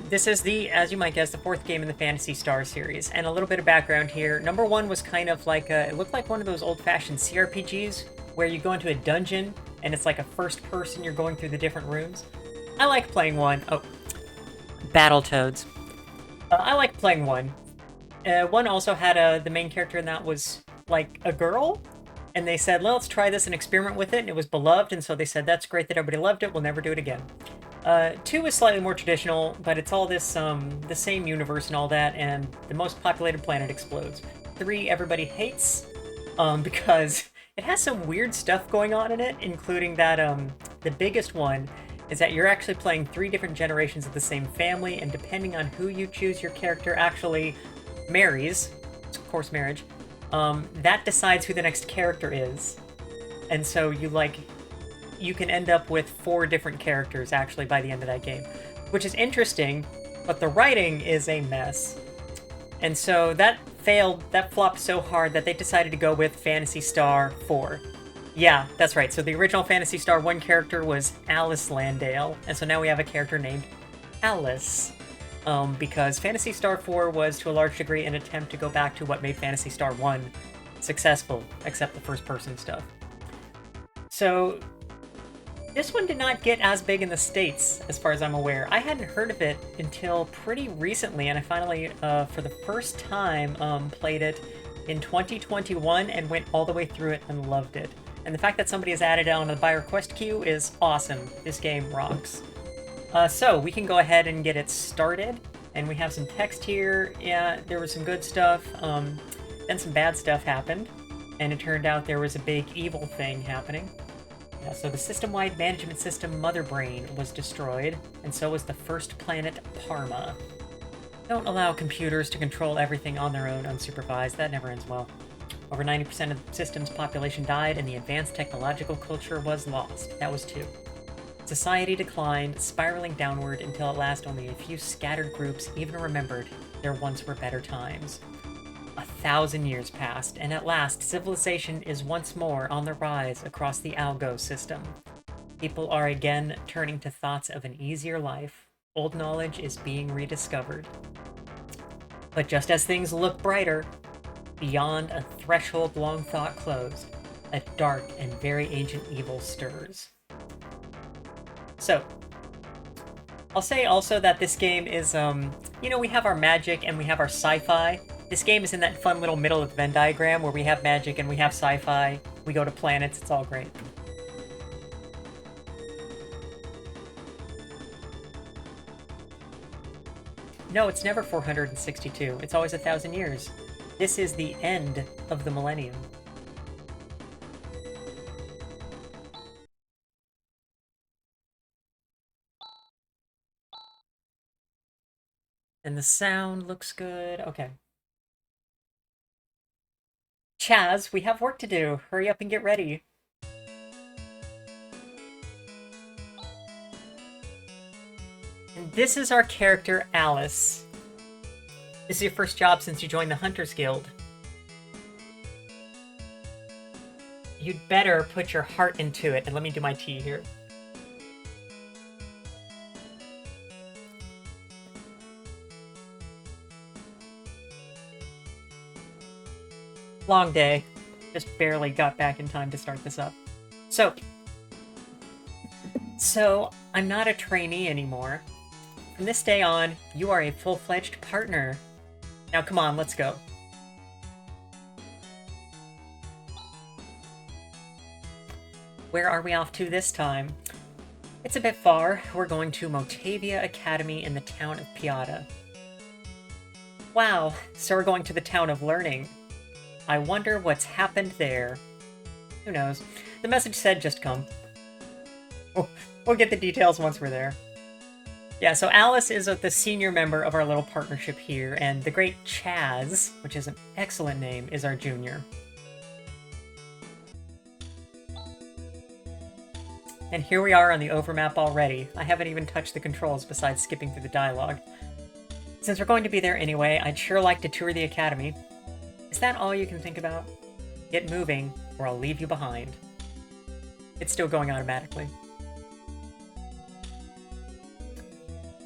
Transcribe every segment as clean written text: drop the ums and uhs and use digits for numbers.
This is as you might guess, the fourth game in the Phantasy Star series. And a little bit of background here. Number one was kind of like it looked like one of those old-fashioned CRPGs where you go into a dungeon and it's like a first person, you're going through the different rooms. I like playing one. Oh, Battletoads. I like playing one. One also had the main character, and that was like a girl. And they said, well, let's try this and experiment with it. And it was beloved, and so they said, that's great that everybody loved it. We'll never do it again. 2 is slightly more traditional, but it's all this, the same universe and all that, and the most populated planet explodes. 3, everybody hates, because it has some weird stuff going on in it, including that, the biggest one is that you're actually playing 3 different generations of the same family, and depending on who you choose your character actually marries, of course marriage, that decides who the next character is. And so you can end up with 4 different characters, actually, by the end of that game. Which is interesting, but the writing is a mess. And so that flopped so hard that they decided to go with Phantasy Star 4. Yeah, that's right, so the original Phantasy Star 1 character was Alys Landale, and so now we have a character named Alys. Because Phantasy Star 4 was, to a large degree, an attempt to go back to what made Phantasy Star 1 successful, except the first-person stuff. So, this one did not get as big in the States, as far as I'm aware. I hadn't heard of it until pretty recently, and I finally, for the first time, played it in 2021 and went all the way through it and loved it. And the fact that somebody has added it on the buyer quest queue is awesome. This game rocks. So, we can go ahead and get it started, and we have some text here. Yeah, there was some good stuff, then some bad stuff happened, and it turned out there was a big evil thing happening. Yeah, so the system-wide management system Mother Brain was destroyed, and so was the first planet, Parma. Don't allow computers to control everything on their own unsupervised, that never ends well. Over 90% of the system's population died, and the advanced technological culture was lost. That was 2. Society declined, spiraling downward until at last only a few scattered groups even remembered there once were better times. 1,000 years passed, and at last civilization is once more on the rise across the Algo system. People are again turning to thoughts of an easier life. Old knowledge is being rediscovered. But just as things look brighter, beyond a threshold long thought closed, a dark and very ancient evil stirs. So, I'll say also that this game is, we have our magic and we have our sci-fi. This game is in that fun little middle of the Venn diagram where we have magic and we have sci-fi. We go to planets, it's all great. No, it's never 462. It's always 1,000 years. This is the end of the Millennium. And the sound looks good. Okay. Chaz, we have work to do. Hurry up and get ready. And this is our character, Alys. This is your first job since you joined the Hunters Guild. You'd better put your heart into it. And let me do my tea here. Long day. Just barely got back in time to start this up. So, I'm not a trainee anymore. From this day on, you are a full-fledged partner. Now come on, let's go. Where are we off to this time? It's a bit far. We're going to Motavia Academy in the town of Piata. Wow, so we're going to the town of learning. I wonder what's happened there. Who knows? The message said just come. We'll get the details once we're there. Yeah, so Alys is the senior member of our little partnership here, and the great Chaz, which is an excellent name, is our junior. And here we are on the overmap already. I haven't even touched the controls besides skipping through the dialogue. Since we're going to be there anyway, I'd sure like to tour the academy. Is that all you can think about? Get moving, or I'll leave you behind. It's still going automatically.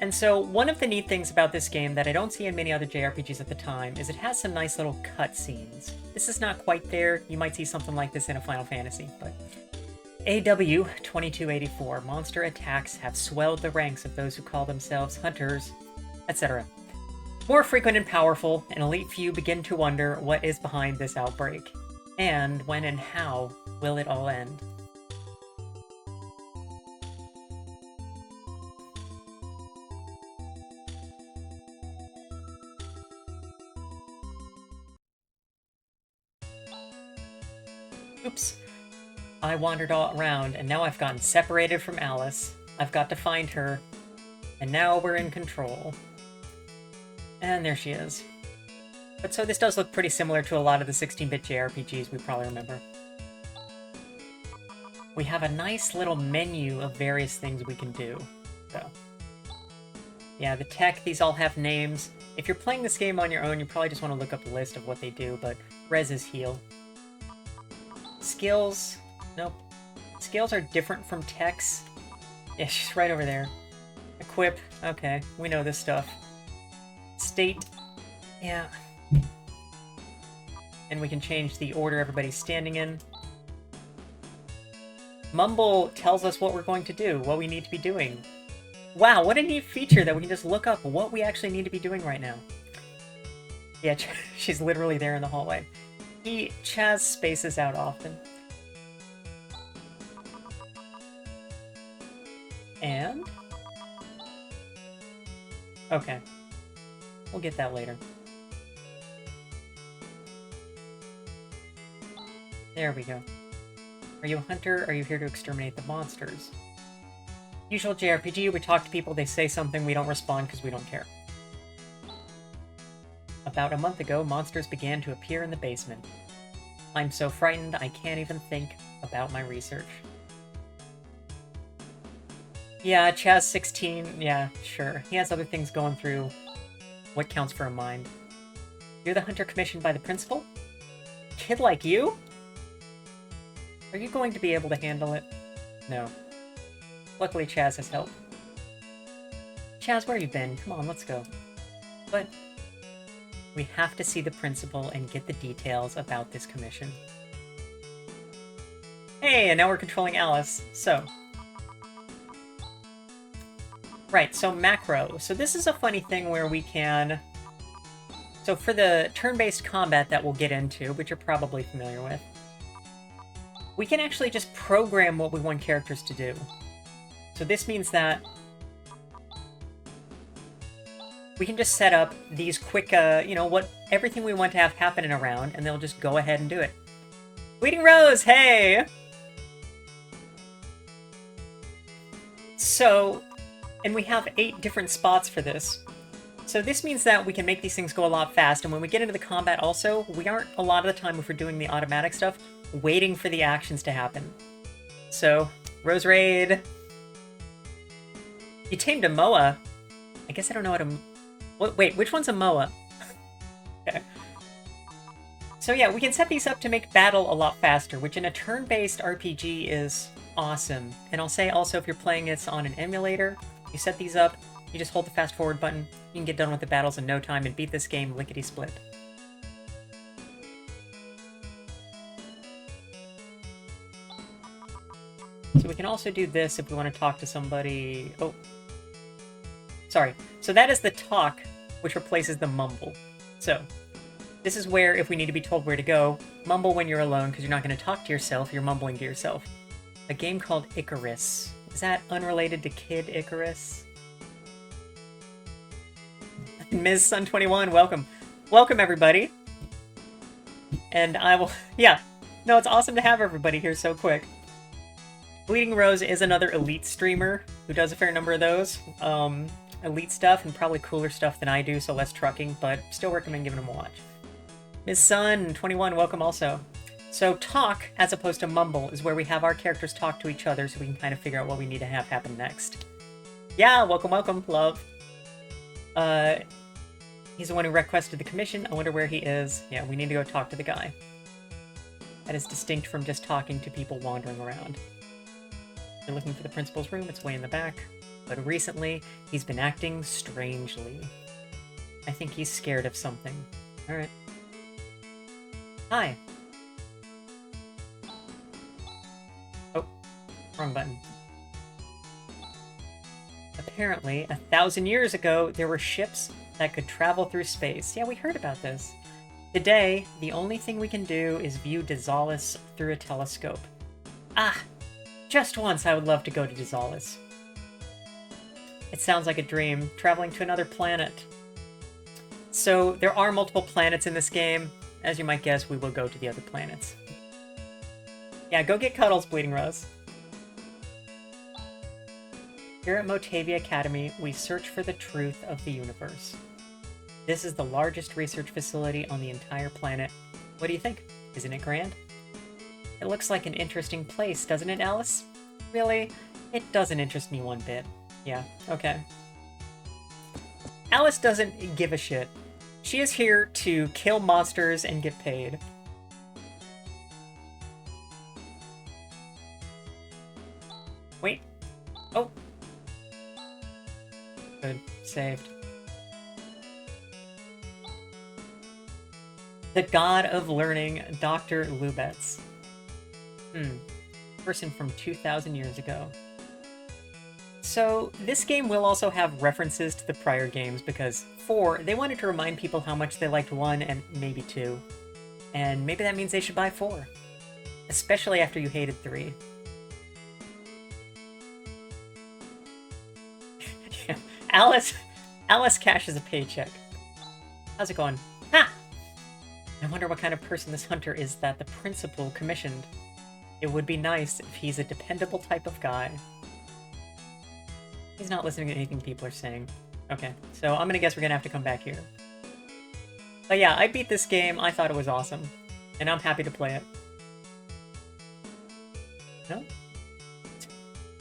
And so one of the neat things about this game that I don't see in many other JRPGs at the time is it has some nice little cutscenes. This is not quite there. You might see something like this in a Final Fantasy, but... AW 2284. Monster attacks have swelled the ranks of those who call themselves hunters, etc. More frequent and powerful, an elite few begin to wonder what is behind this outbreak. And when and how will it all end? Oops. I wandered all around, and now I've gotten separated from Alys. I've got to find her, and now we're in control. And there she is. But so this does look pretty similar to a lot of the 16-bit JRPGs we probably remember. We have a nice little menu of various things we can do. So, yeah, the tech, these all have names. If you're playing this game on your own, you probably just want to look up the list of what they do, but res is heal. Skills, nope. Skills are different from techs. Yeah, she's right over there. Equip, okay, we know this stuff. State, yeah. And we can change the order everybody's standing in. Mumble tells us what we're going to do, what we need to be doing. Wow, what a neat feature that we can just look up what we actually need to be doing right now. Yeah, she's literally there in the hallway. Chaz spaces out often. And? Okay. We'll get that later. There we go. Are you a hunter? Are you here to exterminate the monsters? Usual JRPG, we talk to people, they say something, we don't respond because we don't care. About a month ago, monsters began to appear in the basement. I'm so frightened I can't even think about my research. Yeah, Chaz16, yeah, sure. He has other things going through what counts for a mind. You're the hunter commissioned by the principal? Kid like you? Are you going to be able to handle it? No. Luckily, Chaz has help. Chaz, where you been? Come on, let's go. But we have to see the principal and get the details about this commission. Hey, and now we're controlling Alys. So. Right, so macro. So this is a funny thing where we can... So for the turn-based combat that we'll get into, which you're probably familiar with, we can actually just program what we want characters to do. So this means that we can just set up these quick, everything we want to have happen in a round, and they'll just go ahead and do it. Bleeding Rose, hey! So, and we have 8 different spots for this. So this means that we can make these things go a lot fast, and when we get into the combat also, we aren't, a lot of the time if we're doing the automatic stuff, waiting for the actions to happen. So, Rose Raid. You tamed a Moa. I guess I don't know how to... Wait, which one's a Moa? Okay. So yeah, we can set these up to make battle a lot faster, which in a turn-based RPG is awesome. And I'll say also, if you're playing this on an emulator, you set these up, you just hold the fast-forward button, you can get done with the battles in no time and beat this game lickety-split. So we can also do this if we want to talk to somebody... Oh. Sorry. So that is the talk, which replaces the mumble. So, this is where, if we need to be told where to go, mumble when you're alone, because you're not going to talk to yourself, you're mumbling to yourself. A game called Icarus. Is that unrelated to Kid Icarus? Ms. Sun21, welcome. Welcome, everybody. And I will... Yeah. No, it's awesome to have everybody here so quick. Bleeding Rose is another Elite streamer who does a fair number of those. Elite stuff and probably cooler stuff than I do, so less trucking, but still recommend giving them a watch. Ms. Sun21, welcome also. So talk, as opposed to mumble, is where we have our characters talk to each other so we can kind of figure out what we need to have happen next. Yeah, welcome, welcome, love. He's the one who requested the commission. I wonder where he is. Yeah, we need to go talk to the guy. That is distinct from just talking to people wandering around. You're looking for the principal's room. It's way in the back. but recently he's been acting strangely. I think he's scared of something. Alright. Hi. Oh, wrong button. Apparently, 1,000 years ago, there were ships that could travel through space. Yeah, we heard about this. Today, the only thing we can do is view Alys through a telescope. Ah! Just once I would love to go to Alys. It sounds like a dream, traveling to another planet. So, there are multiple planets in this game. As you might guess, we will go to the other planets. Yeah, go get Cuddles, Bleeding Rose. Here at Motavia Academy, we search for the truth of the universe. This is the largest research facility on the entire planet. What do you think? Isn't it grand? It looks like an interesting place, doesn't it, Alys? Really? It doesn't interest me one bit. Yeah, okay. Alys doesn't give a shit. She is here to kill monsters and get paid. Wait. Oh. Good. Saved. The God of Learning, Dr. Lubetz. Person from 2,000 years ago. So, this game will also have references to the prior games because 4, they wanted to remind people how much they liked 1 and maybe 2. And maybe that means they should buy 4. Especially after you hated 3. Yeah. Alys cashes a paycheck. How's it going? Ha! I wonder what kind of person this hunter is that the principal commissioned. It would be nice if he's a dependable type of guy. He's not listening to anything people are saying. Okay, so I'm gonna guess we're gonna have to come back here. But yeah, I beat this game, I thought it was awesome. And I'm happy to play it. No?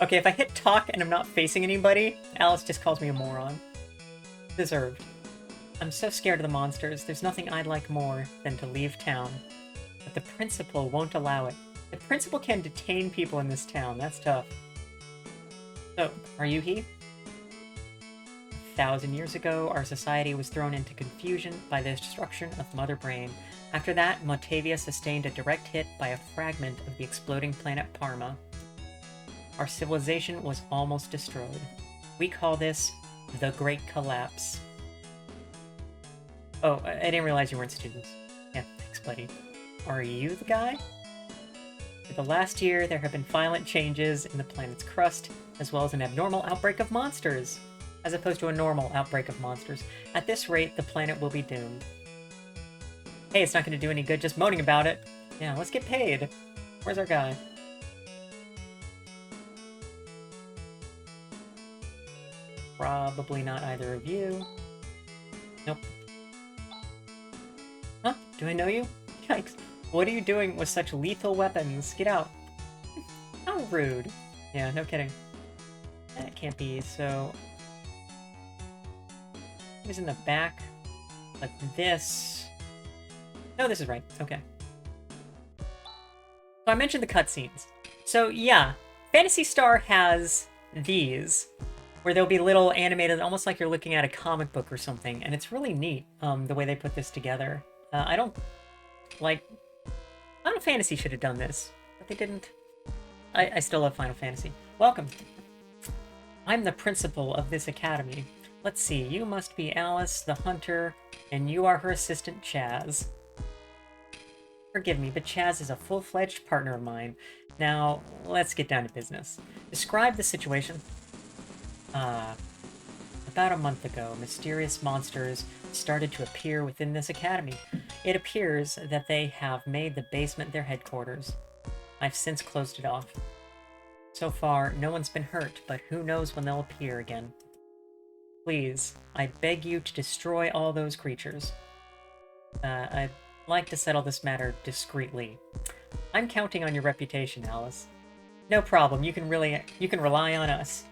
Okay, if I hit talk and I'm not facing anybody, Alys just calls me a moron. Deserved. I'm so scared of the monsters, there's nothing I'd like more than to leave town. But the principal won't allow it. The principal can detain people in this town, that's tough. So, are you he? 1,000 years ago, our society was thrown into confusion by the destruction of Mother Brain. After that, Motavia sustained a direct hit by a fragment of the exploding planet Parma. Our civilization was almost destroyed. We call this the Great Collapse. Oh, I didn't realize you weren't students. Yeah, thanks, buddy. Are you the guy? For the last year, there have been violent changes in the planet's crust, as well as an abnormal outbreak of monsters, as opposed to a normal outbreak of monsters. At this rate, the planet will be doomed. Hey, it's not going to do any good just moaning about it. Yeah, let's get paid. Where's our guy? Probably not either of you. Nope. Huh? Do I know you? Yikes. What are you doing with such lethal weapons? Get out. How rude. Yeah, no kidding. That can't be, so... It was in the back. Like this... No, this is right. Okay. So I mentioned the cutscenes. So yeah, Phantasy Star has these, where they'll be little animated, almost like you're looking at a comic book or something, and it's really neat, the way they put this together. I don't Final Fantasy should have done this, but they didn't. I still love Final Fantasy. Welcome. I'm the principal of this academy. Let's see, you must be Alys, the hunter, and you are her assistant, Chaz. Forgive me, but Chaz is a full-fledged partner of mine. Now, let's get down to business. Describe the situation. About a month ago, mysterious monsters started to appear within this academy. It appears that they have made the basement their headquarters. I've since closed it off. So far, no one's been hurt, but who knows when they'll appear again. Please, I beg you to destroy all those creatures. I'd like to settle this matter discreetly. I'm counting on your reputation, Alys. No problem, you can rely on us.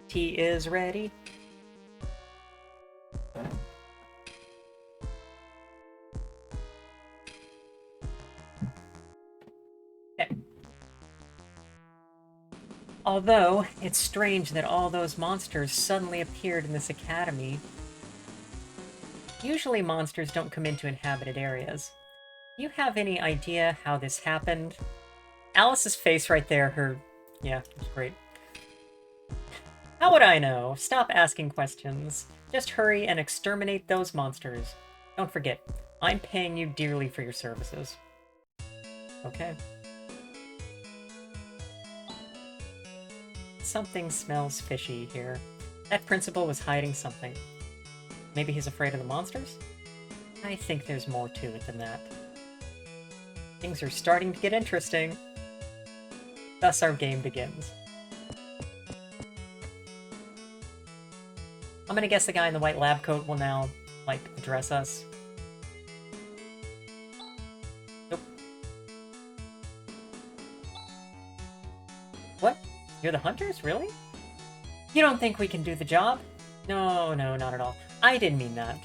Tea is ready. Okay. Although, it's strange that all those monsters suddenly appeared in this academy. Usually monsters don't come into inhabited areas. Do you have any idea how this happened? Alice's face right there, yeah, it was great. How would I know? Stop asking questions. Just hurry and exterminate those monsters. Don't forget, I'm paying you dearly for your services. Okay. Something smells fishy here. That principal was hiding something. Maybe he's afraid of the monsters? I think there's more to it than that. Things are starting to get interesting. Thus our game begins. I'm gonna guess the guy in the white lab coat will now, like, address us. Nope. What? You're the hunters? Really? You don't think we can do the job? No, not at all. I didn't mean that.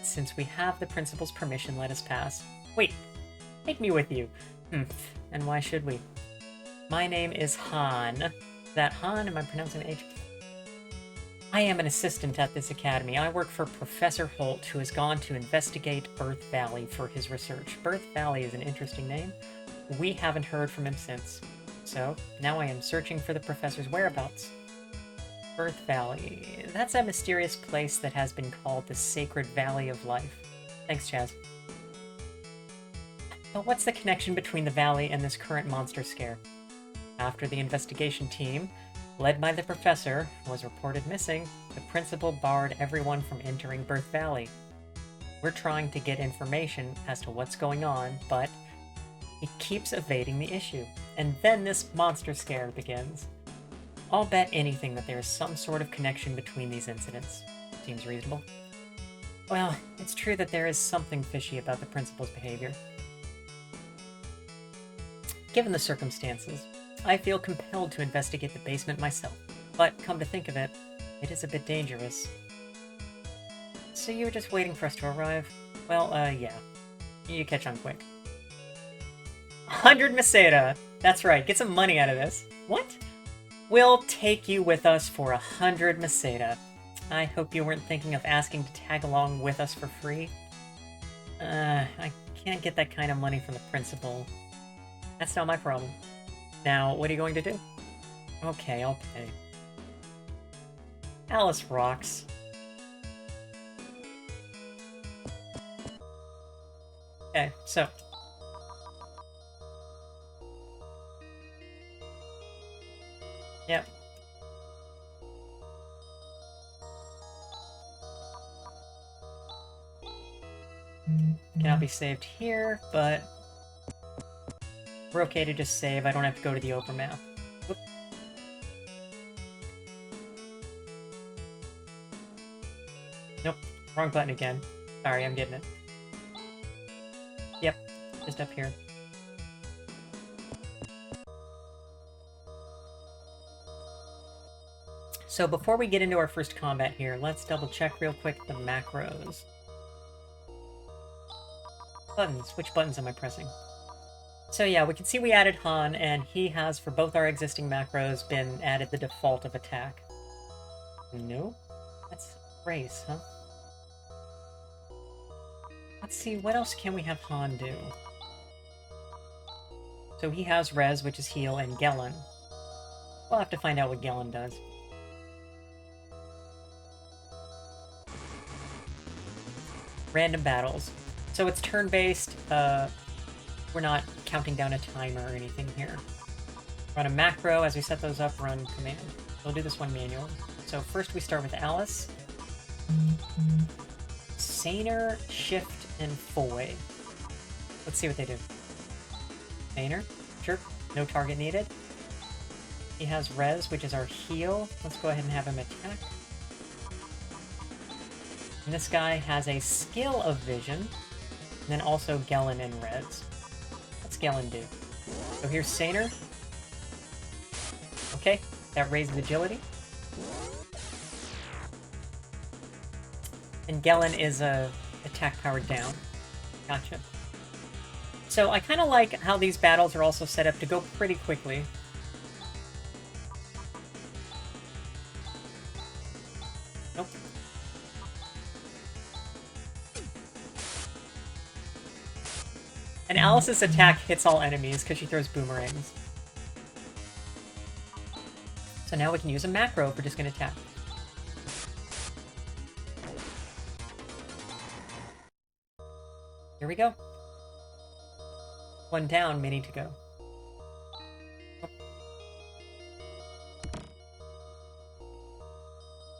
Since we have the principal's permission, let us pass. Wait, take me with you. And why should we? My name is Han. Is that Han? Am I pronouncing the H? I am an assistant at this academy. I work for Professor Holt, who has gone to investigate Earth Valley for his research. Earth Valley is an interesting name. We haven't heard from him since. So, now I am searching for the professor's whereabouts. Earth Valley. That's that mysterious place that has been called the Sacred Valley of Life. Thanks, Chaz. But what's the connection between the valley and this current monster scare? After the investigation team, led by the professor, was reported missing, the principal barred everyone from entering Birth Valley. We're trying to get information as to what's going on, but he keeps evading the issue. And then this monster scare begins. I'll bet anything that there is some sort of connection between these incidents. Seems reasonable. Well, it's true that there is something fishy about the principal's behavior. Given the circumstances, I feel compelled to investigate the basement myself. But, come to think of it, it is a bit dangerous. So you were just waiting for us to arrive? Well, yeah. You catch on quick. 100 Meseta! That's right, get some money out of this. What? We'll take you with us for 100 Meseta. I hope you weren't thinking of asking to tag along with us for free. I can't get that kind of money from the principal. That's not my problem. Now, what are you going to do? Okay, I'll pay. Alys rocks. Okay, so. Yep. Cannot be saved here, but we're okay to just save. I don't have to go to the overmap. Whoop. Nope, wrong button again. Sorry, I'm getting it. Yep, just up here. So before we get into our first combat here, let's double check real quick the macros. Buttons. Which buttons am I pressing? So yeah, we can see we added Han, and he has, for both our existing macros, been added the default of attack. No? That's race, huh? Let's see, what else can we have Han do? So he has Res, which is heal, and Gellin. We'll have to find out what Gellin does. Random battles. So it's turn-based, we're not counting down a timer or anything here. Run a macro, as we set those up, run command. We'll do this one manually. So first we start with Alys. Saner, Shift, and Foy. Let's see what they do. Saner, sure, no target needed. He has Res, which is our heal. Let's go ahead and have him attack. And this guy has a skill of Vision, and then also Gellin and Res. What's Gellin do? So here's Saner. Okay, that raises agility. And Gellin is attack powered down. Gotcha. So I kind of like how these battles are also set up to go pretty quickly. And Alys's attack hits all enemies because she throws boomerangs. So now we can use a macro if we're just going to attack. Here we go. One down, many to go. Oh.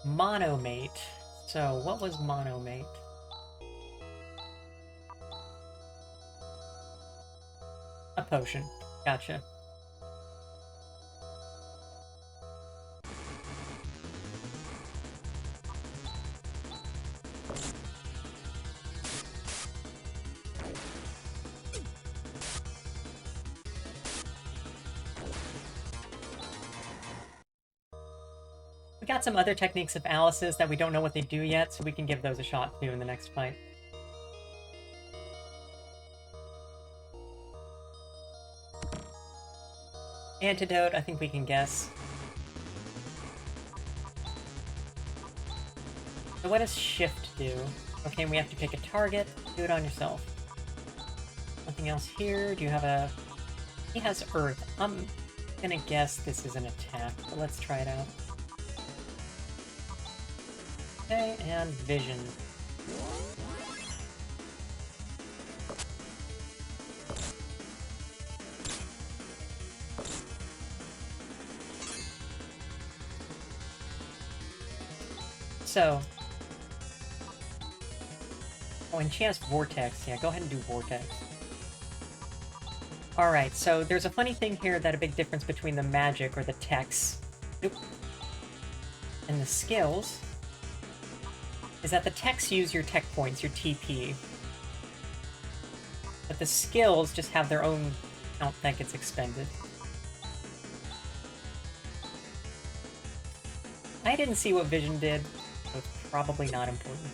Monomate. So, what was Monomate? A potion. Gotcha. We got some other techniques of Alys's that we don't know what they do yet, so we can give those a shot too in the next fight. Antidote, I think we can guess. So what does shift do? Okay, we have to pick a target. Do it on yourself. Nothing else here. Do you have a... He has earth. I'm gonna guess this is an attack, but let's try it out. Okay, and vision. So... Oh, and she has Vortex. Yeah, go ahead and do Vortex. Alright, so there's a funny thing here that a big difference between the magic, or the techs, and the skills, is that the techs use your tech points, your TP. But the skills just have their own count that gets expended. I didn't see what vision did, so it's probably not important.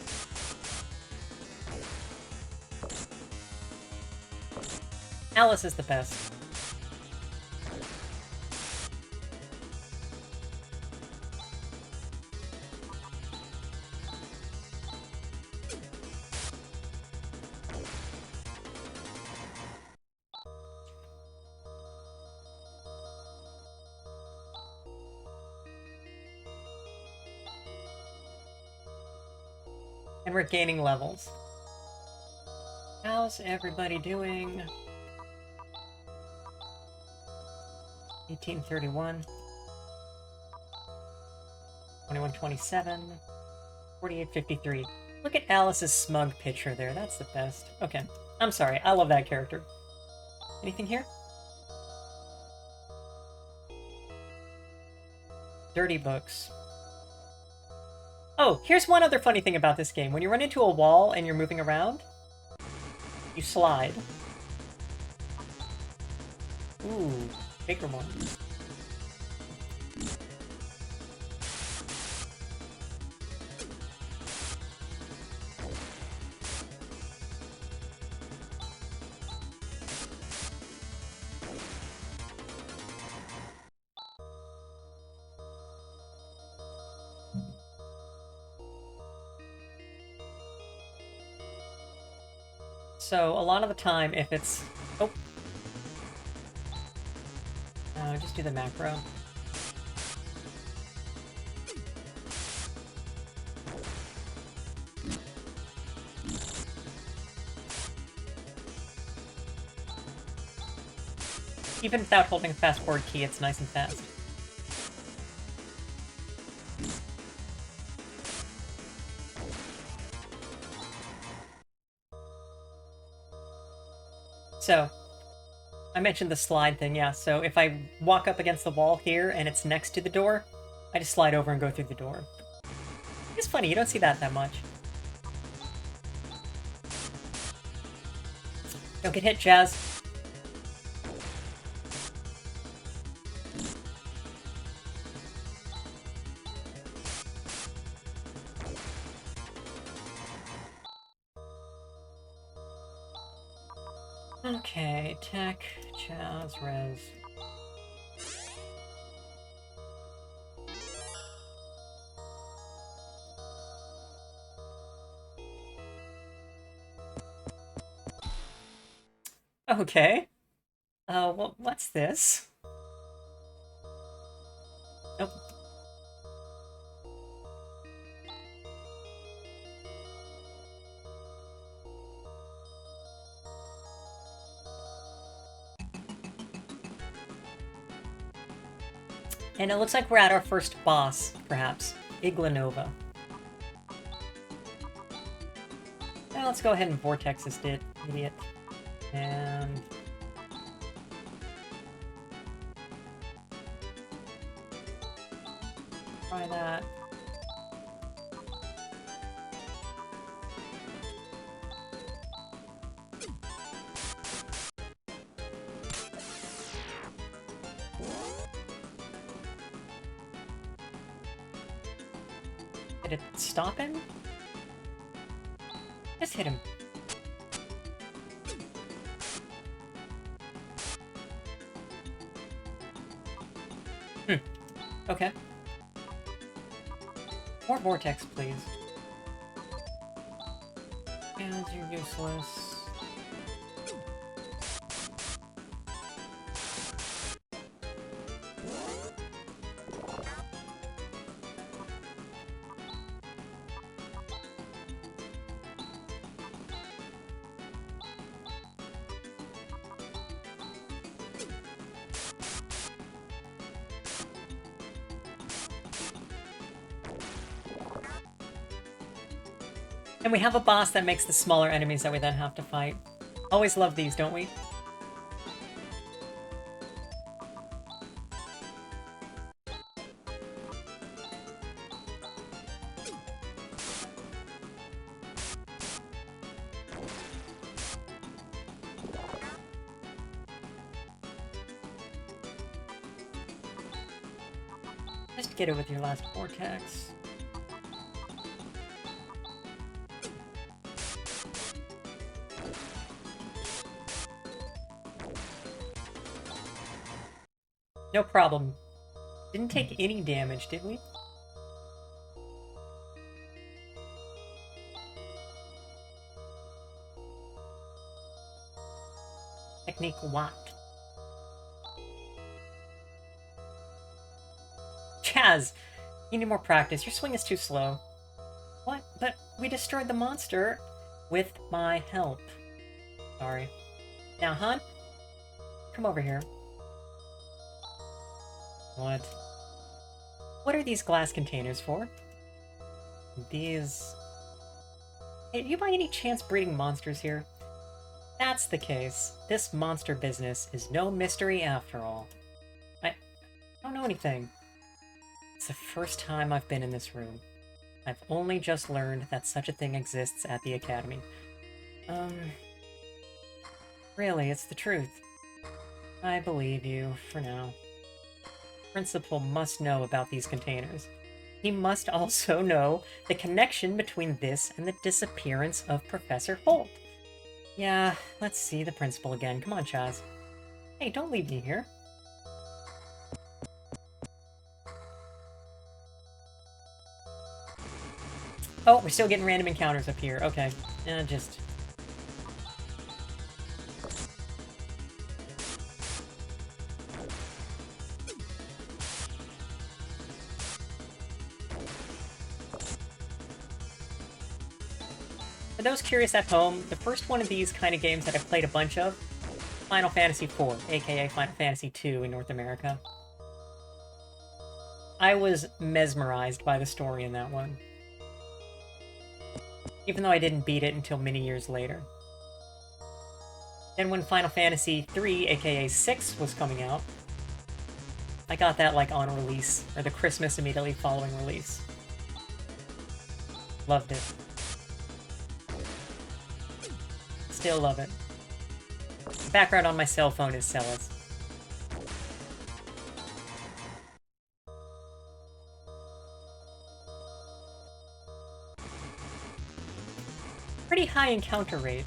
Alys is the best. And we're gaining levels. How's everybody doing? 1831, 2127, 4853. Look at Alys's smug picture there, that's the best. Okay, I'm sorry, I love that character. Anything here? Dirty books. Oh, here's one other funny thing about this game. When you run into a wall and you're moving around, you slide. Ooh. Bigger one. So, a lot of the time, if it's... Oh! Just do the macro. Even without holding a fast forward key, it's nice and fast. So, I mentioned the slide thing, yeah, so if I walk up against the wall here and it's next to the door, I just slide over and go through the door. It's funny, you don't see that much. Don't get hit, Jazz. Okay, tech, Chaz, res. Okay. Well, what's this? Nope. And it looks like we're at our first boss, perhaps. Iglanova. Well, let's go ahead and vortex this idiot. And... try that. Did it stop him? Just hit him. Okay. More vortex, please. And you're useless. And we have a boss that makes the smaller enemies that we then have to fight. Always love these, don't we? Just get it with your last vortex. No problem. Didn't take any damage, did we? Technique what? Chaz! You need more practice. Your swing is too slow. What? But we destroyed the monster with my help. Sorry. Now, hon? Come over here. What? What are these glass containers for? These... Hey, do you by any chance breeding monsters here? That's the case. This monster business is no mystery after all. I don't know anything. It's the first time I've been in this room. I've only just learned that such a thing exists at the Academy. Really, it's the truth. I believe you, for now. Principal must know about these containers. He must also know the connection between this and the disappearance of Professor Holt. Yeah, let's see the principal again. Come on, Chaz. Hey, don't leave me here. Oh, we're still getting random encounters up here. Okay. Just... For those curious at home, the first one of these kind of games that I've played a bunch of, Final Fantasy IV, aka Final Fantasy II in North America. I was mesmerized by the story in that one. Even though I didn't beat it until many years later. Then when Final Fantasy III, aka 6, was coming out, I got that like on release, or the Christmas immediately following release. Loved it. Still love it. The background on my cell phone is Celis. Pretty high encounter rate.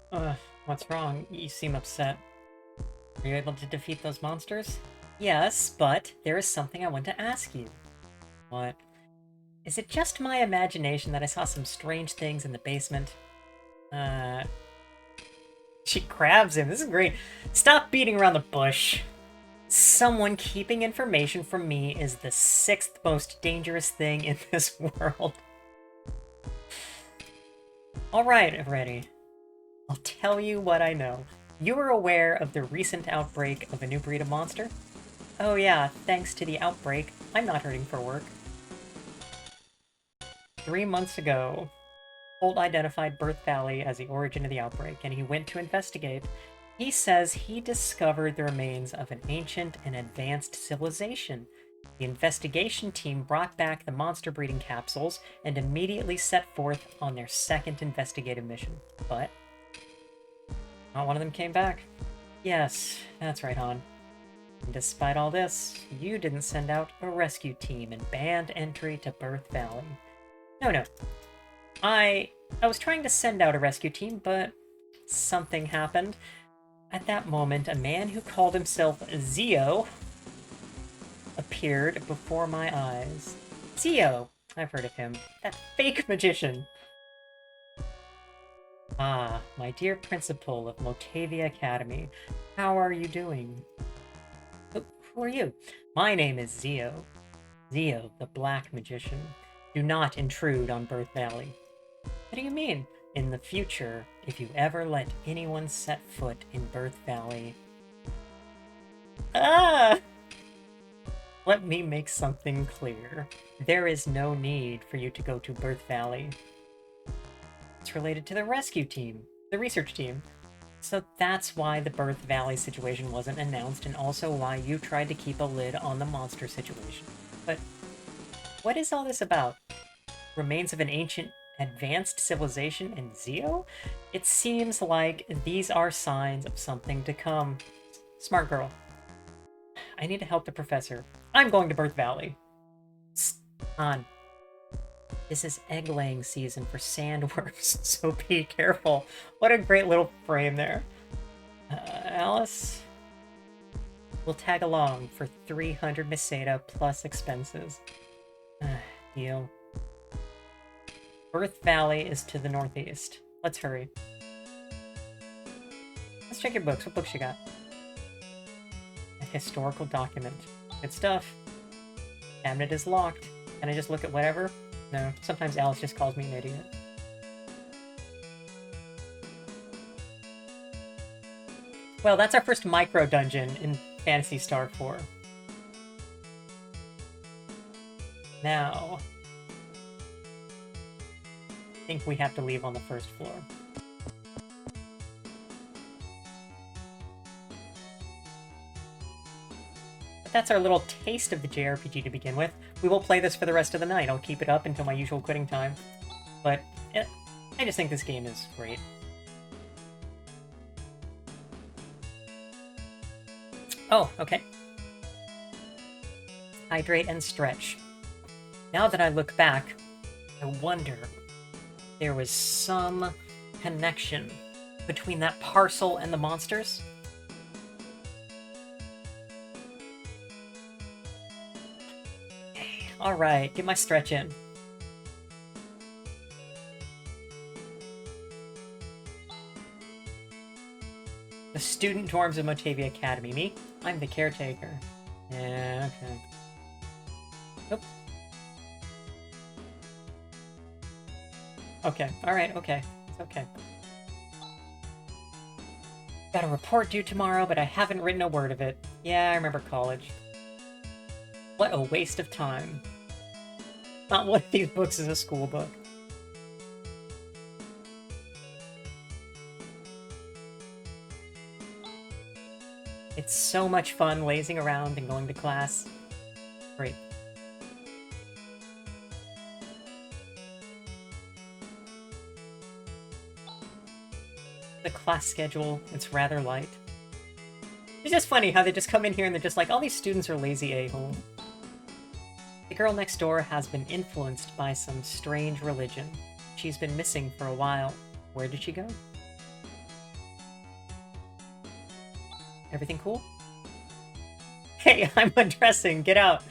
What's wrong? You seem upset. Were you able to defeat those monsters? Yes, but there is something I want to ask you. What? Is it just my imagination that I saw some strange things in the basement? She grabs him. This is great. Stop beating around the bush. Someone keeping information from me is the 6th most dangerous thing in this world. Alright, ready. I'll tell you what I know. You were aware of the recent outbreak of a new breed of monster? Oh yeah, thanks to the outbreak, I'm not hurting for work. 3 months ago, Holt identified Birth Valley as the origin of the outbreak, and he went to investigate. He says he discovered the remains of an ancient and advanced civilization. The investigation team brought back the monster breeding capsules and immediately set forth on their second investigative mission. But not one of them came back. Yes, that's right, Han. And despite all this, you didn't send out a rescue team and banned entry to Birth Valley. No. I was trying to send out a rescue team, but something happened. At that moment, a man who called himself Zio appeared before my eyes. Zio! I've heard of him. That fake magician! Ah, my dear principal of Motavia Academy. How are you doing? Who are you? My name is Zio. Zio, the Black Magician. Do not intrude on Birth Valley. What do you mean? In the future, if you ever let anyone set foot in Birth Valley... Ah! Let me make something clear. There is no need for you to go to Birth Valley. It's related to the rescue team, the research team. So that's why the Birth Valley situation wasn't announced, and also why you tried to keep a lid on the monster situation. But what is all this about? Remains of an ancient advanced civilization in Zio? It seems like these are signs of something to come. Smart girl. I need to help the professor. I'm going to Birth Valley. Han. This is egg-laying season for sandworms, so be careful. What a great little frame there. Alys? We'll tag along for 300 meseta plus expenses. Deal. Birth Valley is to the northeast. Let's hurry. Let's check your books. What books you got? A historical document. Good stuff. Cabinet is locked. Can I just look at whatever? No. Sometimes Alys just calls me an idiot. Well, that's our first micro dungeon in Phantasy Star 4. Now... I think we have to leave on the first floor. But that's our little taste of the JRPG to begin with. We will play this for the rest of the night. I'll keep it up until my usual quitting time. But I just think this game is great. Oh, okay. Hydrate and stretch. Now that I look back, I wonder... there was some connection between that parcel and the monsters. Okay, alright, get my stretch in. The student dorms of Motavia Academy. Me? I'm the caretaker. Yeah, okay. Nope. Okay, alright, okay. It's okay. Got a report due tomorrow, but I haven't written a word of it. Yeah, I remember college. What a waste of time. Not one of these books is a school book. It's so much fun lazing around and going to class. Great. The class schedule, it's rather light. It's just funny how they just come in here and they're just like, all these students are lazy a-hole. The girl next door has been influenced by some strange religion. She's been missing for a while. Where did she go? Everything cool? Hey, I'm undressing. Get out.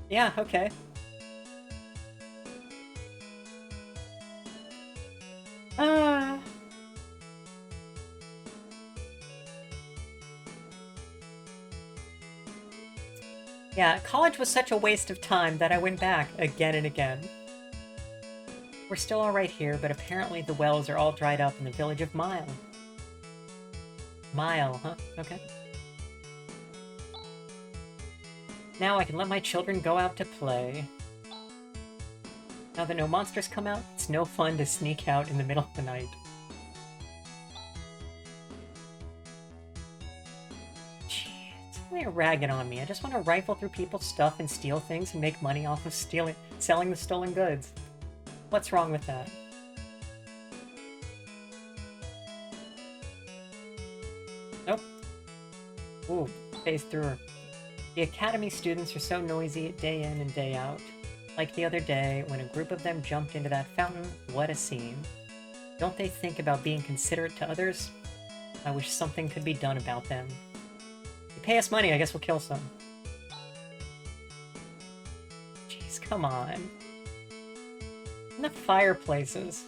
Yeah, okay. Yeah, college was such a waste of time that I went back again and again. We're still alright here, but apparently the wells are all dried up in the village of Mile. Mile, huh? Okay. Now I can let my children go out to play. Now that no monsters come out, it's no fun to sneak out in the middle of the night. They're ragging on me. I just want to rifle through people's stuff and steal things and make money off of selling the stolen goods. What's wrong with that? Nope. Ooh, phased through her. The academy students are so noisy day in and day out. Like the other day, when a group of them jumped into that fountain, what a scene. Don't they think about being considerate to others? I wish something could be done about them. You pay us money, I guess we'll kill some. Jeez, come on. And the fireplaces.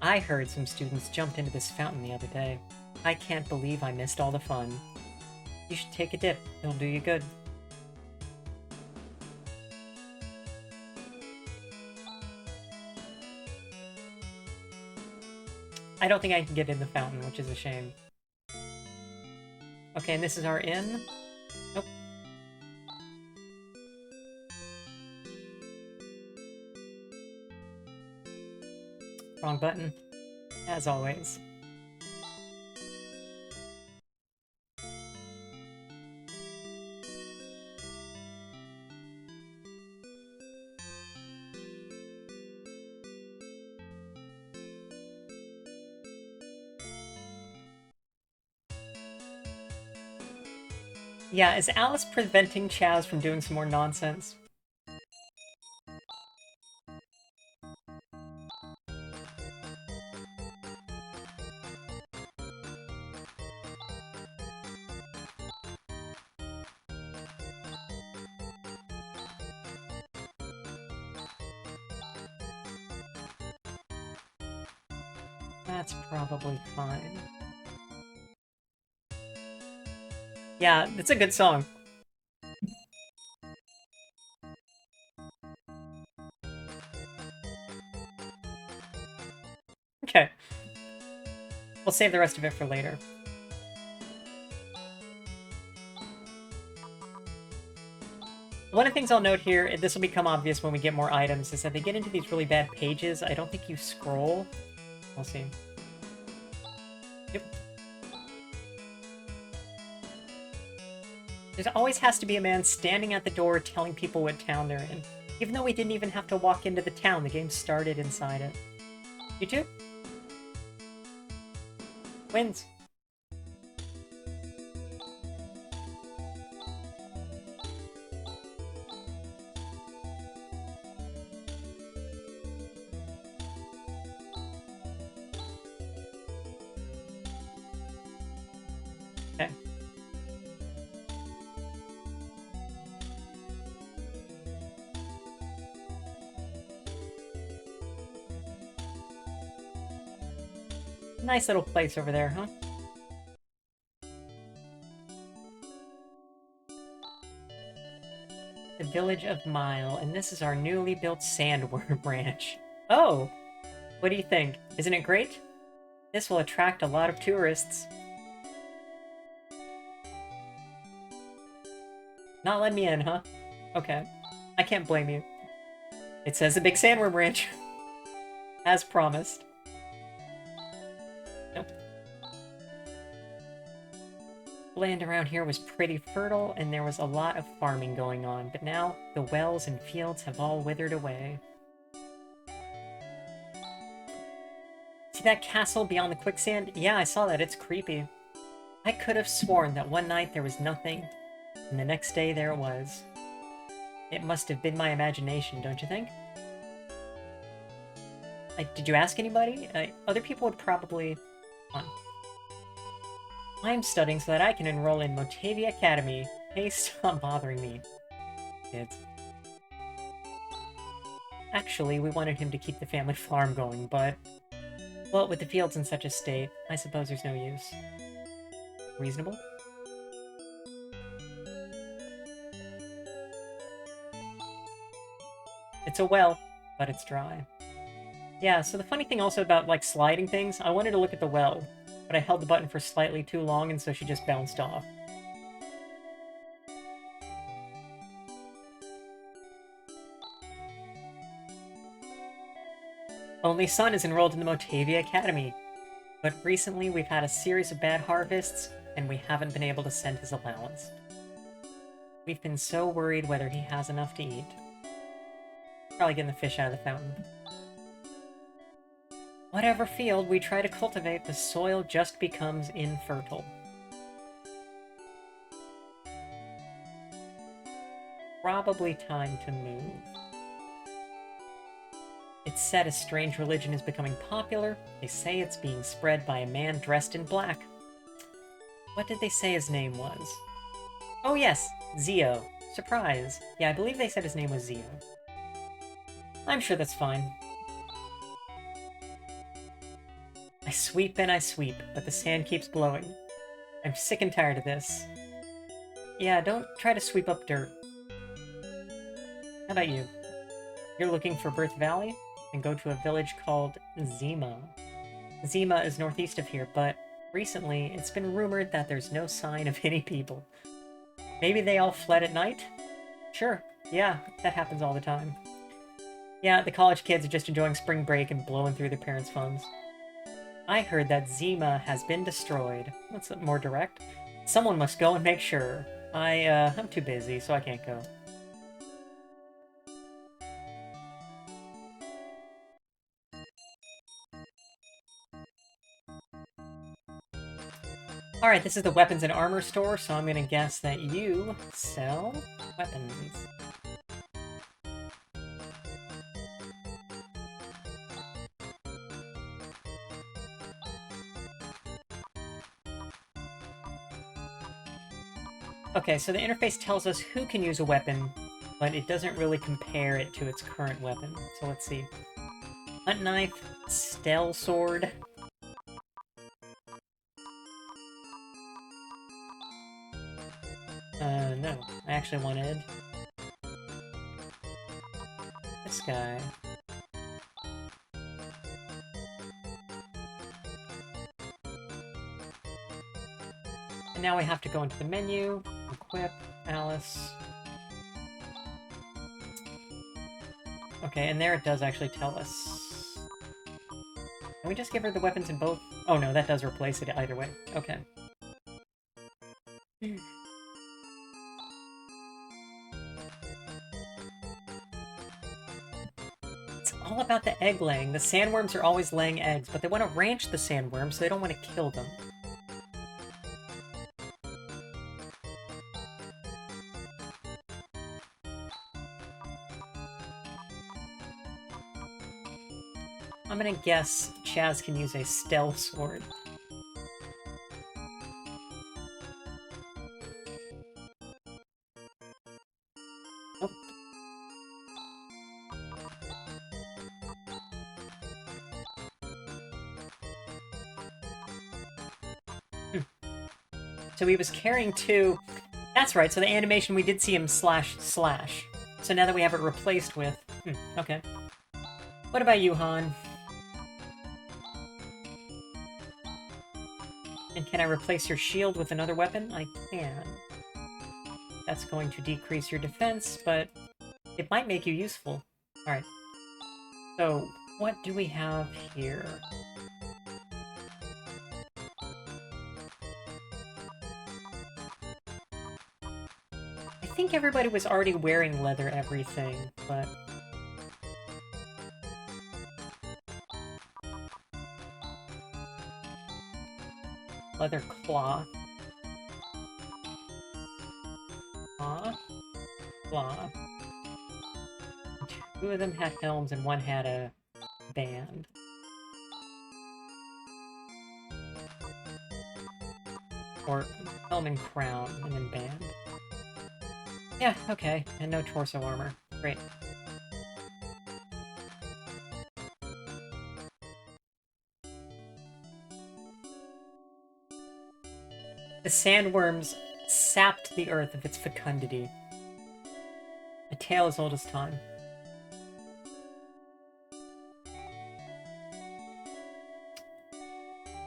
I heard some students jumped into this fountain the other day. I can't believe I missed all the fun. You should take a dip. It'll do you good. I don't think I can get in the fountain, which is a shame. Okay, and this is our inn? Nope. Wrong button. As always. Yeah, is Alys preventing Chaz from doing some more nonsense? That's probably fine. Yeah, it's a good song. Okay. We'll save the rest of it for later. One of the things I'll note here, and this will become obvious when we get more items, is that they get into these really bad pages. I don't think you scroll. We'll see. Yep. There always has to be a man standing at the door telling people what town they're in. Even though we didn't even have to walk into the town, the game started inside it. You too? Wins. Okay. Nice little place over there, huh? The village of Mile, and this is our newly built sandworm ranch. Oh! What do you think? Isn't it great? This will attract a lot of tourists. Not letting me in, huh? Okay. I can't blame you. It says a big sandworm ranch. As promised. Nope. Land around here was pretty fertile, and there was a lot of farming going on, but now the wells and fields have all withered away. See that castle beyond the quicksand? Yeah, I saw that. It's creepy. I could have sworn that one night there was nothing, and the next day there it was. It must have been my imagination, don't you think? Like, did you ask anybody? Other people would probably... Come on. I'm studying so that I can enroll in Motavia Academy. Hey, stop bothering me, kids. Actually, we wanted him to keep the family farm going, but... Well, with the fields in such a state, I suppose there's no use. Reasonable? It's a well, but it's dry. Yeah, so the funny thing also about, like, sliding things, I wanted to look at the well, but I held the button for slightly too long, and so she just bounced off. Only son is enrolled in the Motavia Academy, but recently we've had a series of bad harvests, and we haven't been able to send his allowance. We've been so worried whether he has enough to eat. Probably getting the fish out of the fountain. Whatever field we try to cultivate, the soil just becomes infertile. Probably time to move. It's said a strange religion is becoming popular. They say it's being spread by a man dressed in black. What did they say his name was? Oh yes, Zio. Surprise. Yeah, I believe they said his name was Zio. I'm sure that's fine. I sweep and I sweep, but the sand keeps blowing. I'm sick and tired of this. Yeah, don't try to sweep up dirt. How about you? You're looking for Birth Valley? And go to a village called Zima. Zima is northeast of here, but recently it's been rumored that there's no sign of any people. Maybe they all fled at night? Sure, yeah, that happens all the time. Yeah, the college kids are just enjoying spring break and blowing through their parents' funds. I heard that Zima has been destroyed. That's more direct. Someone must go and make sure. I'm too busy, so I can't go. Alright, this is the weapons and armor store, so I'm gonna guess that you sell weapons. Okay, so the interface tells us who can use a weapon, but it doesn't really compare it to its current weapon. So let's see. Hunt knife, stell sword. No. I actually wanted this guy. And now we have to go into the menu, equip, Alys. Okay, and there it does actually tell us. Can we just give her the weapons in both? Oh no, that does replace it either way. Okay. It's all about the egg laying. The sandworms are always laying eggs, but they want to ranch the sandworms, so they don't want to kill them. I'm gonna guess Chaz can use a stealth sword. Nope. So he was carrying two... That's right, so the animation we did see him slash. So now that we have it replaced with... okay. What about you, Han? And can I replace your shield with another weapon? I can. That's going to decrease your defense, but it might make you useful. Alright. So, what do we have here? I think everybody was already wearing leather everything, but... leather cloth. Cloth. Two of them had helms and one had a band. Or helm and crown, and then band. Yeah, okay. And no torso armor. Great. The sandworms sapped the earth of its fecundity. A tale as old as time.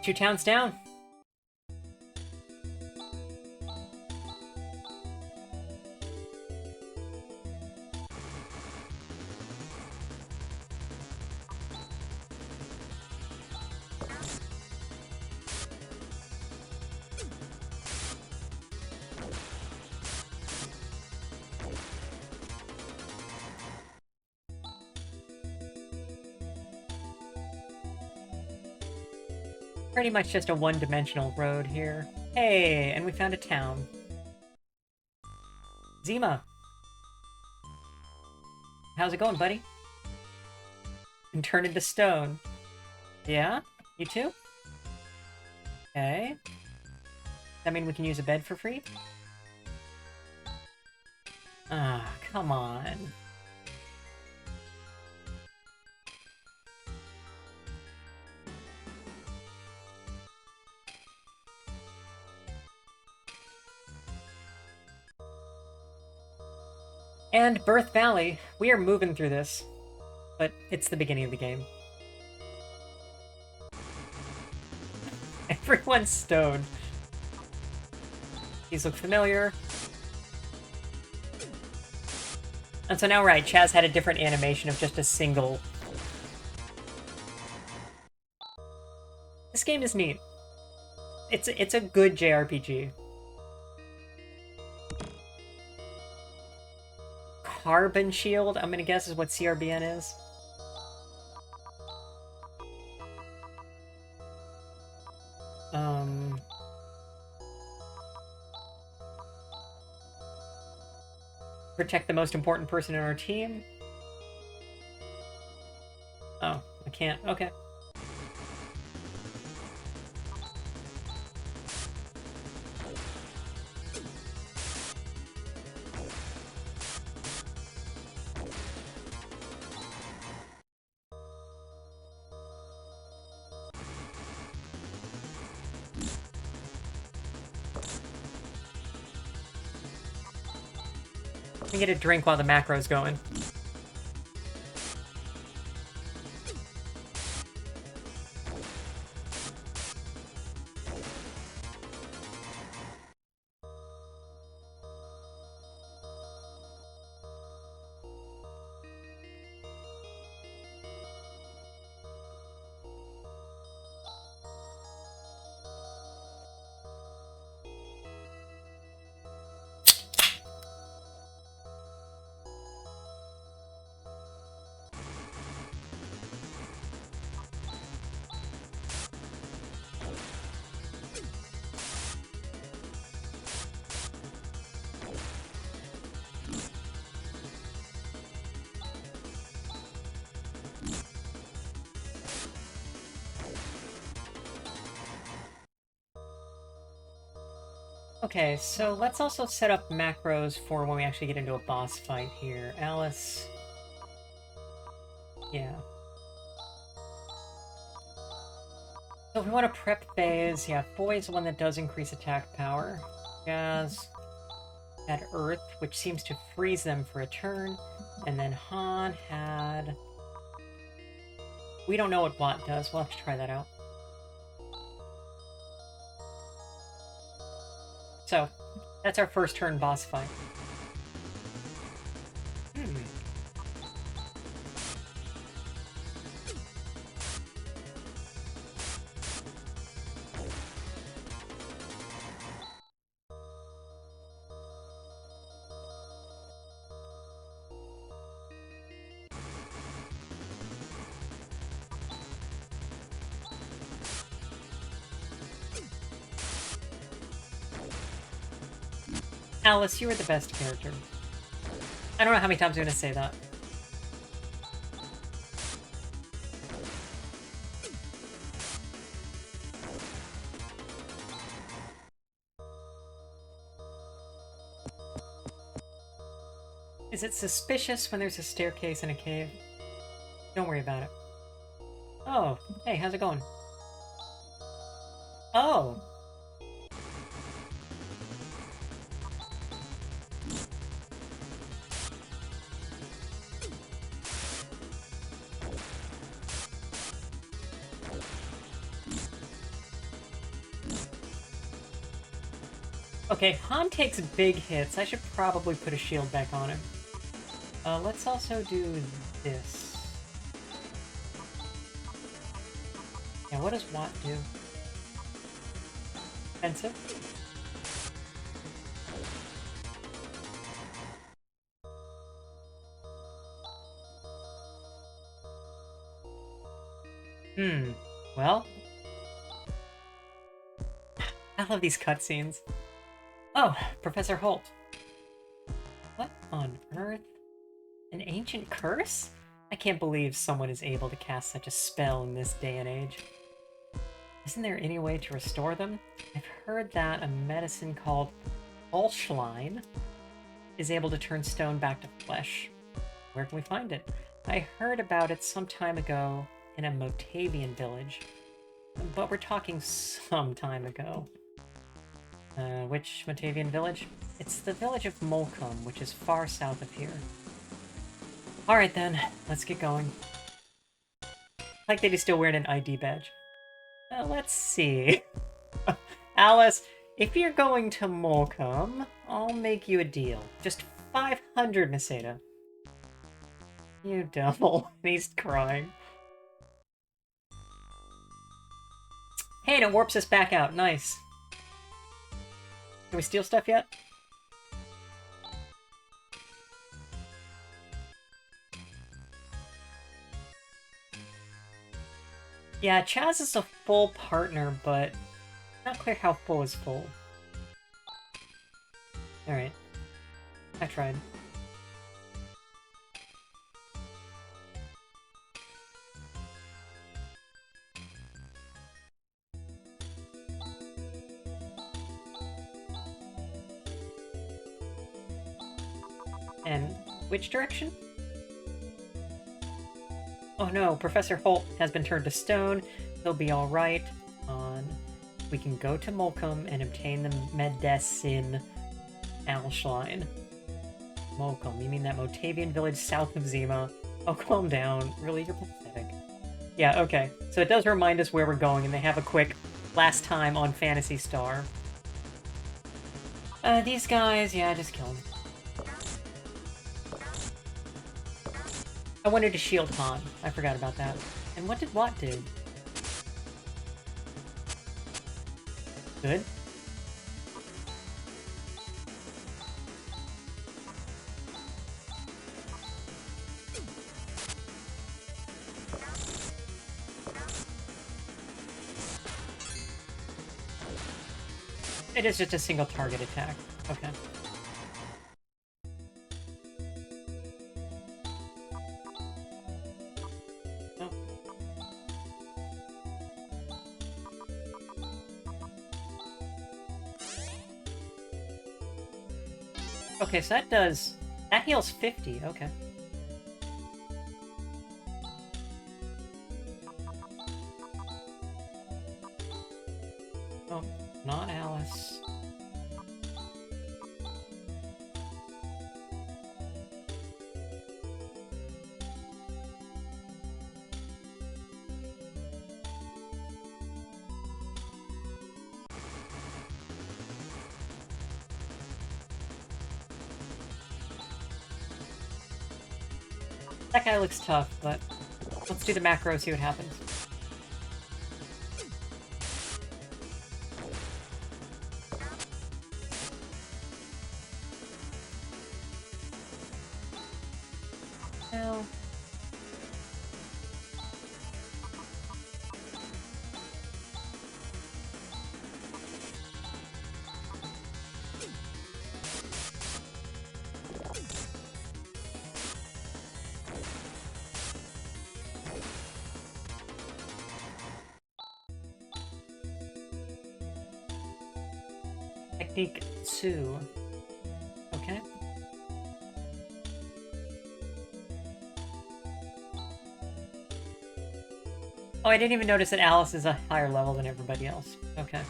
2 towns down. Pretty much just a one-dimensional road here. Hey, and we found a town. Zima. How's it going, buddy? And turn into stone. Yeah? You too? Okay. That mean we can use a bed for free? Ah, come on. And Birth Valley. We are moving through this. But it's the beginning of the game. Everyone's stoned. These look familiar. And so now, right, Chaz had a different animation of just a single... This game is neat. It's a good JRPG. Carbon Shield, I'm gonna guess is what CRBN is. Protect the most important person in our team. Oh, I can't. Okay. Let me get a drink while the macro's going. Okay, so let's also set up macros for when we actually get into a boss fight here. Alys. Yeah. So if we want to prep phase, yeah, Foy is the one that does increase attack power. Jazz had Earth, which seems to freeze them for a turn. And then Han had... We don't know what Watt does, we'll have to try that out. So, that's our first turn boss fight. Alys, you were the best character. I don't know how many times I'm gonna say that. Is it suspicious when there's a staircase in a cave? Don't worry about it. Oh, hey, how's it going? Oh! Okay, Han takes big hits. I should probably put a shield back on him. Let's also do this. Yeah, what does Watt do? Offensive? Well... I love these cutscenes. Oh, Professor Holt. What on earth? An ancient curse? I can't believe someone is able to cast such a spell in this day and age. Isn't there any way to restore them? I've heard that a medicine called Ulschlein is able to turn stone back to flesh. Where can we find it? I heard about it some time ago in a Motavian village. But we're talking some time ago. Which Motavian village? It's the village of Molcom, which is far south of here. Alright then, let's get going. Like that he's still wearing an ID badge. Let's see. Alys, if you're going to Molcom, I'll make you a deal. Just 500 Meseta. You devil. He's crying. Hey, and it warps us back out. Nice. Can we steal stuff yet? Yeah, Chaz is a full partner, but not clear how full is full. Alright. I tried. And which direction? Oh no, Professor Holt has been turned to stone. He'll be alright. We can go to Molcom and obtain the Medicine Alschlein. Molcom, you mean that Motavian village south of Zima? Oh, calm down. Really, you're pathetic. Yeah, okay. So it does remind us where we're going, and they have a quick last time on Phantasy Star. These guys, yeah, just kill them. I wanted to shield Han. I forgot about that. And what did Watt do? Good. It is just a single target attack. Okay. Oh. Okay, so that heals 50, okay. Oh, not Alys. That guy looks tough, but let's do the macro, see what happens. No. Technique 2. Okay. Oh, I didn't even notice that Alys is a higher level than everybody else. Okay.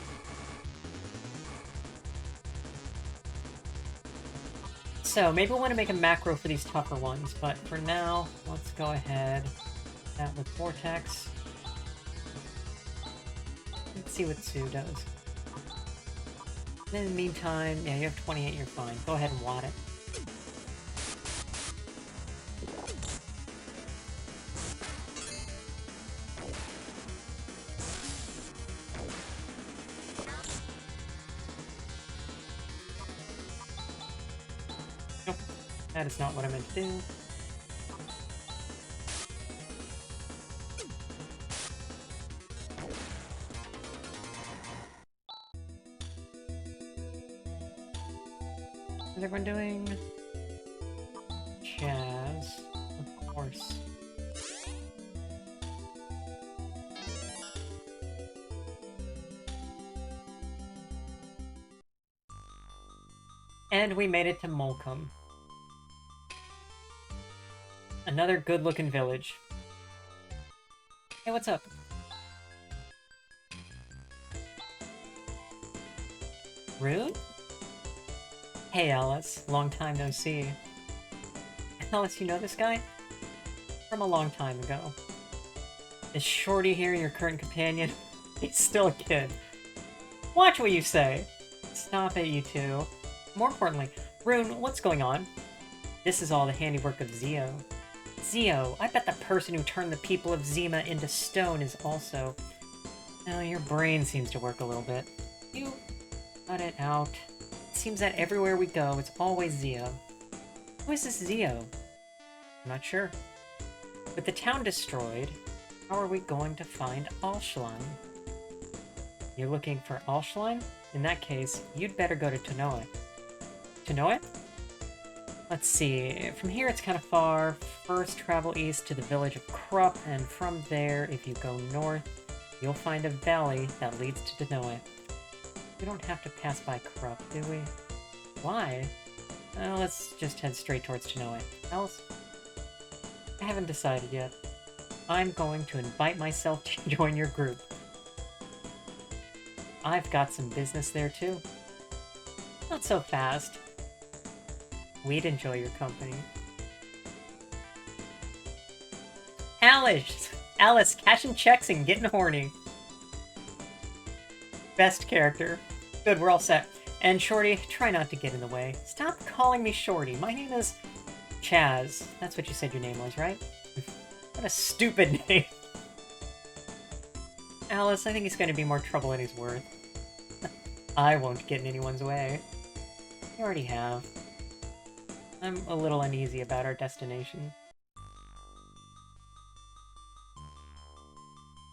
So, maybe we want to make a macro for these tougher ones, but for now, let's go ahead. That with Vortex. Let's see what Sue does. In the meantime, yeah, you have 28, you're fine. Go ahead and wad it. Nope, that is not what I meant to do. How's everyone doing? Jazz, of course. And we made it to Molcom. Another good-looking village. Hey, what's up? Rune? Hey, Alys. Long time no see. Alys, you know this guy? From a long time ago. Is Shorty here your current companion? He's still a kid. Watch what you say! Stop it, you two. More importantly, Rune, what's going on? This is all the handiwork of Zio. Zio, I bet the person who turned the people of Zima into stone is also... Oh, your brain seems to work a little bit. You cut it out. It seems that everywhere we go, it's always Zio. Who is this Zio? I'm not sure. With the town destroyed, how are we going to find Alschlein? You're looking for Alschlein? In that case, you'd better go to Tanoe. Tanoe? Let's see, from here it's kind of far. First travel east to the village of Krupp, and from there, if you go north, you'll find a valley that leads to Tanoe. We don't have to pass by Krupp, do we? Why? Let's just head straight towards Tanoe. Alys? I haven't decided yet. I'm going to invite myself to join your group. I've got some business there too. Not so fast. We'd enjoy your company. Alys! Alys, cashing checks and getting horny. Best character. Good, we're all set. And Shorty, try not to get in the way. Stop calling me Shorty. My name is Chaz. That's what you said your name was, right? What a stupid name. Alys, I think he's going to be more trouble than he's worth. I won't get in anyone's way. You already have. I'm a little uneasy about our destination.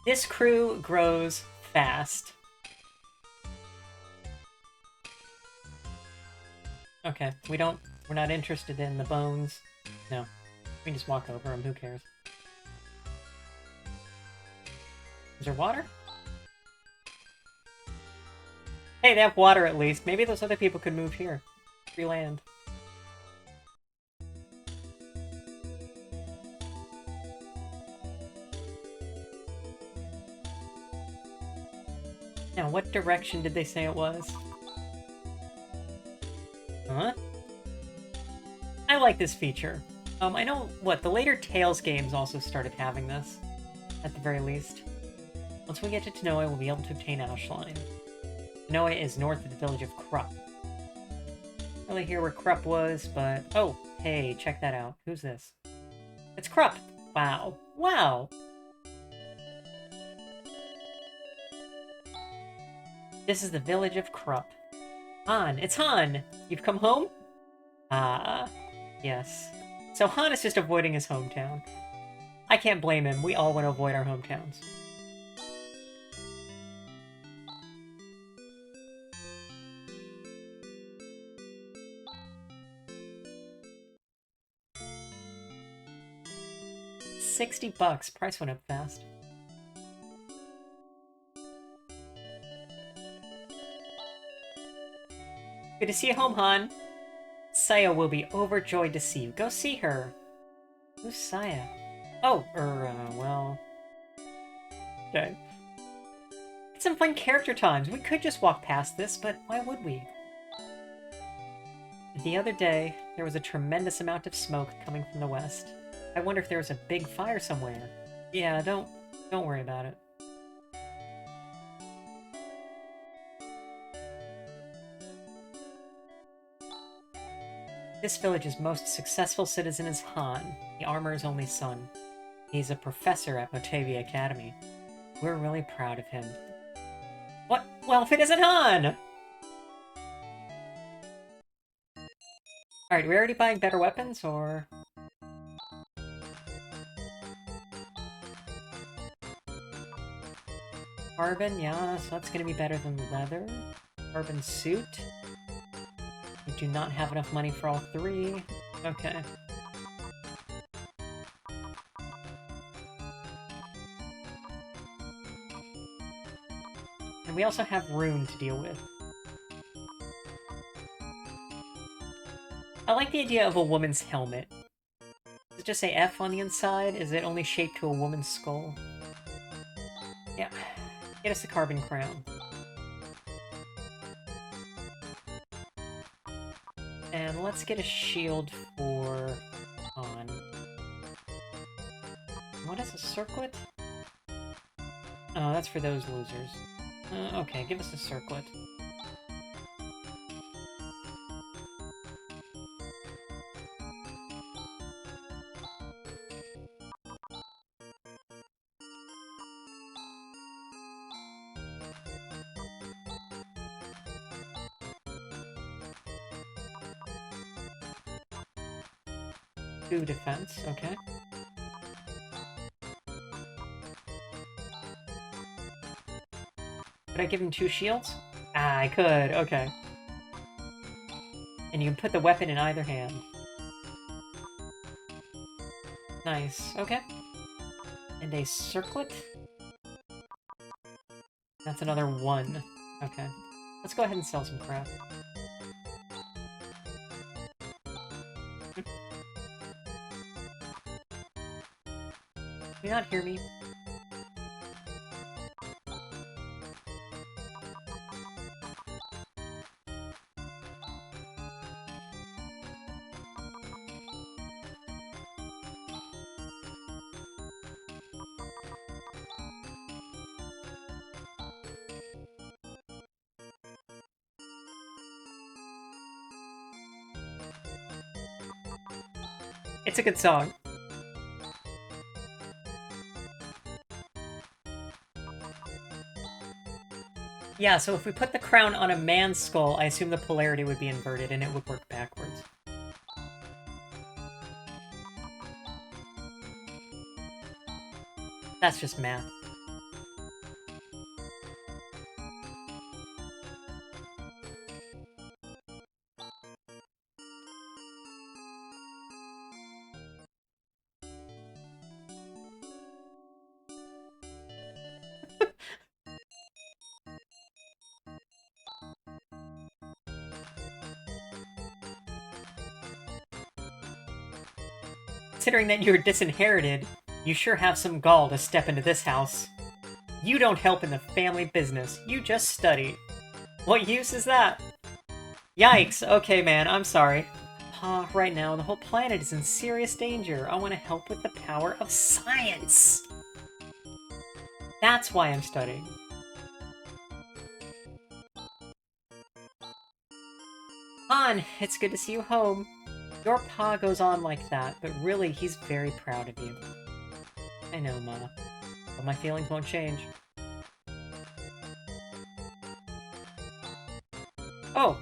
This crew grows fast. Okay, we're not interested in the bones. No. We can just walk over them, who cares? Is there water? Hey, they have water at least. Maybe those other people could move here. Free land. Now, what direction did they say it was? Huh? I like this feature. I know, the later Tales games also started having this, at the very least. Once we get to Tanoe, we'll be able to obtain Alschlein. Tanoe is north of the village of Krupp. Not really hear where Krupp was, but... Oh, hey, check that out. Who's this? It's Krupp! Wow. Wow! This is the village of Krupp. Han! It's Han! You've come home? Ah, yes. So Han is just avoiding his hometown. I can't blame him. We all want to avoid our hometowns. $60. Price went up fast. Good to see you home, Han. Saya will be overjoyed to see you. Go see her. Who's Saya? Oh, well... birthday. It's some fun character times. We could just walk past this, but why would we? The other day, there was a tremendous amount of smoke coming from the west. I wonder if there was a big fire somewhere. Yeah, don't worry about it. This village's most successful citizen is Han, the armorer's only son. He's a professor at Motavia Academy. We're really proud of him. What? Well, if it isn't Han! Alright, are we already buying better weapons, or...? Carbon, yeah, so that's gonna be better than leather. Carbon suit. We do not have enough money for all three. Okay. And we also have rune to deal with. I like the idea of a woman's helmet. Does it just say F on the inside? Is it only shaped to a woman's skull? Yeah. Get us the carbon crown. And let's get a shield for Han. What is a circlet? Oh, that's for those losers. Okay, give us a circlet. Two defense, okay. Could I give him 2 shields? Ah, I could, okay. And you can put the weapon in either hand. Nice, okay. And a circlet? That's another 1. Okay. Let's go ahead and sell some crap. Can you not hear me? It's a good song. Yeah, so if we put the crown on a man's skull, I assume the polarity would be inverted and it would work backwards. That's just math. Considering that you're disinherited, you sure have some gall to step into this house. You don't help in the family business, you just study. What use is that? Yikes, okay man, I'm sorry. Right now the whole planet is in serious danger. I want to help with the power of science! That's why I'm studying. Han, it's good to see you home. Your pa goes on like that, but really, he's very proud of you. I know, Ma. But my feelings won't change. Oh!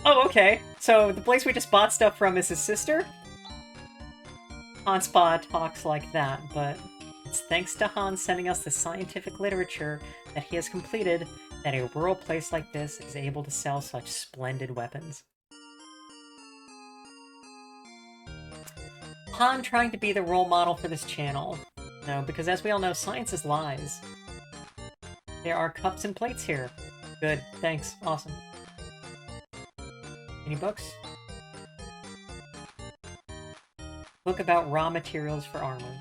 Oh, okay. So, the place we just bought stuff from is his sister? Han's pa talks like that, but it's thanks to Han sending us the scientific literature that he has completed that a rural place like this is able to sell such splendid weapons. Han trying to be the role model for this channel. No, because as we all know, science is lies. There are cups and plates here. Good, thanks, awesome. Any books? Book about raw materials for armor.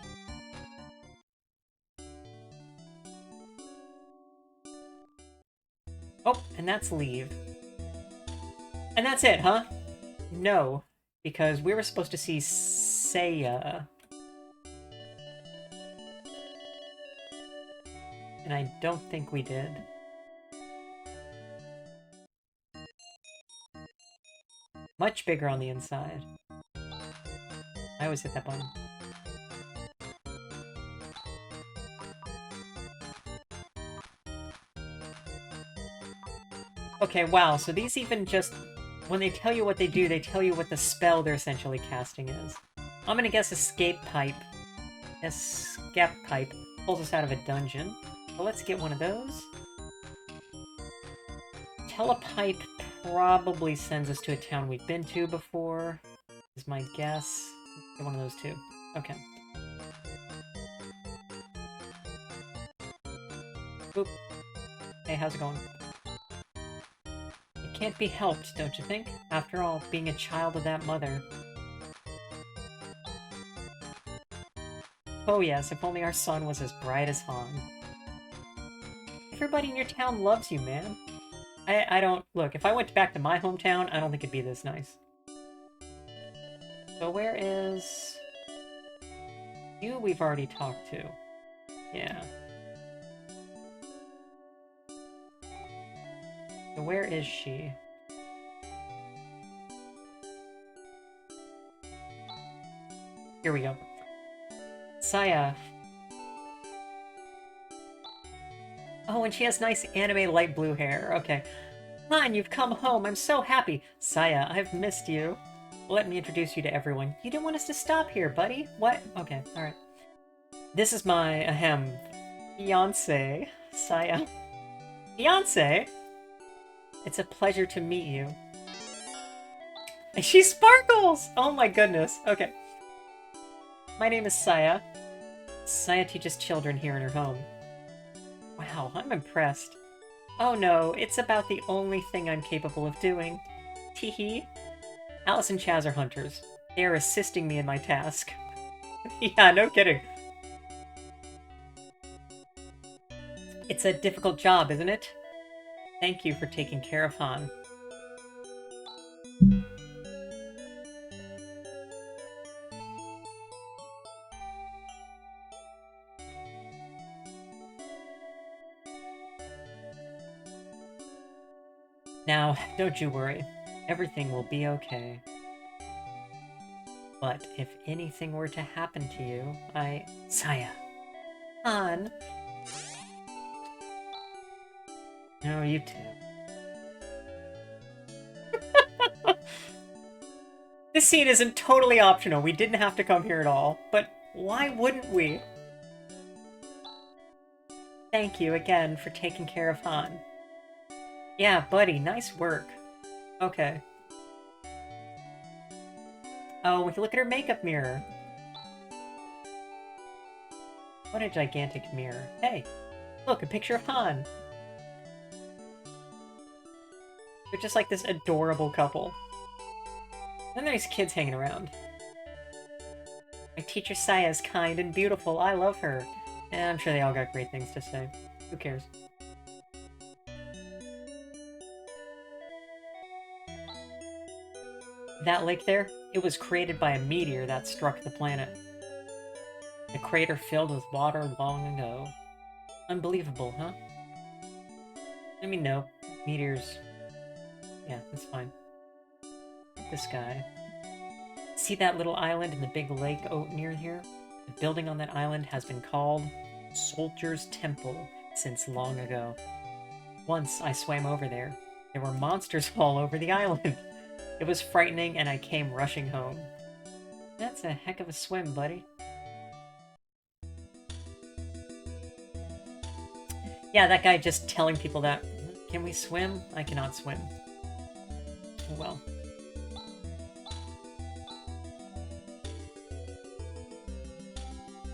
Oh, and that's leave. And that's it, huh? No, because we were supposed to see Seiya. And I don't think we did. Much bigger on the inside. I always hit that button. Okay, wow, so these even just... When they tell you what they do, they tell you what the spell they're essentially casting is. I'm gonna guess Escape Pipe. Escape Pipe pulls us out of a dungeon. So let's get one of those. Telepipe probably sends us to a town we've been to before, is my guess. Let's get one of those too. Okay. Oop. Hey, how's it going? It can't be helped, don't you think? After all, being a child of that mother. Oh yes, if only our son was as bright as Han. Everybody in your town loves you, man. I don't... Look, if I went back to my hometown, I don't think it'd be this nice. So where is... You we've already talked to. Yeah. So where is she? Here we go. Saya. Oh, and she has nice anime light blue hair. Okay. Han, you've come home. I'm so happy. Saya, I've missed you. Let me introduce you to everyone. You didn't want us to stop here, buddy. What? Okay, alright. This is my, fiancé, Saya. Fiancé? It's a pleasure to meet you. She sparkles! Oh my goodness. Okay. My name is Saya. Saya teaches children here in her home. Wow, I'm impressed. Oh no, it's about the only thing I'm capable of doing. Teehee. Alice and Chaz are hunters. They are assisting me in my task. Yeah, no kidding. It's a difficult job, isn't it? Thank you for taking care of Han. Now, don't you worry. Everything will be okay. But if anything were to happen to you, Saya. Han. No, you too. This scene isn't totally optional. We didn't have to come here at all. But why wouldn't we? Thank you again for taking care of Han. Yeah, buddy, nice work. Okay. Oh, we can look at her makeup mirror. What a gigantic mirror. Hey, look, a picture of Han. They're just like this adorable couple. Then there's kids hanging around. My teacher Saya is kind and beautiful. I love her. And I'm sure they all got great things to say. Who cares? That lake there, it was created by a meteor that struck the planet. The crater filled with water long ago. Unbelievable, huh? I mean, no. Meteors... Yeah, that's fine. This guy. See that little island in the big lake near here? The building on that island has been called Soldier's Temple since long ago. Once I swam over there. There were monsters all over the island. It was frightening, and I came rushing home. That's a heck of a swim, buddy. Yeah, that guy just telling people that. Can we swim? I cannot swim. Oh well.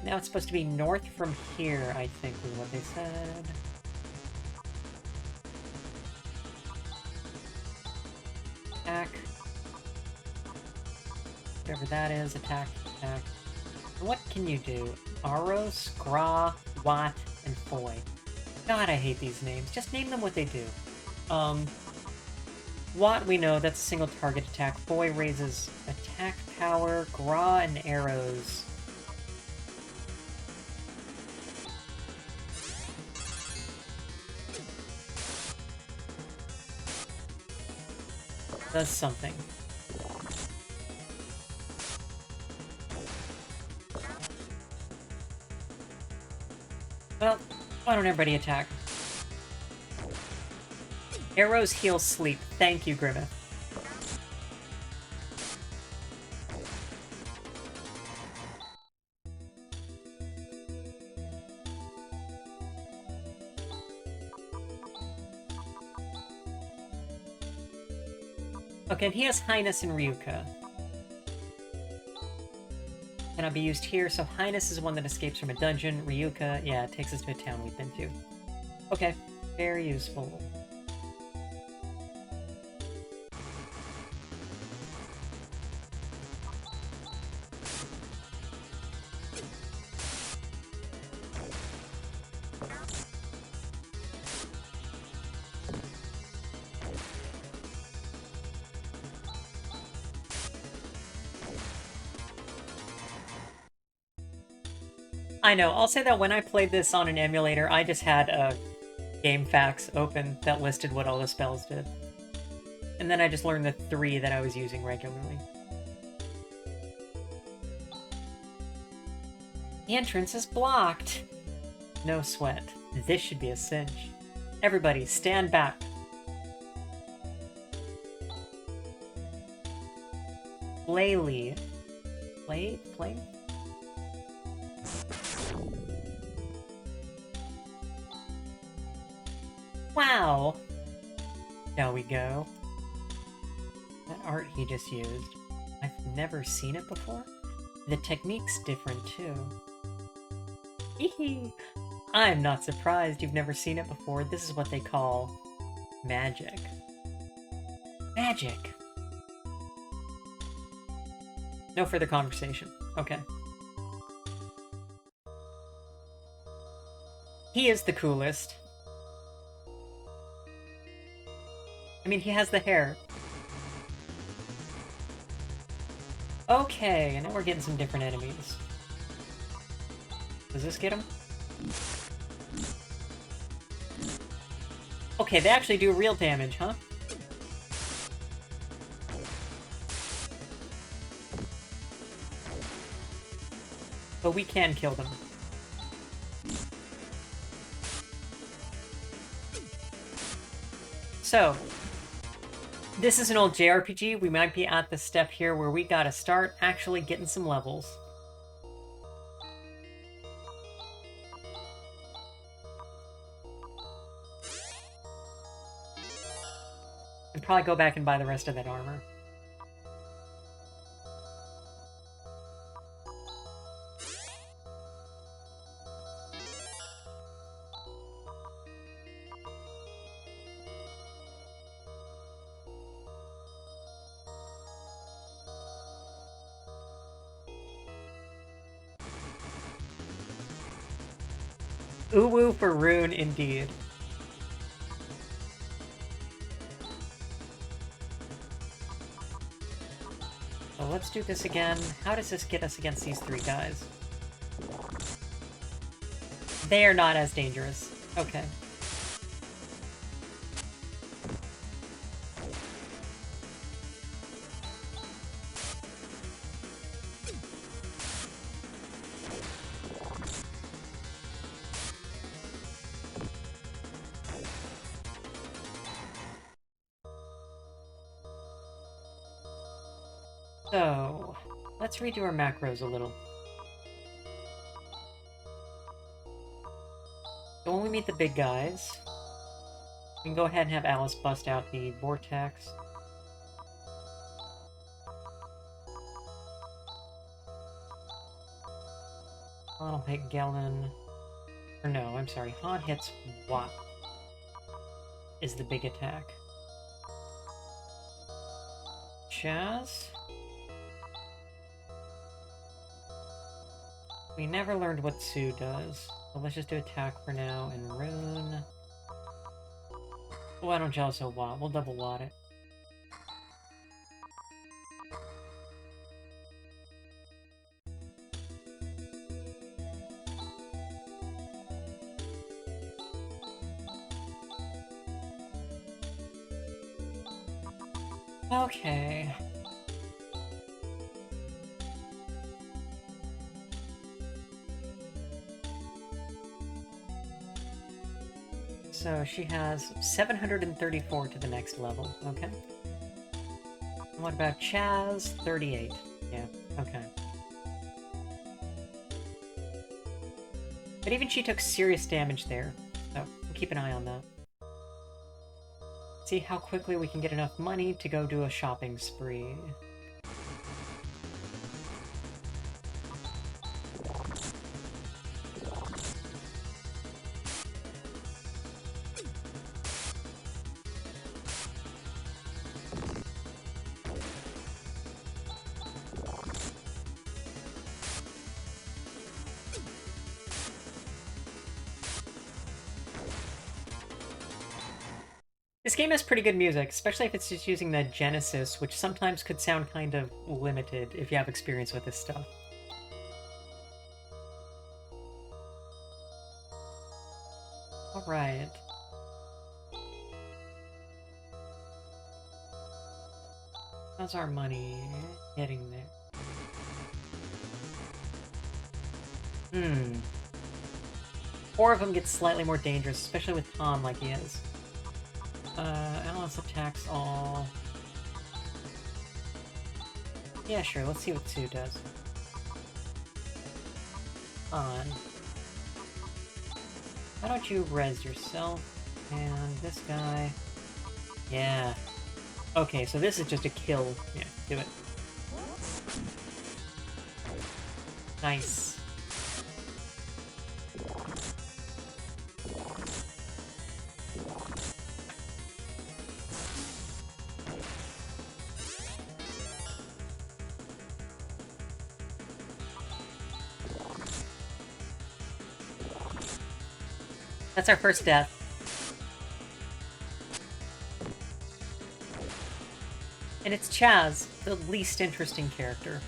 Now it's supposed to be north from here, I think, is what they said. Attack. Whatever that is, attack, attack. What can you do? Aros, Gra, Wat, and Foy. God, I hate these names. Just name them what they do. Watt, we know that's a single target attack. Boy raises attack power, Gra, and arrows. Does something. Well, why don't everybody attack? Arrows heal sleep. Thank you, Grimmeth. Okay, and he has Highness and Ryuka. Cannot be used here, so Highness is one that escapes from a dungeon. Ryuka, yeah, it takes us to a town we've been to. Okay, very useful. I know, I'll say that when I played this on an emulator, I just had a GameFAQs open that listed what all the spells did. And then I just learned the 3 that I was using regularly. The entrance is blocked! No sweat. This should be a cinch. Everybody, stand back. Play? Wow! Shall we go? That art he just used. I've never seen it before. The technique's different, too. Hehe! I'm not surprised you've never seen it before. This is what they call magic. Magic! No further conversation. Okay. He is the coolest. I mean, he has the hair. Okay, and now we're getting some different enemies. Does this get him? Okay, they actually do real damage, huh? But we can kill them. So, this is an old JRPG. We might be at the step here where we gotta start actually getting some levels. And probably go back and buy the rest of that armor. Uwu for Rune, indeed. So let's do this again. How does this get us against these 3 guys? They are not as dangerous. Okay. So, let's redo our macros a little. So when we meet the big guys, we can go ahead and have Alys bust out the vortex. Han will hit Gellin. Or no, I'm sorry. Han hits Watt. Is the big attack. Chaz? We never learned what Sue does. So let's just do attack for now, and Rune. Why don't you also wad? We'll double wad it. Okay. So she has 734 to the next level. Okay. And what about Chaz? 38. Yeah, okay. But even she took serious damage there, so we'll keep an eye on that. See how quickly we can get enough money to go do a shopping spree. This game has pretty good music, especially if it's just using the Genesis, which sometimes could sound kind of limited if you have experience with this stuff. Alright. How's our money getting there? 4 of them get slightly more dangerous, especially with Tom like he is. Alys attacks all. Yeah, sure, let's see what Sue does. On. Why don't you res yourself? And this guy. Yeah. Okay, so this is just a kill. Yeah, do it. Nice. That's our first death. And it's Chaz, the least interesting character.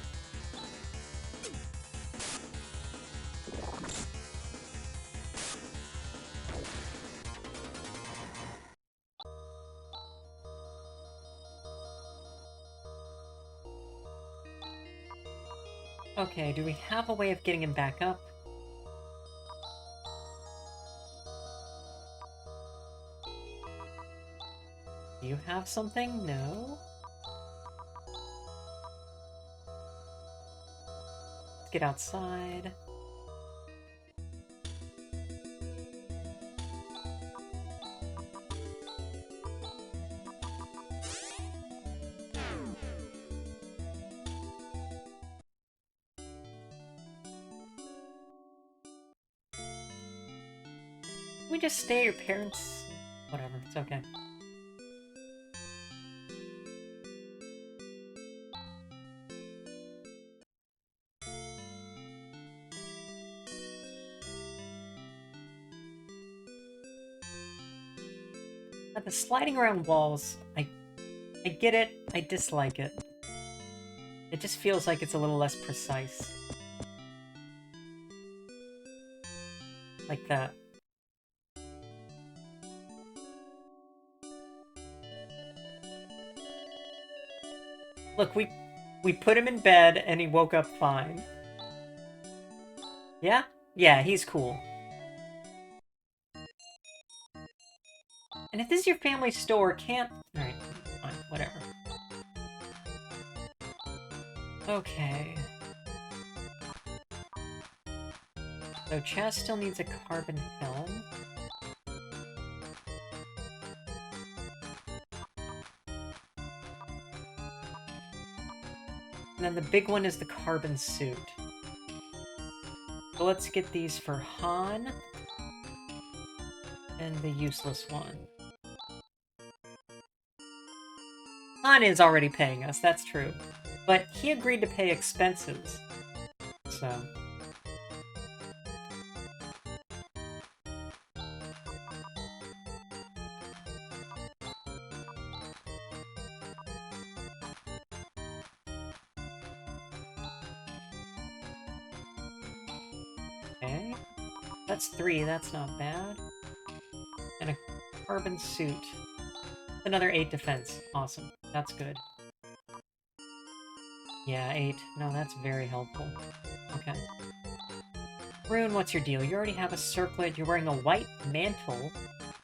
Okay, do we have a way of getting him back up? Do you have something? No? Let's get outside. Can we just stay at your parents'? Whatever, it's okay. The sliding around walls, I get it, I dislike it. It just feels like it's a little less precise. Like that. Look, we put him in bed and he woke up fine. Yeah? Yeah, he's cool. And if this is your family store, can't... Alright, fine, whatever. Okay. So Chaz still needs a carbon helm. And then the big one is the carbon suit. So let's get these for Han. And the useless one. Han is already paying us, that's true. But he agreed to pay expenses. So... Okay. That's 3, that's not bad. And a carbon suit. Another 8 defense. Awesome. That's good. Yeah, 8. No, that's very helpful. Okay. Rune, what's your deal? You already have a circlet, you're wearing a white mantle,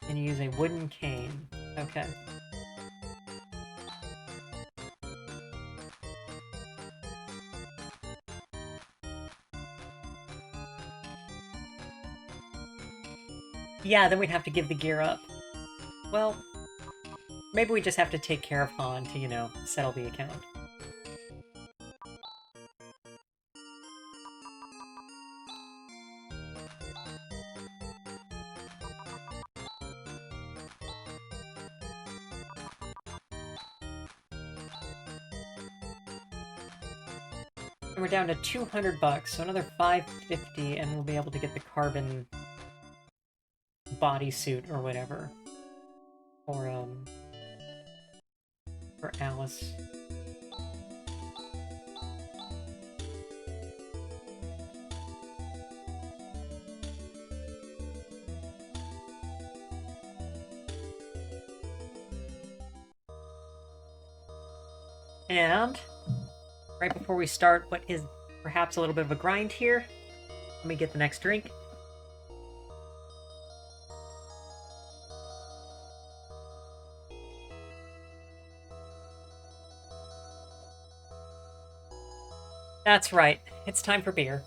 and you use a wooden cane. Okay. Yeah, then we'd have to give the gear up. Well, maybe we just have to take care of Han to, you know, settle the account. And we're down to 200 bucks, so another 550, and we'll be able to get the carbon bodysuit or whatever for Alys. And right before we start what is perhaps a little bit of a grind here, let me get the next drink. That's right, it's time for beer.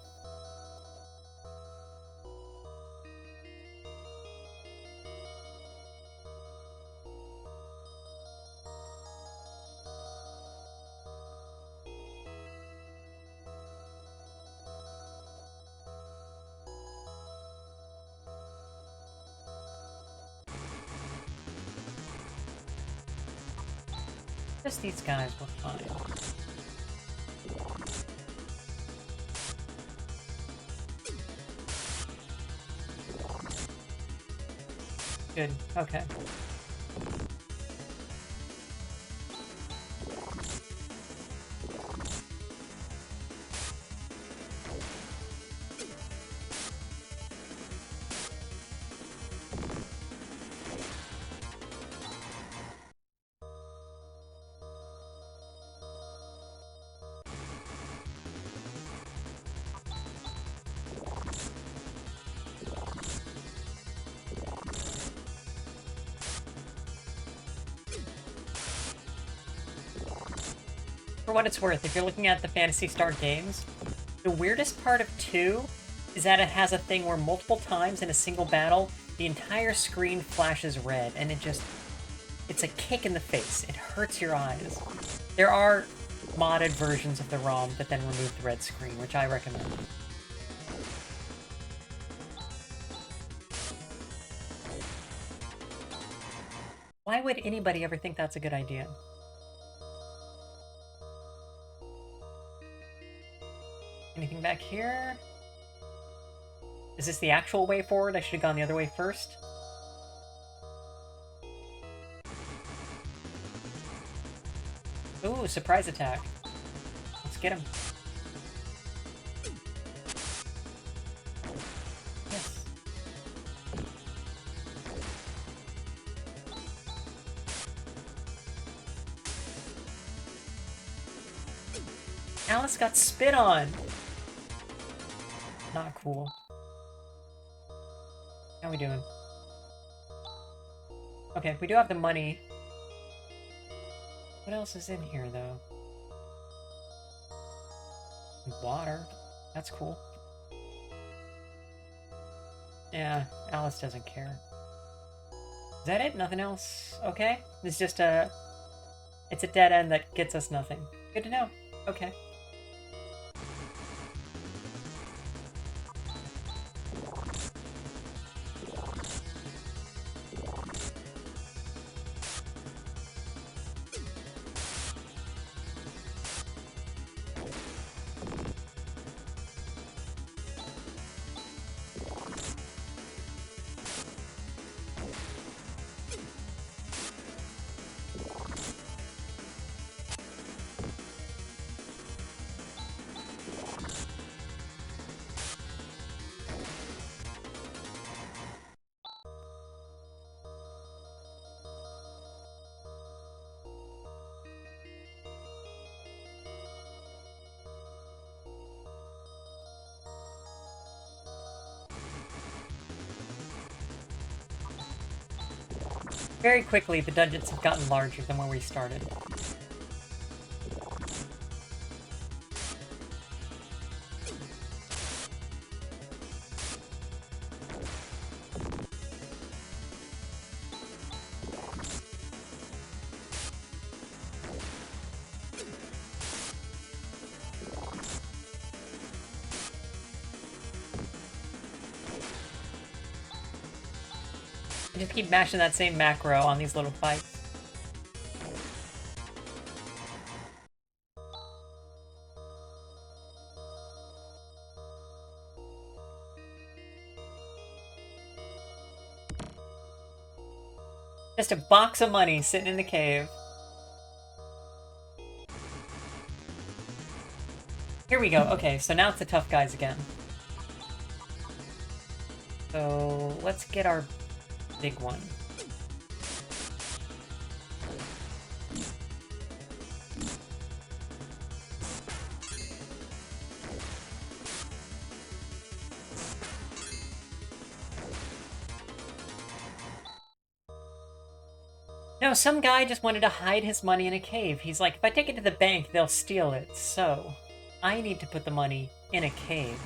Just these guys were fine. Good, okay. For what it's worth, if you're looking at the Phantasy Star games, the weirdest part of 2 is that it has a thing where multiple times in a single battle, the entire screen flashes red, and it's a kick in the face. It hurts your eyes. There are modded versions of the ROM that then remove the red screen, which I recommend. Why would anybody ever think that's a good idea? Anything back here? Is this the actual way forward? I should have gone the other way first. Ooh, surprise attack. Let's get him. Yes. Alys got spit on! Not cool. How are we doing? Okay, we do have the money. What else is in here, though? Water. That's cool. Yeah, Alys doesn't care. Is that it? Nothing else? Okay. It's just it's a dead end that gets us nothing. Good to know. Okay. Very quickly, the dungeons have gotten larger than when we started. I just keep mashing that same macro on these little fights. Just a box of money sitting in the cave. Here we go. Okay, so now it's the tough guys again. So let's get our big one. No, some guy just wanted to hide his money in a cave. He's like, if I take it to the bank, they'll steal it. So, I need to put the money in a cave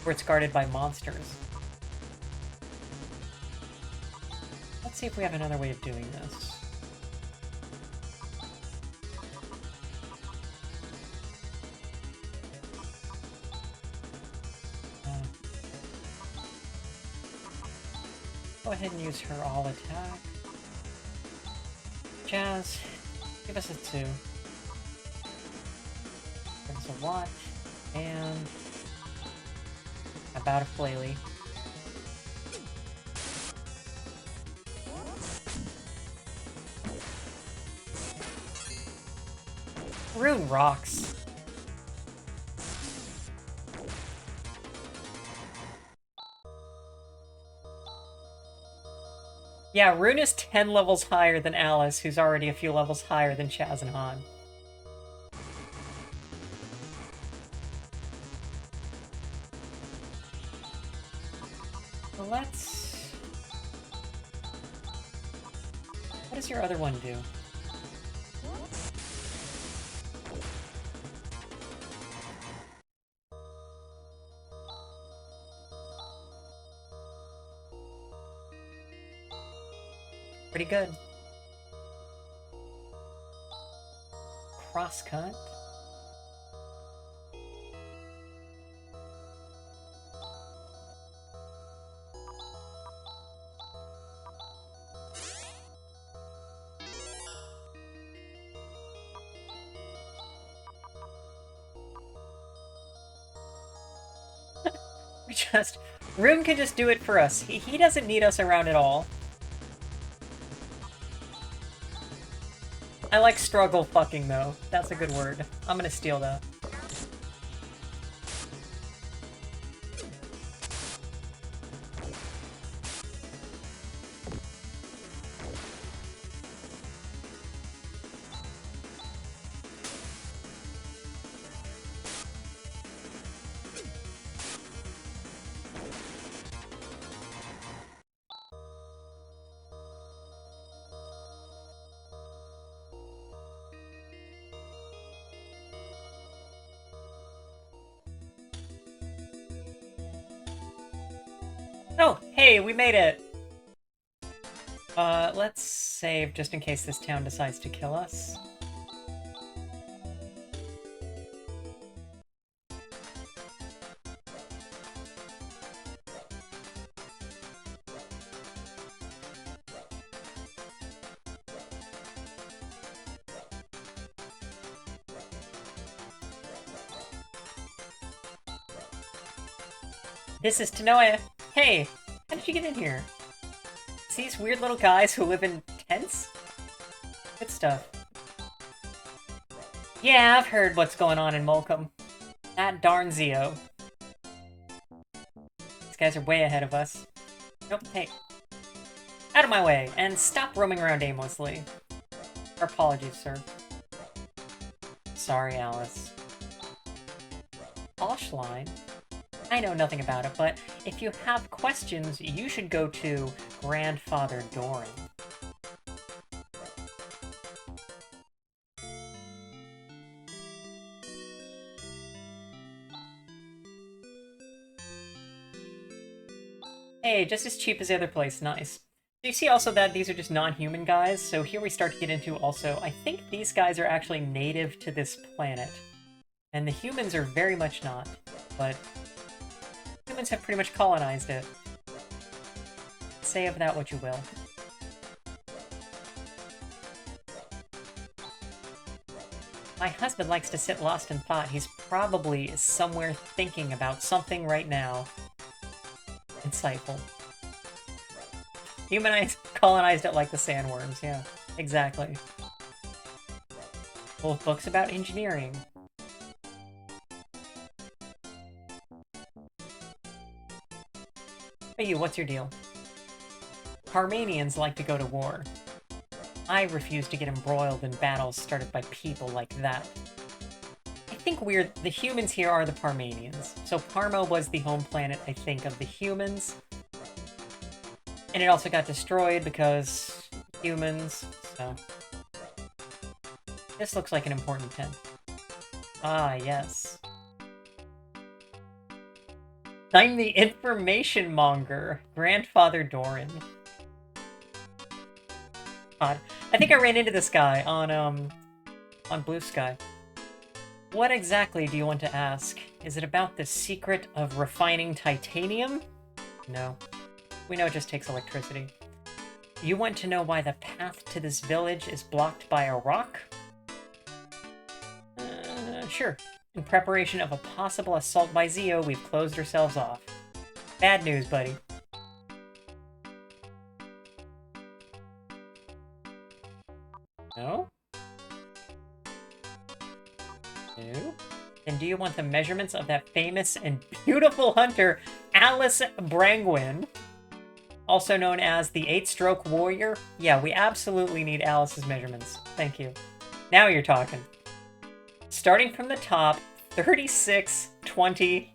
where it's guarded by monsters. Let's see if we have another way of doing this. Go ahead and use her all attack. Jazz, give us a 2. Give us a Watt, and about a flaily. Rune rocks. Yeah, Rune is 10 levels higher than Alys, who's already a few levels higher than Chaz and Han. So let's... What does your other one do? Pretty good. Crosscut. Rune can just do it for us. He doesn't need us around at all. I like struggle fucking, though. That's a good word. I'm gonna steal that. Oh, hey, we made it! Let's save just in case this town decides to kill us. This is Tanoia. Hey, how did you get in here? See these weird little guys who live in tents? Good stuff. Yeah, I've heard what's going on in Molcom. That darn Zio. These guys are way ahead of us. Nope, hey. Out of my way, and stop roaming around aimlessly. Our apologies, sir. Sorry, Alys. Oshline? I know nothing about it, but if you have questions, you should go to Grandfather Doran. Hey, just as cheap as the other place, nice. So you see also that these are just non-human guys, so here we start to get into also, I think these guys are actually native to this planet. And the humans are very much not, but humans have pretty much colonized it. Say of that what you will. My husband likes to sit lost in thought. He's probably somewhere thinking about something right now. Insightful. Humanized, colonized it like the sandworms, yeah. Exactly. Both books about engineering. Hey you, what's your deal? Parmanians like to go to war. I refuse to get embroiled in battles started by people like that. I think the humans here are the Parmanians. So Parma was the home planet, I think, of the humans. And it also got destroyed because humans, so... This looks like an important tent. Ah, yes. I'm the information monger, Grandfather Doran. God. I think I ran into this guy on Blue Sky. What exactly do you want to ask? Is it about the secret of refining titanium? No. We know it just takes electricity. You want to know why the path to this village is blocked by a rock? Sure. In preparation of a possible assault by Zio, we've closed ourselves off. Bad news, buddy. No? No? Then do you want the measurements of that famous and beautiful hunter, Alys Brangwyn? Also known as the 8-stroke warrior? Yeah, we absolutely need Alys's measurements. Thank you. Now you're talking. Starting from the top, 36, 20...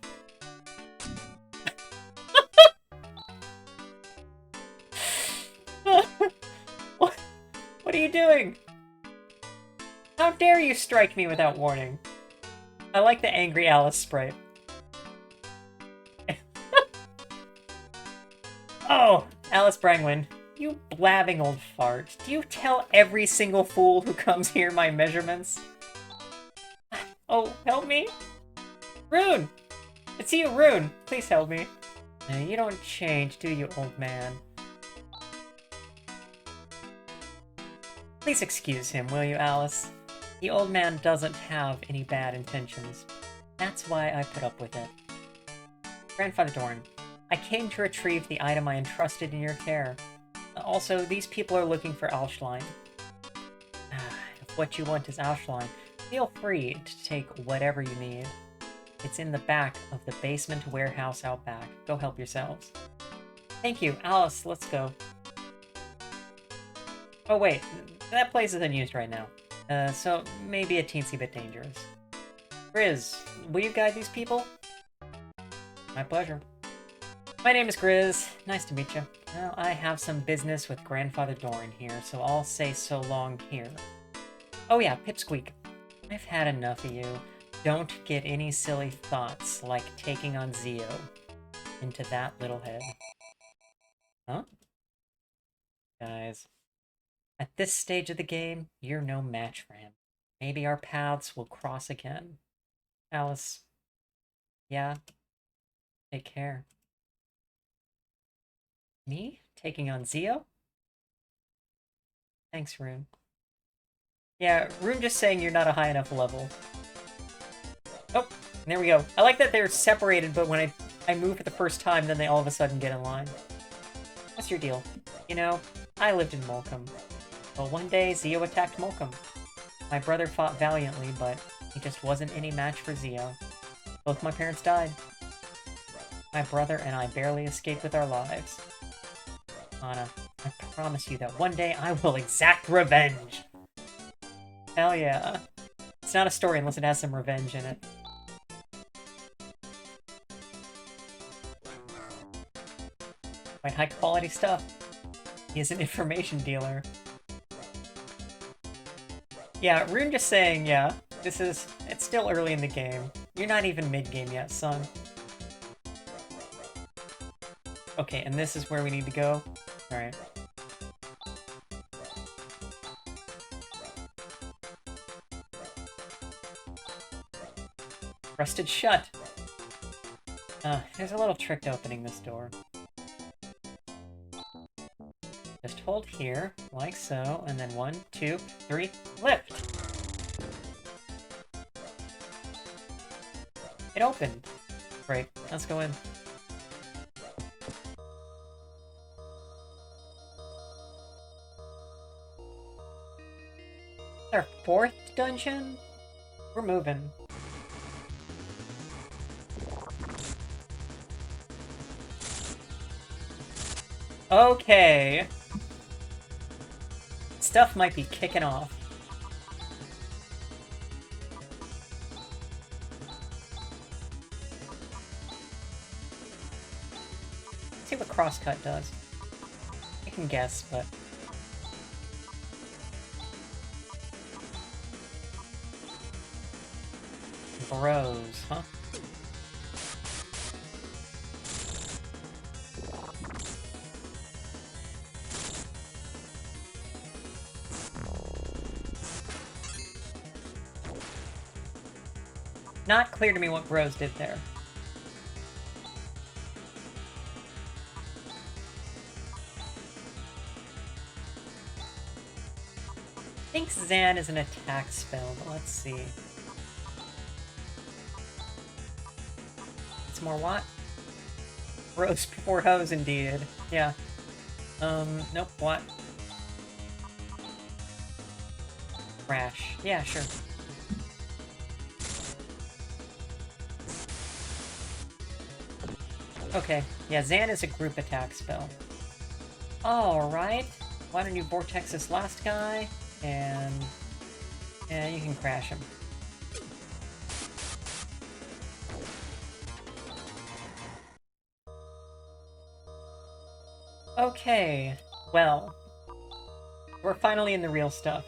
What are you doing? How dare you strike me without warning? I like the angry Alys sprite. Oh, Alys Brangwyn, you blabbing old fart. Do you tell every single fool who comes here my measurements? Oh, help me? Rune! It's you, Rune! Please help me. No, you don't change, do you, old man? Please excuse him, will you, Alys? The old man doesn't have any bad intentions. That's why I put up with it. Grandfather Dorn, I came to retrieve the item I entrusted in your care. Also, these people are looking for Alschlein. If what you want is Alschlein, feel free to take whatever you need. It's in the back of the basement warehouse out back. Go help yourselves. Thank you, Alys, let's go. Oh wait, that place is unused right now. So maybe a teensy bit dangerous. Grizz, will you guide these people? My pleasure. My name is Grizz. Nice to meet you. Well, I have some business with Grandfather Doran here, so I'll say so long here. Oh yeah, Pipsqueak. I've had enough of you. Don't get any silly thoughts like taking on Zio into that little head. Huh? Guys, at this stage of the game, you're no match for him. Maybe our paths will cross again. Alys, yeah? Take care. Me? Taking on Zio? Thanks, Rune. Yeah, Rune just saying you're not a high enough level. Oh, there we go. I like that they're separated, but when I move for the first time, then they all of a sudden get in line. What's your deal? You know, I lived in Molcom. Well, one day, Zio attacked Molcom. My brother fought valiantly, but he just wasn't any match for Zio. Both my parents died. My brother and I barely escaped with our lives. Anna, I promise you that one day I will exact revenge! Hell yeah. It's not a story unless it has some revenge in it. Quite high quality stuff. He is an information dealer. Yeah, Rune just saying, yeah, it's still early in the game. You're not even mid-game yet, son. Okay, and this is where we need to go? Alright. Rusted shut! There's a little trick to opening this door. Just hold here, like so, and then 1, 2, 3, lift! It opened! Great, let's go in. Our 4th dungeon? We're moving. Okay. Stuff might be kicking off. Let's see what crosscut does. I can guess, but... Bros, huh? Not clear to me what Bros did there. I think Zan is an attack spell, but let's see. It's more what? Bros before hoes, indeed. Yeah. Nope, what? Crash. Yeah, sure. Okay, yeah, Zan is a group attack spell. Alright. Why don't you vortex this last guy? And... yeah, you can crash him. Okay, well... we're finally in the real stuff.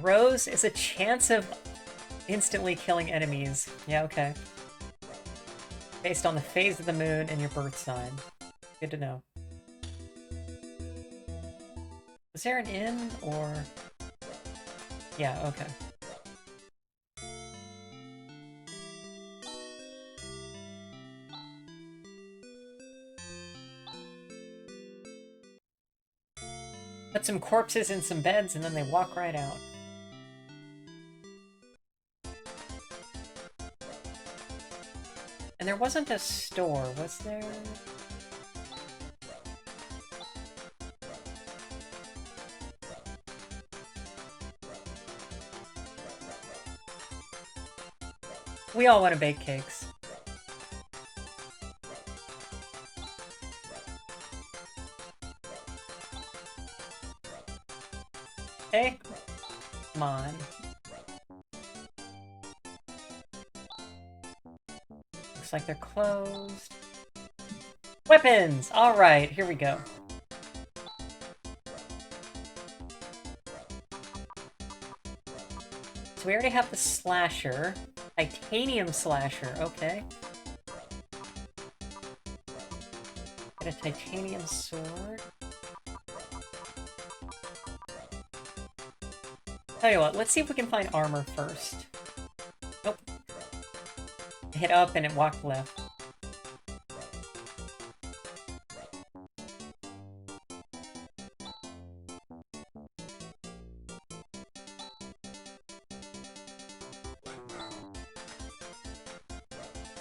Bros is a chance of instantly killing enemies. Yeah, okay. Based on the phase of the moon and your birth sign. Good to know. Was there an inn, or... yeah, okay. Put some corpses in some beds, and then they walk right out. And there wasn't a store, was there? We all want to bake cakes. Okay? Come on. Looks like they're closed. Weapons! Alright, here we go. So we already have the slasher. Titanium slasher, okay. Get a titanium sword. Tell you what, let's see if we can find armor first. Nope. Hit up and it walked left.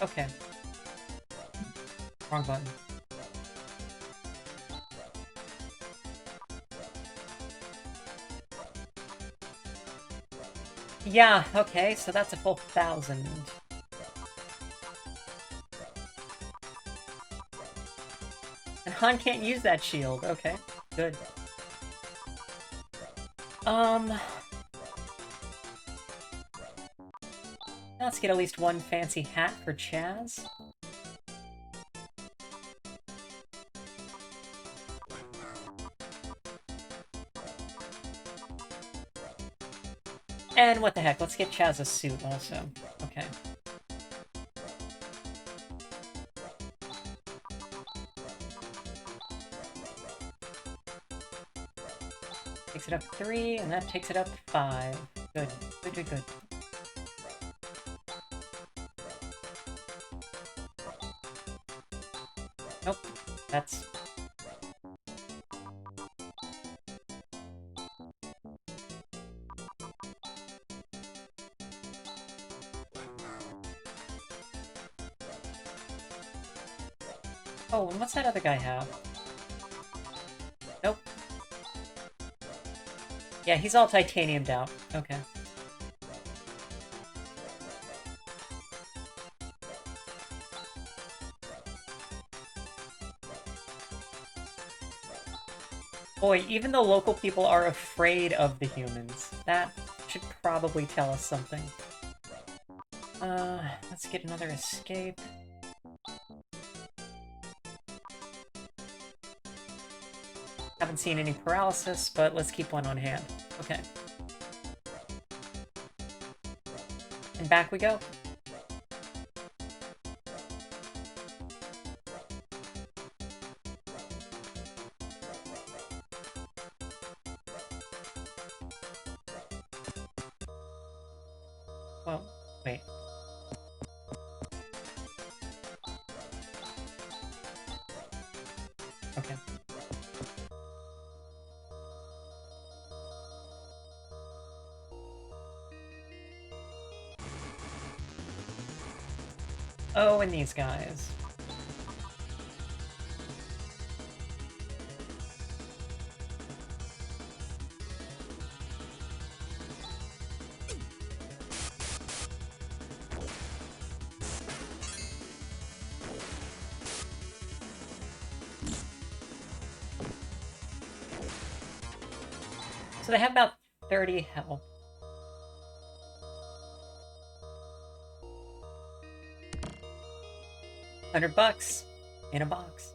Okay. Wrong button. Yeah, okay, so that's a full 1,000. And Han can't use that shield. Okay, good. Let's get at least one fancy hat for Chaz. And what the heck, let's get Chaz a suit also. Okay. Takes it up 3, and that takes it up 5. Good. Good, good, good. Nope. That's... Oh, and what's that other guy have? Nope. Yeah, he's all titaniumed out. Okay. Boy, even the local people are afraid of the humans. That should probably tell us something. Let's get another escape. Haven't seen any paralysis, but let's keep one on hand. Okay. And back we go. Well, wait. Okay. Oh, and these guys. So they have about 30 health. $100 in a box.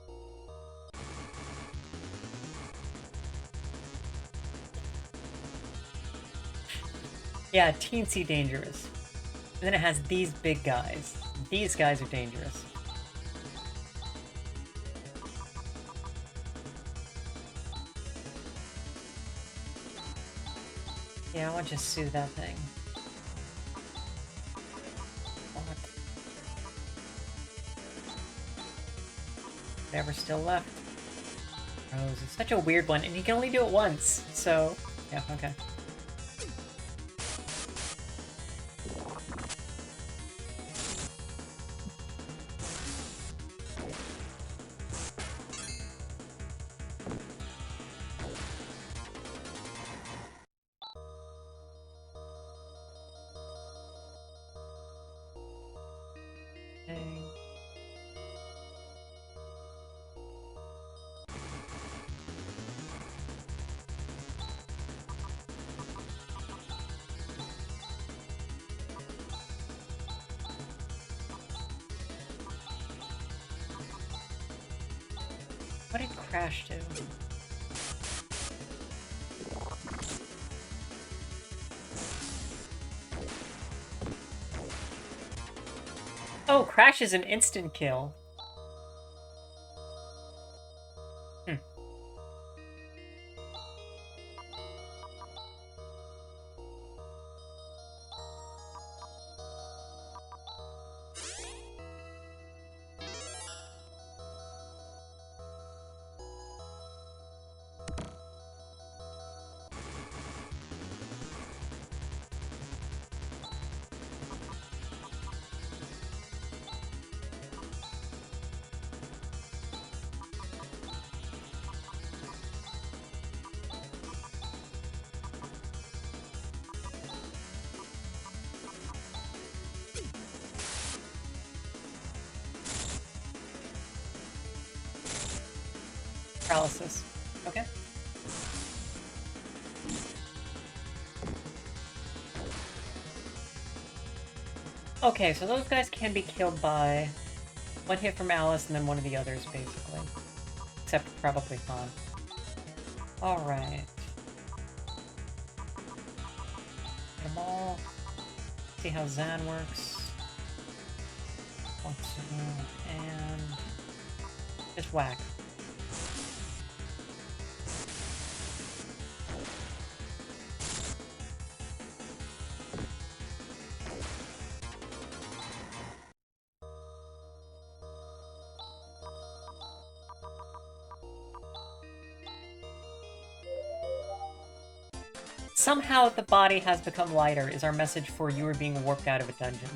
Yeah, teensy dangerous. And then it has these big guys. These guys are dangerous. Yeah, I want to just sue that thing. What? Whatever's still left. Rose is such a weird one, and you can only do it once, so... Yeah, okay. What did Crash do? Oh, Crash is an instant kill. Paralysis. Okay. Okay, so those guys can be killed by one hit from Alys and then one of the others, basically. Except probably Han. Alright. Get him small. See how Zan works. And just whack. Somehow the body has become lighter is our message for you are being warped out of a dungeon.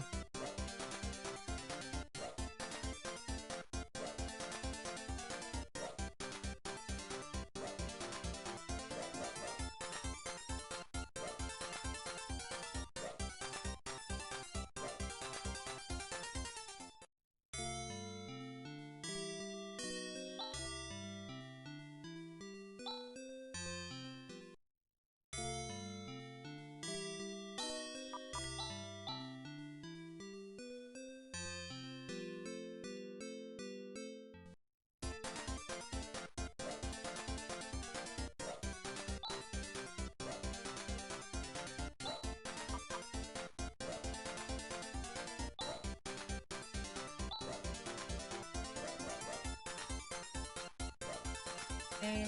Okay.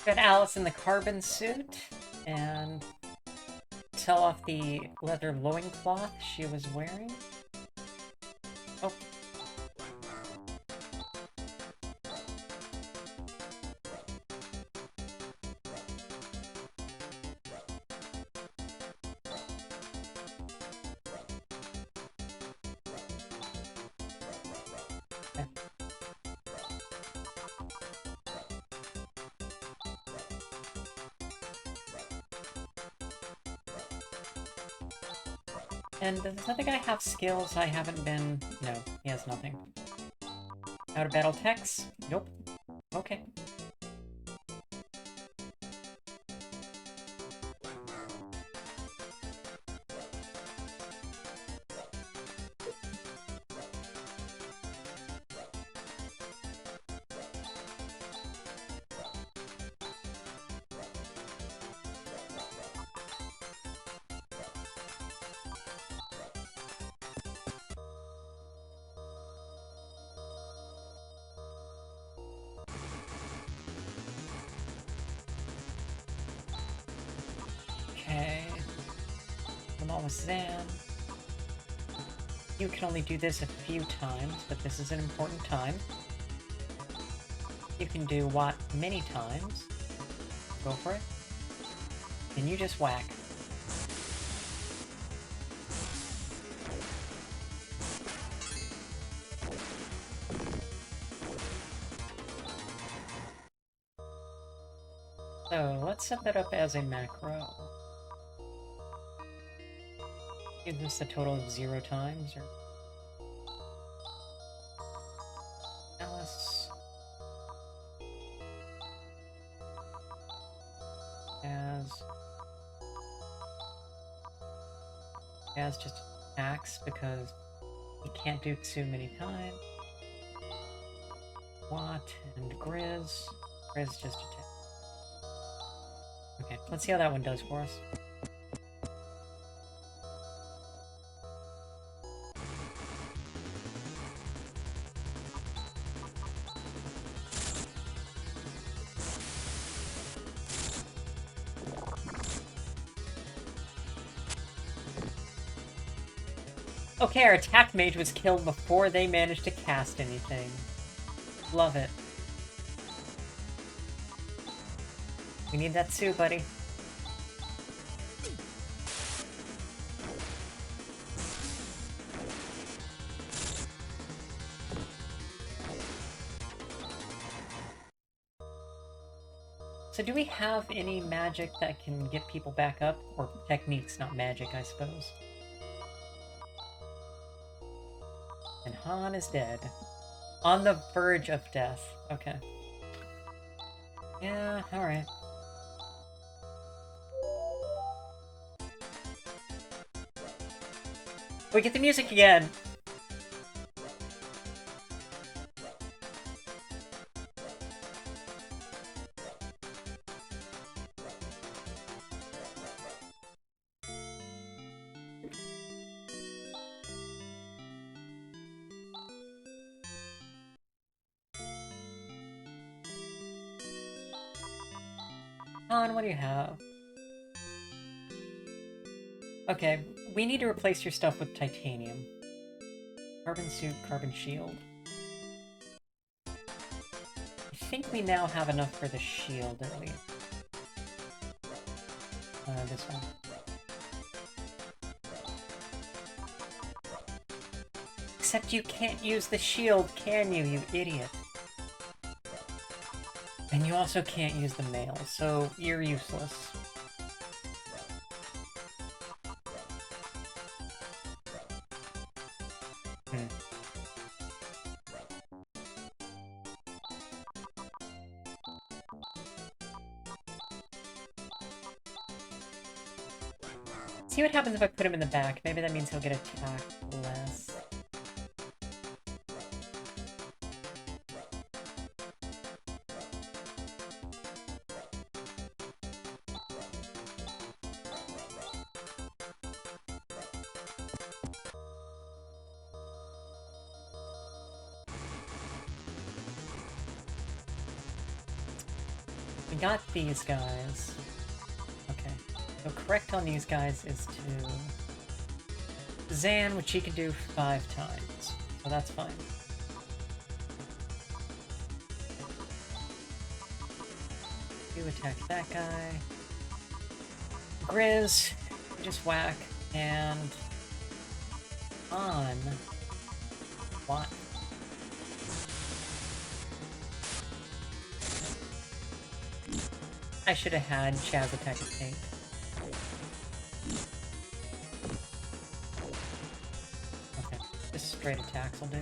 Got Alys in the carbon suit, and tell off the leather loincloth she was wearing. Oh. Okay. And does this other guy have skills I haven't been... No, he has nothing. Out of battle techs? Nope. Okay. Okay. I'm almost Zan. You can only do this a few times, but this is an important time. You can do what many times. Go for it. And you just whack. So let's set that up as a macro. Give this a total of 0 times, or... Alys... As just attacks, because he can't do too many times. Watt and Grizz. Grizz just attack. Okay, let's see how that one does for us. Okay, our attack mage was killed before they managed to cast anything. Love it. We need that too, buddy. So do we have any magic that can get people back up? Or techniques, not magic, I suppose. And Han is dead. On the verge of death. Okay. Yeah, alright. We get the music again! On, what do you have? Okay, we need to replace your stuff with titanium. Carbon suit, carbon shield. I think we now have enough for the shield, at least. This one. Except you can't use the shield, can you idiot? And you also can't use the mail, so you're useless. See what happens if I put him in the back. Maybe that means he'll get attacked less. We got these guys. Okay. So correct on these guys is to Zan, which he can do 5 times. So that's fine. You attack that guy. Grizz, you just whack, and on what? I should have had Chaz attack a tank. Okay, just straight attacks will do.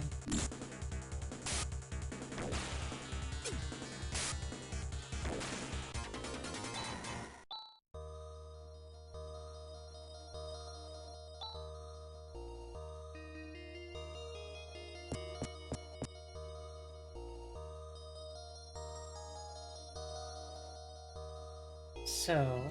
So...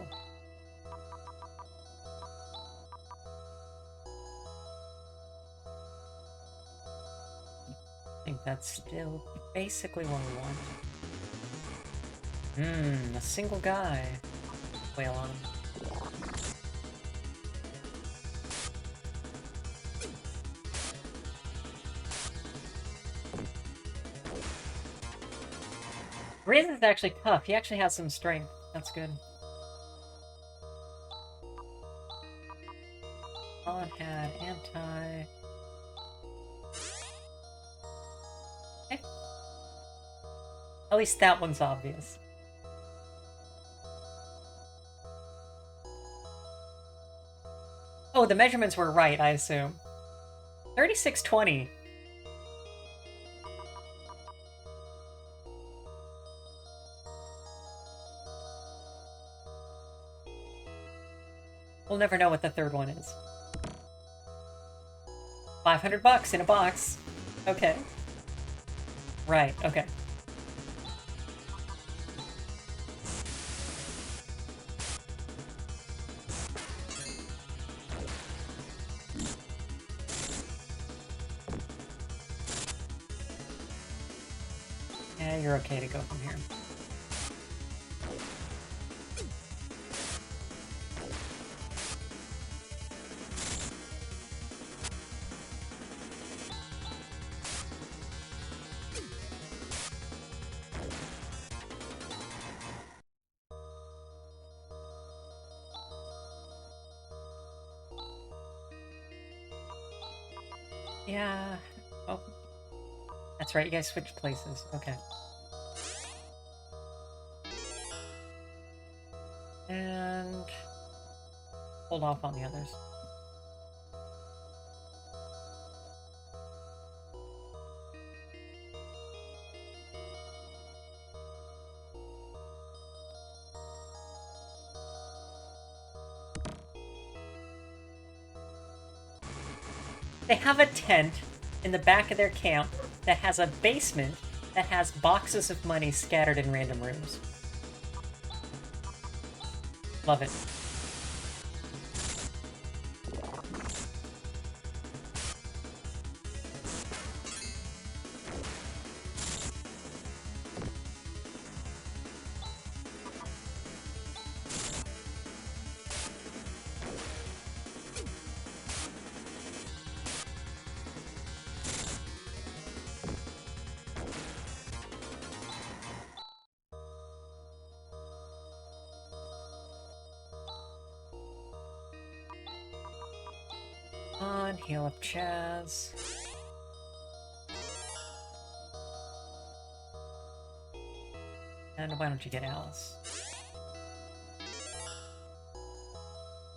I think that's still basically what we want. A single guy. Wail on him. Grizz is actually tough. He actually has some strength. That's good. On had anti... Okay. At least that one's obvious. Oh, the measurements were right, I assume. 3620. We'll never know what the third one is. $500 in a box. Okay. Right, okay. Yeah, you're okay to go from here. Yeah. Oh. That's right, you guys switched places. Okay. And... hold off on the others. They have a tent in the back of their camp that has a basement that has boxes of money scattered in random rooms. Love it. on, heal up Chaz. And why don't you get Alys?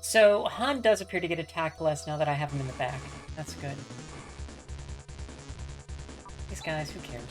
So, Han does appear to get attacked less now that I have him in the back. That's good. These guys, who cares?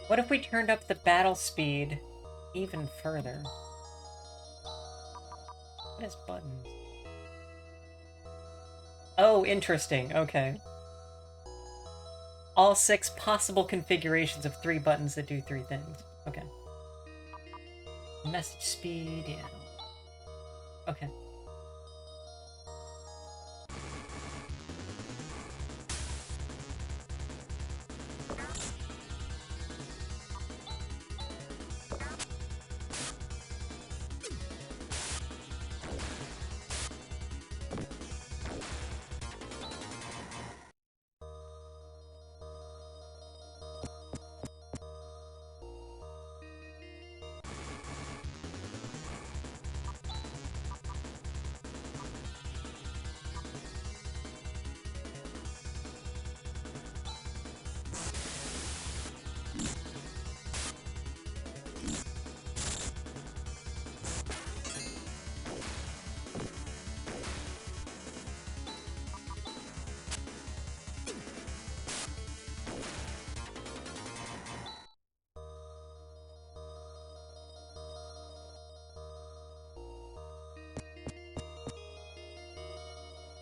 What if we turned up the battle speed even further? What is buttons? Oh, interesting. Okay. All 6 possible configurations of 3 buttons that do 3 things. Okay. Message speed, yeah. Okay.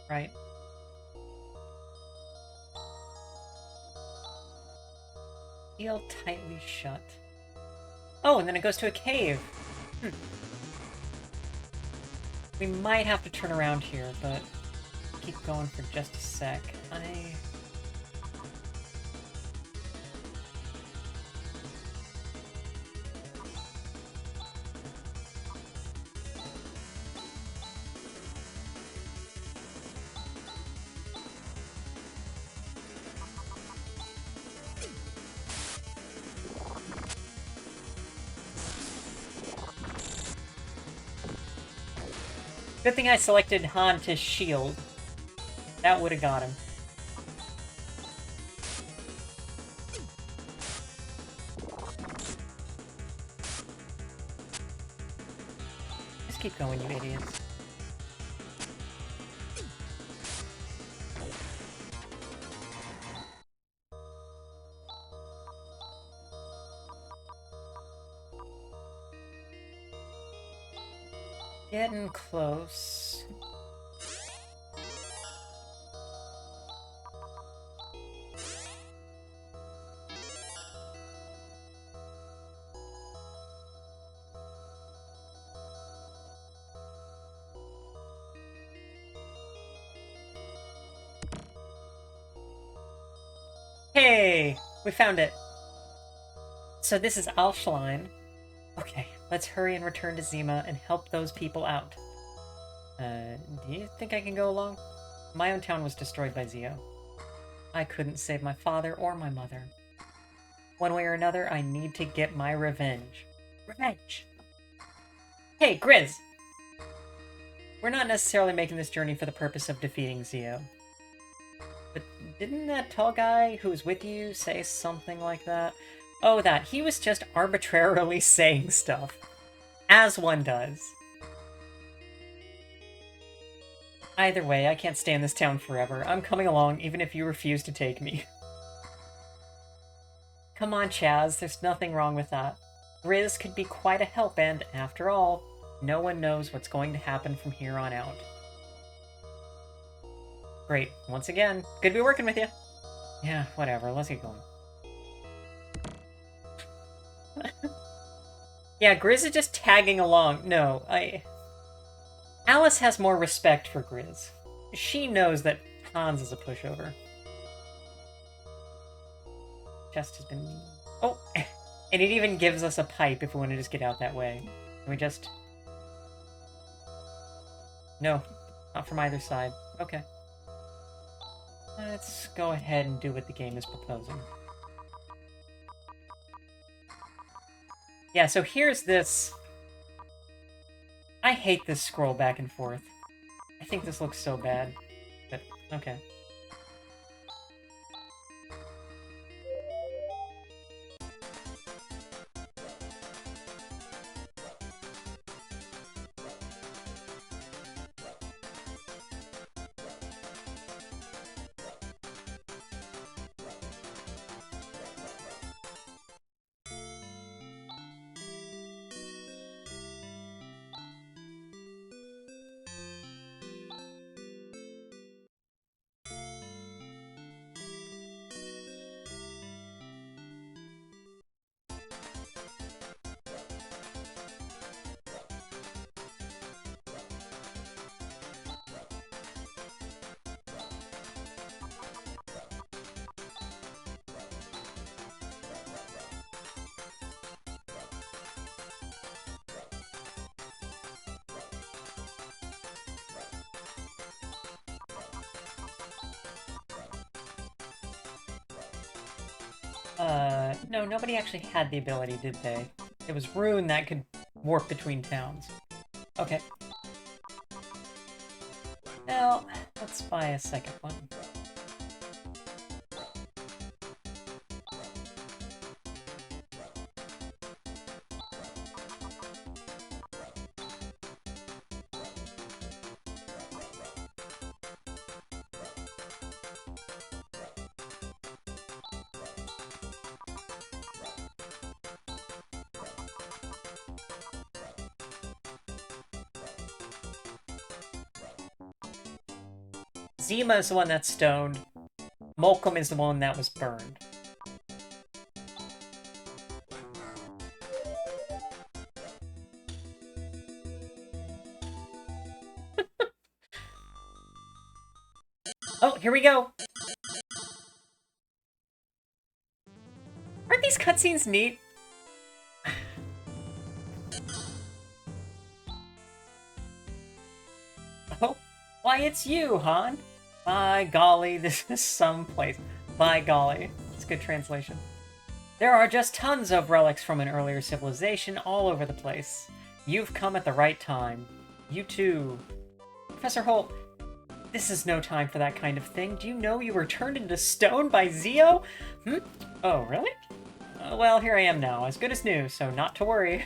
Right. Seal tightly shut. Oh, and then it goes to a cave. We might have to turn around here, but keep going for just a sec. Good thing I selected Han to shield. That would have got him. Just keep going, you idiots. Getting close. Hey! We found it. So this is Alshline. Okay, let's hurry and return to Zima and help those people out. Do you think I can go along? My own town was destroyed by Zio. I couldn't save my father or my mother. One way or another, I need to get my revenge. Revenge! Hey, Grizz! We're not necessarily making this journey for the purpose of defeating Zio. But didn't that tall guy who was with you say something like that? Oh, that. He was just arbitrarily saying stuff. As one does. Either way, I can't stay in this town forever. I'm coming along, even if you refuse to take me. Come on, Chaz, there's nothing wrong with that. Grizz could be quite a help, and, after all, no one knows what's going to happen from here on out. Great. Once again, good to be working with you. Yeah, whatever. Let's get going. Yeah, Grizz is just tagging along. No, Alys has more respect for Grizz. She knows that Hans is a pushover. Chest has been... Oh! And it even gives us a pipe if we want to just get out that way. Can we just... No. Not from either side. Okay. Let's go ahead and do what the game is proposing. Yeah, so here's this... I hate this scroll back and forth. I think this looks so bad. But, okay. No, nobody actually had the ability, did they? It was Rune that could warp between towns. Okay. Now, let's buy a second one. Zima is the one that's stoned. Molcom is the one that was burned. Oh, here we go! Aren't these cutscenes neat? Oh, why it's you, Han! By golly, this is someplace. By golly. It's a good translation. There are just tons of relics from an earlier civilization all over the place. You've come at the right time. You too. Professor Holt, this is no time for that kind of thing. Do you know you were turned into stone by Zio? Oh, really? Well, here I am now, as good as new, so not to worry.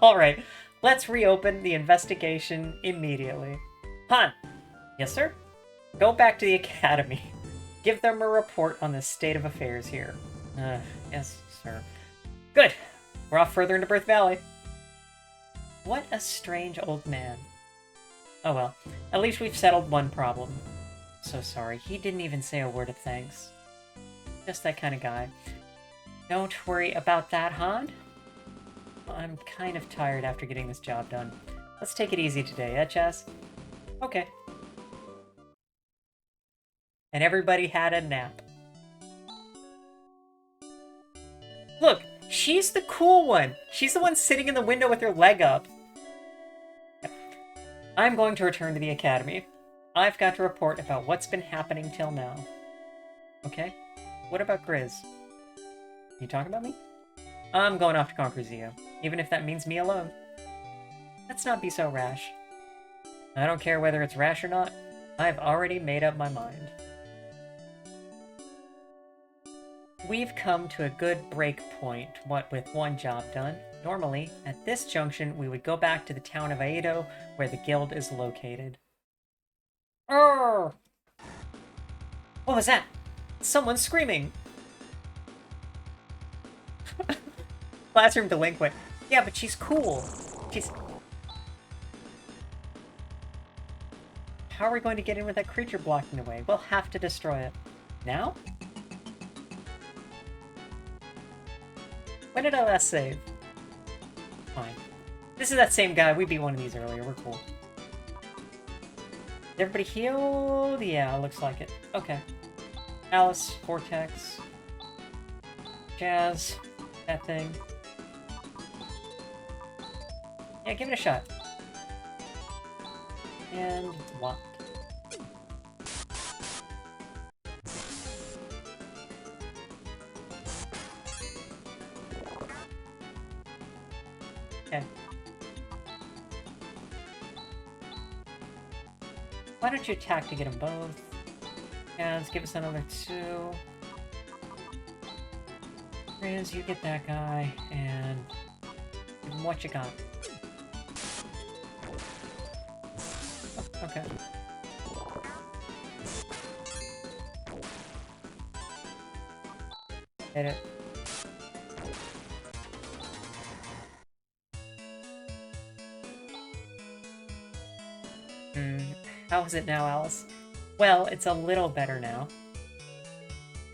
Alright, let's reopen the investigation immediately. Han! Yes, sir? Go back to the academy. Give them a report on the state of affairs here. Yes, sir. Good. We're off further into Birth Valley. What a strange old man. Oh well, at least we've settled one problem. So sorry, he didn't even say a word of thanks. Just that kind of guy. Don't worry about that, Han. I'm kind of tired after getting this job done. Let's take it easy today, eh, Chess? Okay. And everybody had a nap. Look, she's the cool one. She's the one sitting in the window with her leg up. I'm going to return to the academy. I've got to report about what's been happening till now. Okay? What about Grizz? You talking about me? I'm going off to conquer Zio, even if that means me alone. Let's not be so rash. I don't care whether it's rash or not. I've already made up my mind. We've come to a good break point, what with one job done. Normally, at this junction, we would go back to the town of Aido, where the guild is located. Arrgh! What was that? Someone's screaming! Classroom delinquent. Yeah, but she's cool. She's... How are we going to get in with that creature blocking the way? We'll have to destroy it. Now? When did I last save? Fine. This is that same guy. We beat one of these earlier. We're cool. Everybody healed? Yeah, looks like it. Okay. Alys, Vortex, Jazz, that thing. Yeah, give it a shot. And what? Okay. Why don't you attack to get them both? Yeah, let's give us another 2. Riz, you get that guy, and give him what you got. Oh, okay. Hit it. How is it now, Alys? Well, it's a little better now.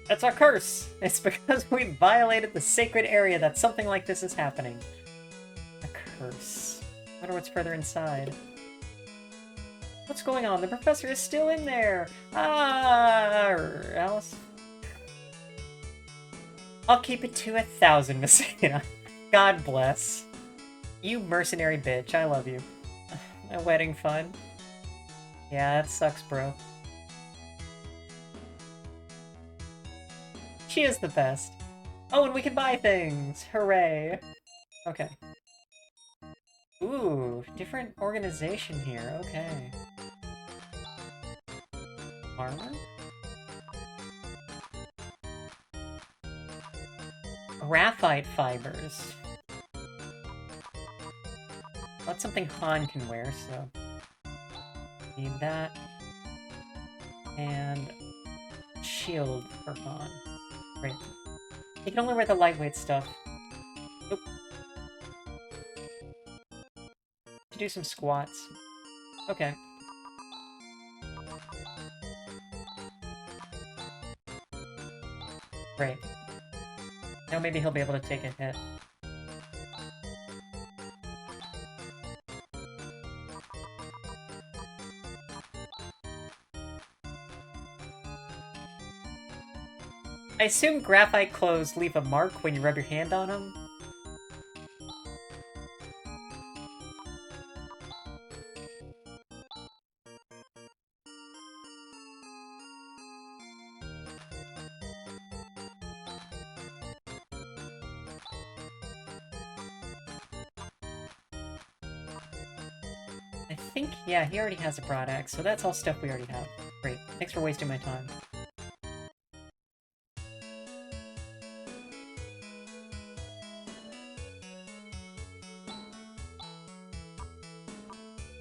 That's our curse! It's because we violated the sacred area that something like this is happening. A curse. I wonder what's further inside. What's going on? The professor is still in there! Ah, Alys? I'll keep it to 1,000, Messina. God bless. You mercenary bitch, I love you. My wedding fun. Yeah, that sucks, bro. She is the best. Oh, and we can buy things! Hooray! Okay. Ooh, different organization here, okay. Armor? Graphite fibers. That's something Han can wear, so... Need that. And... shield for Han. Great. You can only wear the lightweight stuff. Oop. To do some squats. Okay. Great. Now maybe he'll be able to take a hit. I assume graphite clothes leave a mark when you rub your hand on them? I think, yeah, he already has a broad axe, so that's all stuff we already have. Great. Thanks for wasting my time.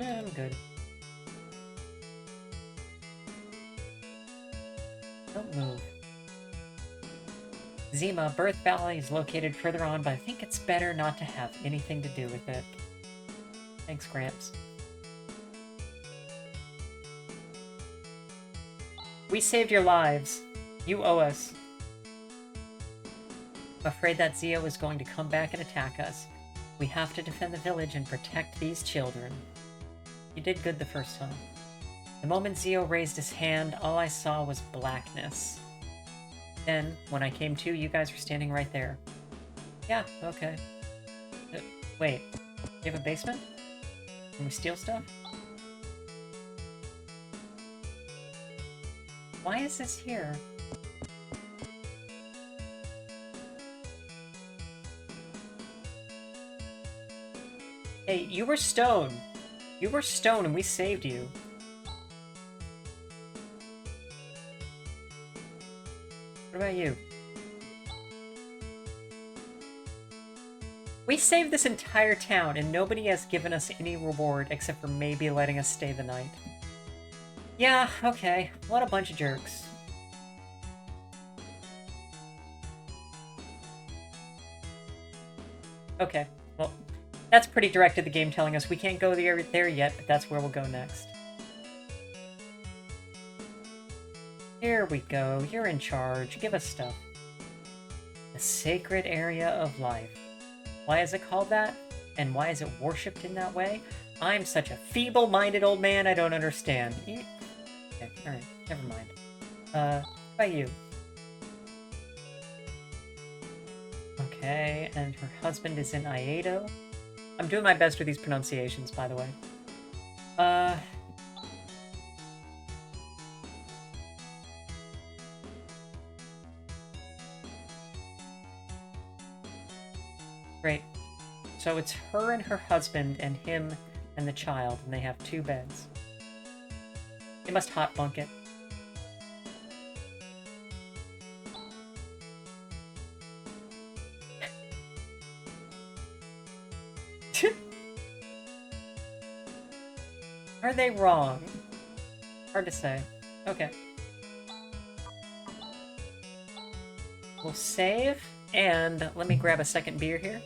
I'm good. Don't move. Zima, Birth Valley is located further on, but I think it's better not to have anything to do with it. Thanks, Gramps. We saved your lives. You owe us. I'm afraid that Zio is going to come back and attack us. We have to defend the village and protect these children. You did good the first time. The moment Zio raised his hand, all I saw was blackness. Then, when I came to, you guys were standing right there. Yeah, okay. Wait, you have a basement? Can we steal stuff? Why is this here? Hey, you were stone. You were stone and we saved you. What about you? We saved this entire town and nobody has given us any reward except for maybe letting us stay the night. Yeah, okay. What a bunch of jerks. Okay, well, that's pretty direct to the game telling us we can't go there yet, but that's where we'll go next. Here we go. You're in charge. Give us stuff. The sacred area of life. Why is it called that? And why is it worshipped in that way? I'm such a feeble-minded old man, I don't understand. Okay, alright, never mind. What about you? Okay, and her husband is in Iedo. I'm doing my best with these pronunciations, by the way. Great. So it's her and her husband and him and the child, and they have 2 beds. They must hot bunk it. Are they wrong? Hard to say. Okay. We'll save, and let me grab a second beer here.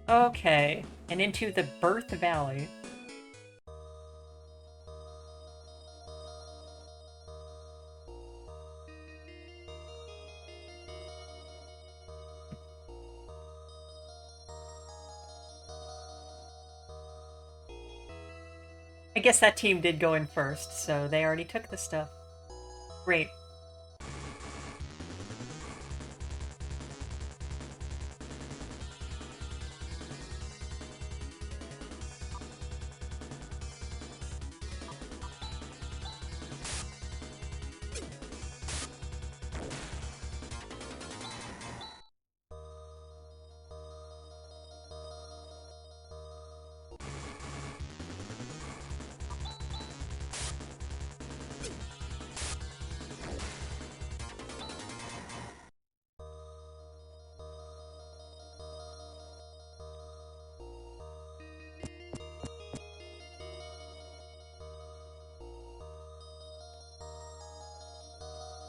Okay, and into the Birth Valley. I guess that team did go in first, so they already took the stuff. Great.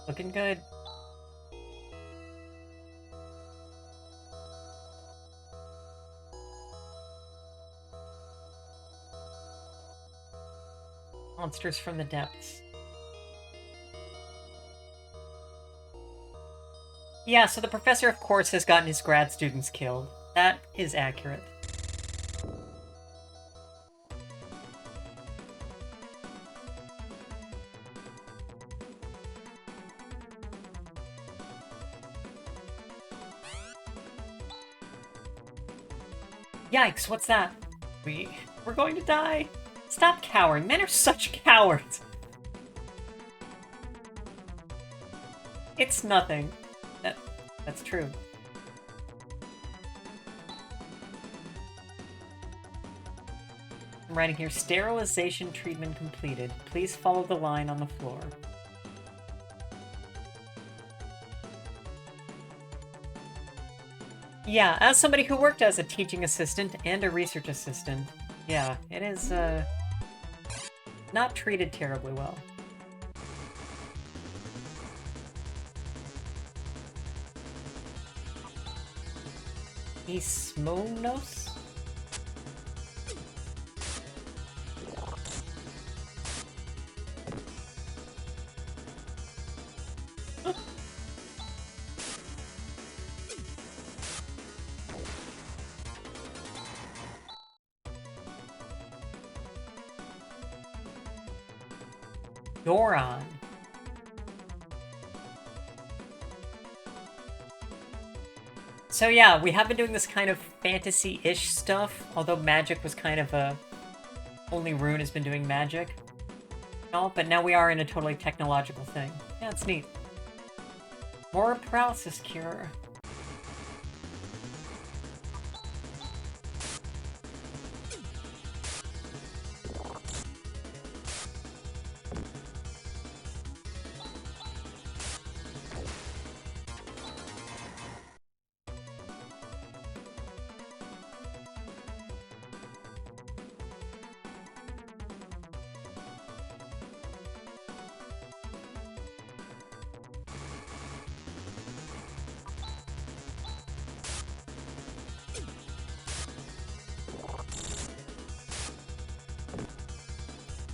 Looking good. Monsters from the depths. Yeah, so the professor, of course, has gotten his grad students killed. That is accurate. Yikes, what's that? We're going to die! Stop cowering. Men are such cowards! It's nothing. That's true. I'm writing here, sterilization treatment completed. Please follow the line on the floor. Yeah, as somebody who worked as a teaching assistant and a research assistant, yeah, it is, not treated terribly well. Ismonos? Doron. So yeah, we have been doing this kind of fantasy-ish stuff, although magic was kind of a... Only Rune has been doing magic. No, but now we are in a totally technological thing. Yeah, it's neat. More paralysis cure.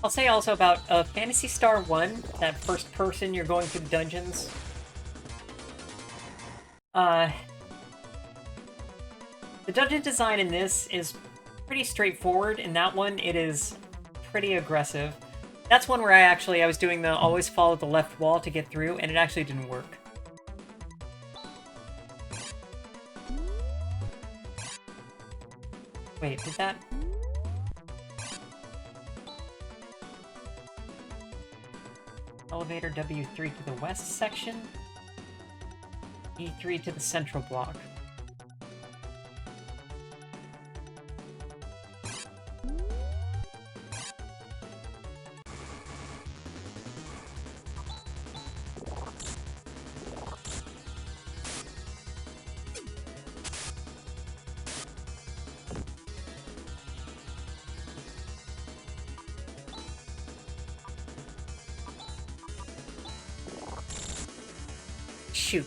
I'll say also about Phantasy Star 1, that first person you're going through the dungeons. The dungeon design in this is pretty straightforward. In that one, it is pretty aggressive. That's one where I was doing the always follow the left wall to get through, and it actually didn't work. Wait, did that... Elevator W3 to the west section, E3 to the central block. Shoot.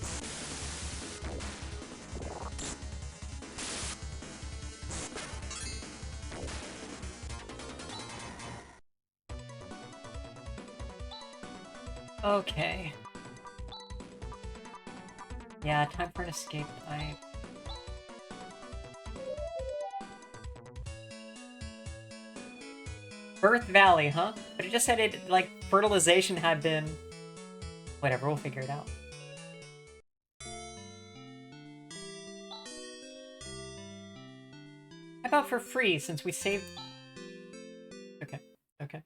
Okay. Yeah, time for an escape pipe. Birth Valley, huh? But it just said it, like, fertilization had been... Whatever, we'll figure it out. How about for free, since we saved... Okay, okay.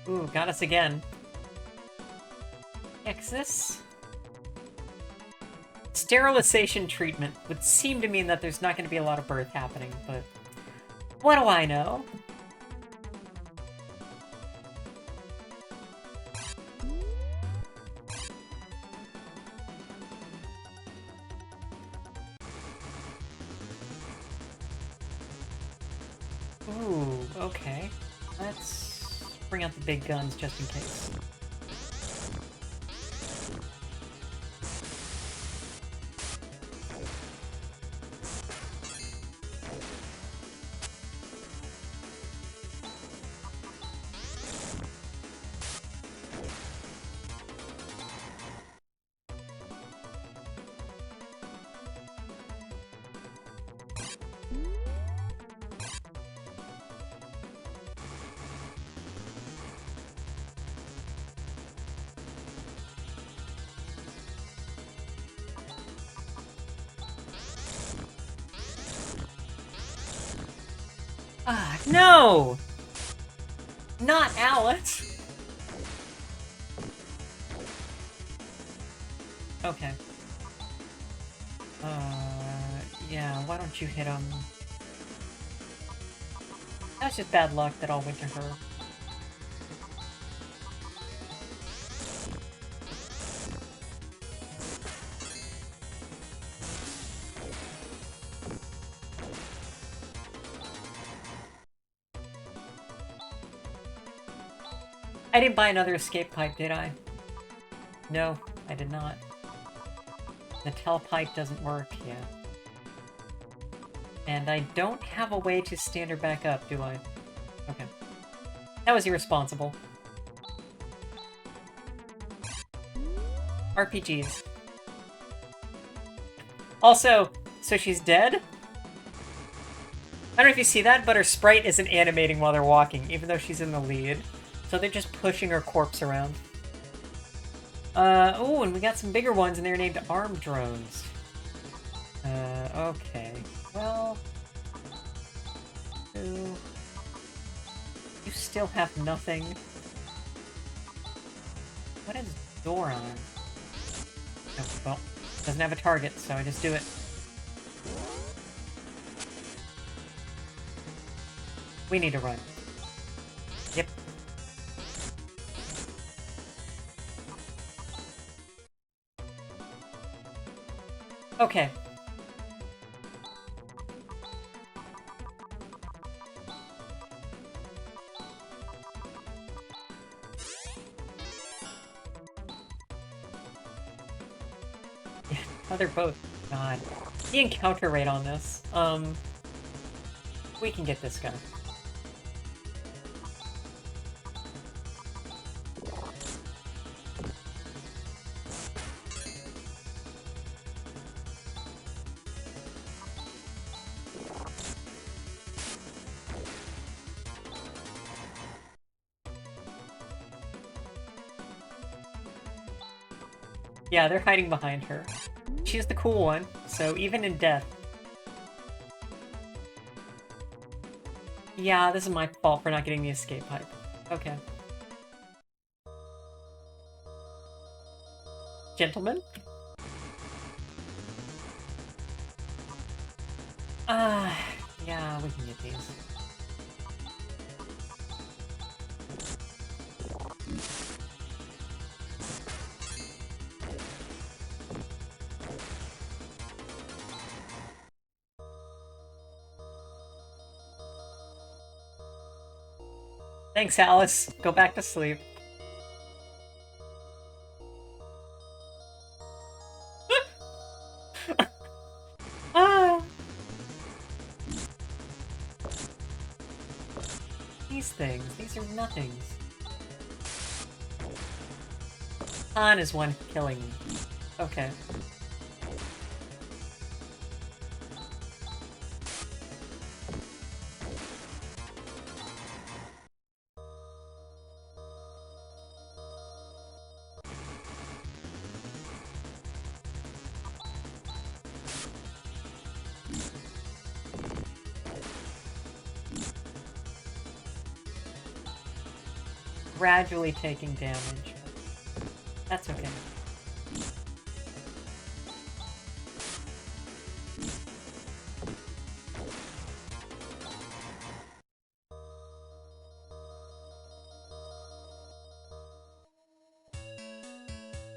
Ooh, got us again. Yeah, 'cause this... Sterilization treatment would seem to mean that there's not going to be a lot of birth happening, but... What do I know? Ooh, okay. Let's bring out the big guns just in case. Ah, no! Not Alys! Okay. Yeah, why don't you hit him? That's just bad luck that all went to her. I didn't buy another escape pipe, did I? No, I did not. The telepipe doesn't work, yeah. And I don't have a way to stand her back up, do I? Okay. That was irresponsible. RPGs. Also, so she's dead? I don't know if you see that, but her sprite isn't animating while they're walking, even though she's in the lead. So they're just pushing her corpse around. Oh, and we got some bigger ones, and they're named arm drones. Okay. Well... You still have nothing. What is door on? Oh, well, doesn't have a target, so I just do it. We need to run. Yep. Okay. Yeah, oh, they're both. God. The encounter rate on this. We can get this guy. Yeah, they're hiding behind her. She's the cool one, so even in death... Yeah, this is my fault for not getting the escape pipe. Okay. Gentlemen? Yeah, we can get these. Thanks, Alys. Go back to sleep. Ah! These things. These are nothings. Han is one killing me. Okay. Gradually taking damage. That's okay.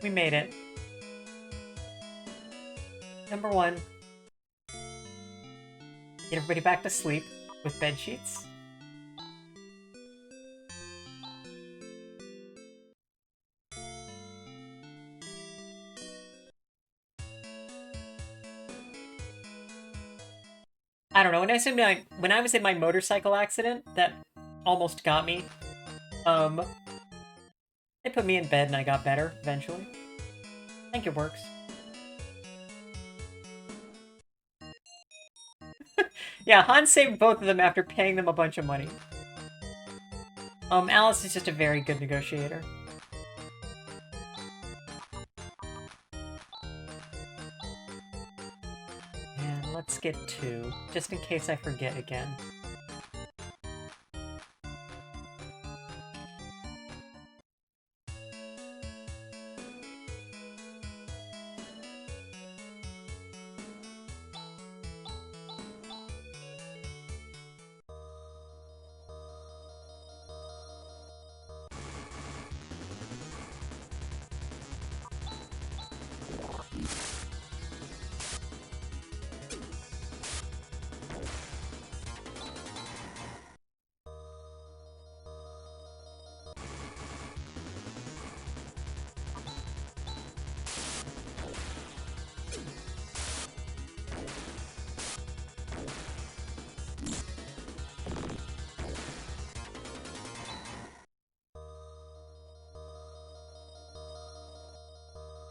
We made it. Number 1. Get everybody back to sleep with bed sheets. I don't know, when I was in my motorcycle accident that almost got me, they put me in bed and I got better, eventually. I think it works. Yeah, Han saved both of them after paying them a bunch of money. Alys is just a very good negotiator. And let's get 2, just in case I forget again.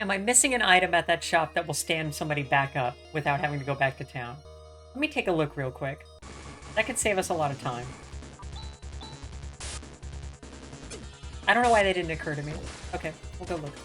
Am I missing an item at that shop that will stand somebody back up without having to go back to town? Let me take a look real quick. That could save us a lot of time. I don't know why they didn't occur to me. Okay, we'll go look.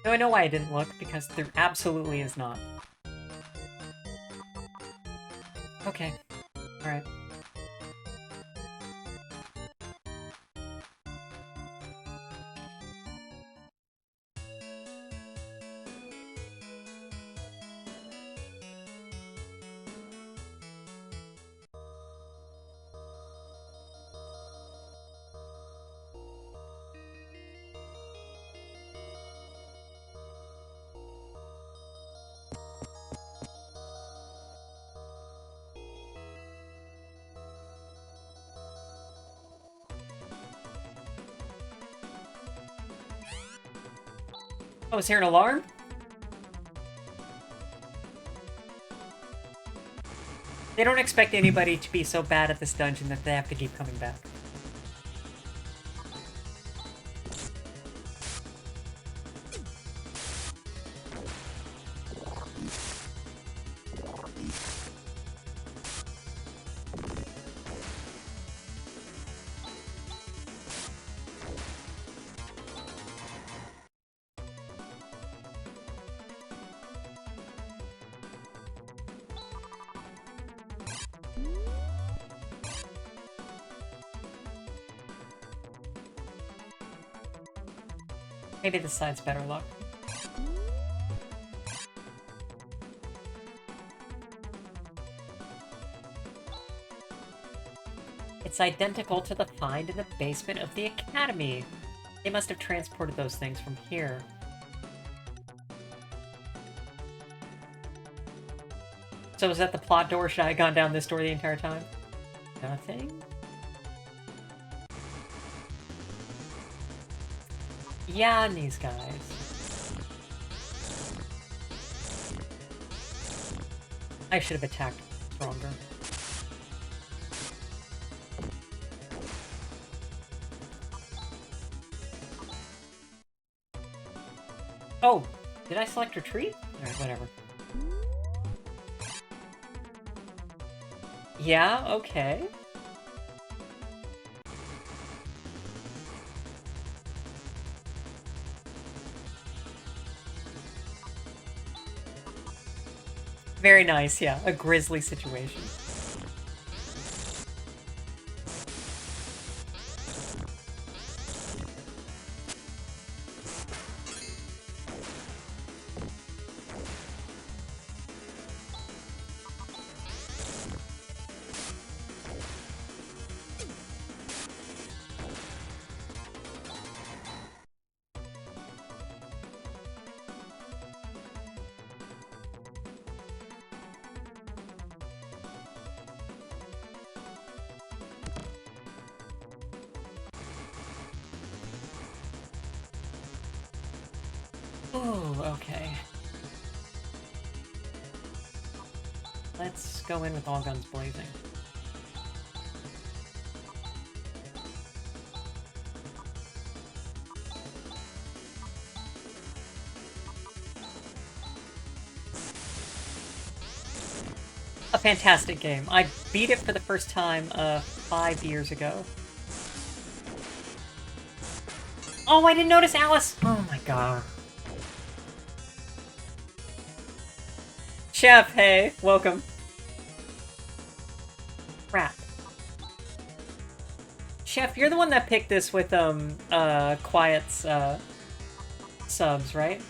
No, I know why I didn't look, because there absolutely is not. Okay. Alright. Oh, is here an alarm? They don't expect anybody to be so bad at this dungeon that they have to keep coming back. Maybe this side's better luck. It's identical to the find in the basement of the academy. They must have transported those things from here. So is that the plot door? Should I have gone down this door the entire time? Nothing? Yeah, and these guys. I should have attacked stronger. Oh, did I select retreat? Alright, whatever. Yeah, okay. Very nice, yeah. A grisly situation. Ooh, okay. Let's go in with all guns blazing. A fantastic game. I beat it for the first time 5 years ago. Oh, I didn't notice Alys! Oh my god. Chef, hey, welcome. Crap. Chef, you're the one that picked this with, Quiet's, subs, right?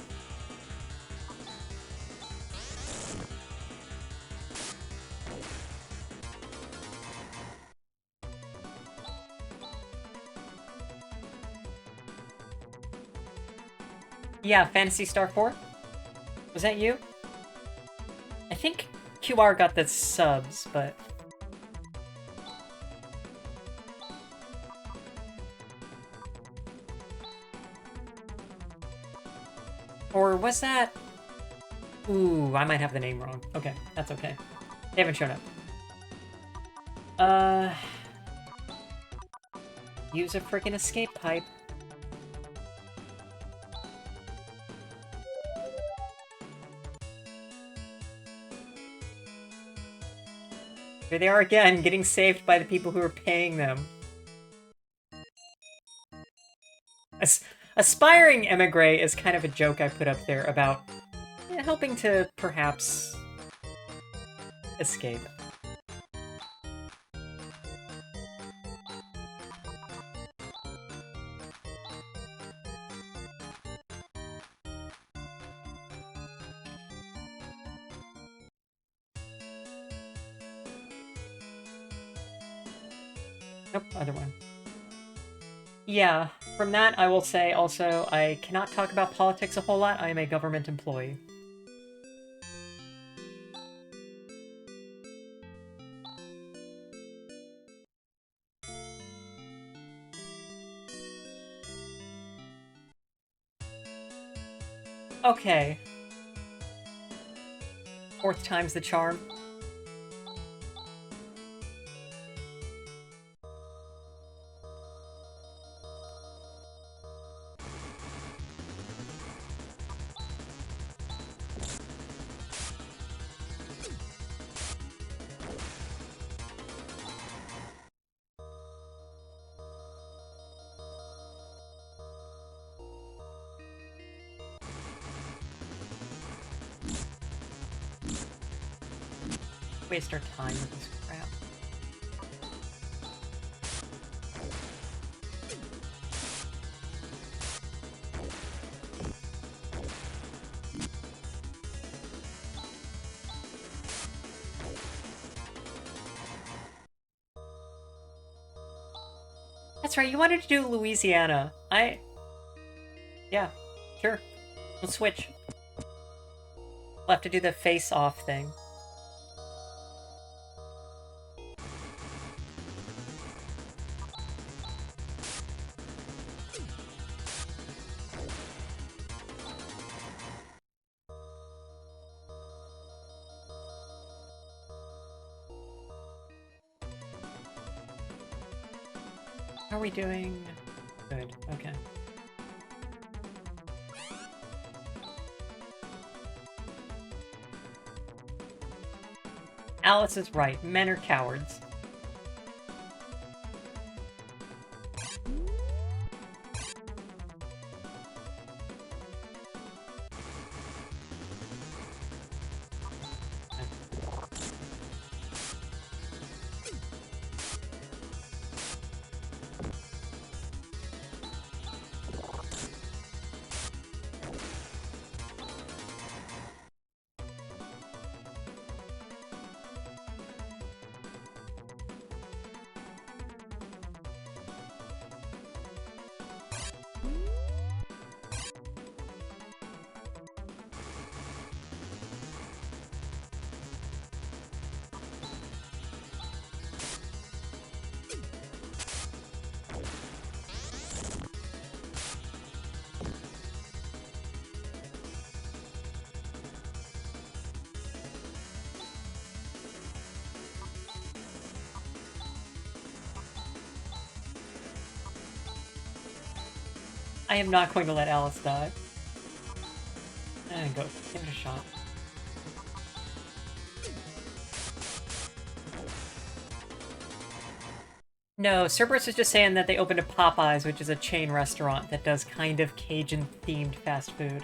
Yeah, Phantasy Star 4? Was that you? I think QR got the subs, but... Or was that... Ooh, I might have the name wrong. Okay, that's okay. They haven't shown up. Use a freaking escape pipe. Here they are again, getting saved by the people who are paying them. Aspiring emigre is kind of a joke I put up there about helping to perhaps escape. Nope, other one. Yeah, from that I will say also, I cannot talk about politics a whole lot. I am a government employee. Okay. Fourth time's the charm. Waste our time with this crap. That's right, you wanted to do Louisiana. Yeah, sure. Let's switch. We'll have to do the face-off thing. How are we doing? Good, okay. Alys is right. Men are cowards. I am not going to let Alys die. Go, give it a shot. No, Cerberus is just saying that they opened a Popeyes, which is a chain restaurant that does kind of Cajun-themed fast food.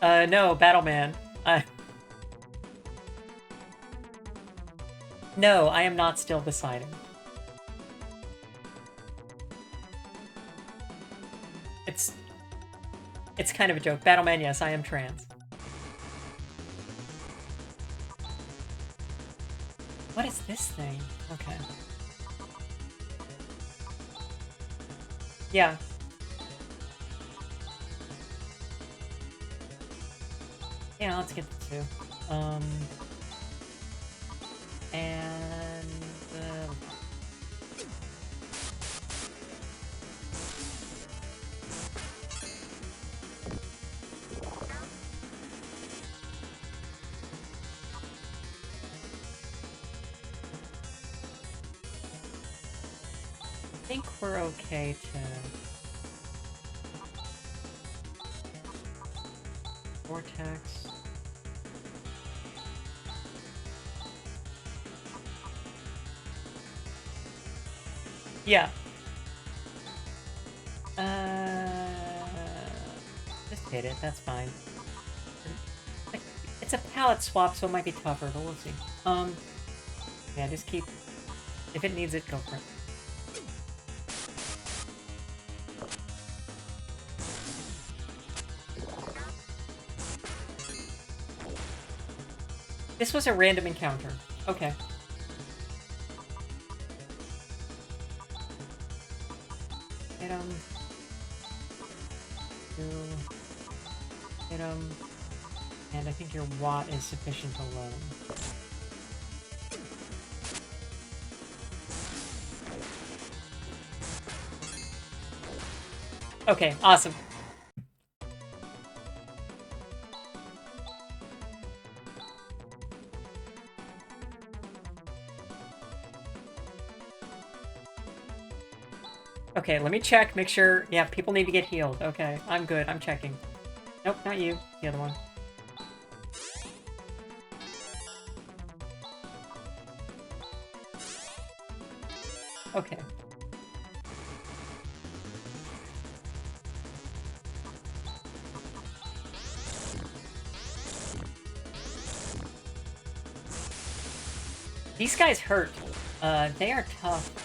No, Battleman. No, I am not still deciding. It's kind of a joke. Battleman, yes, I am trans. What is this thing? Okay. Yeah. Yeah, let's get the two. And... think we're okay to... Vortex. Yeah. Just hit it, that's fine. It's a palette swap, so it might be tougher, but we'll see. Yeah, just keep... If it needs it, go for it. This was a random encounter. Okay. Hit him. Hit him. And I think your watt is sufficient alone. Okay, awesome. Okay, let me check, make sure... Yeah, people need to get healed. Okay, I'm good, I'm checking. Nope, not you. The other one. Okay. These guys hurt. They are tough.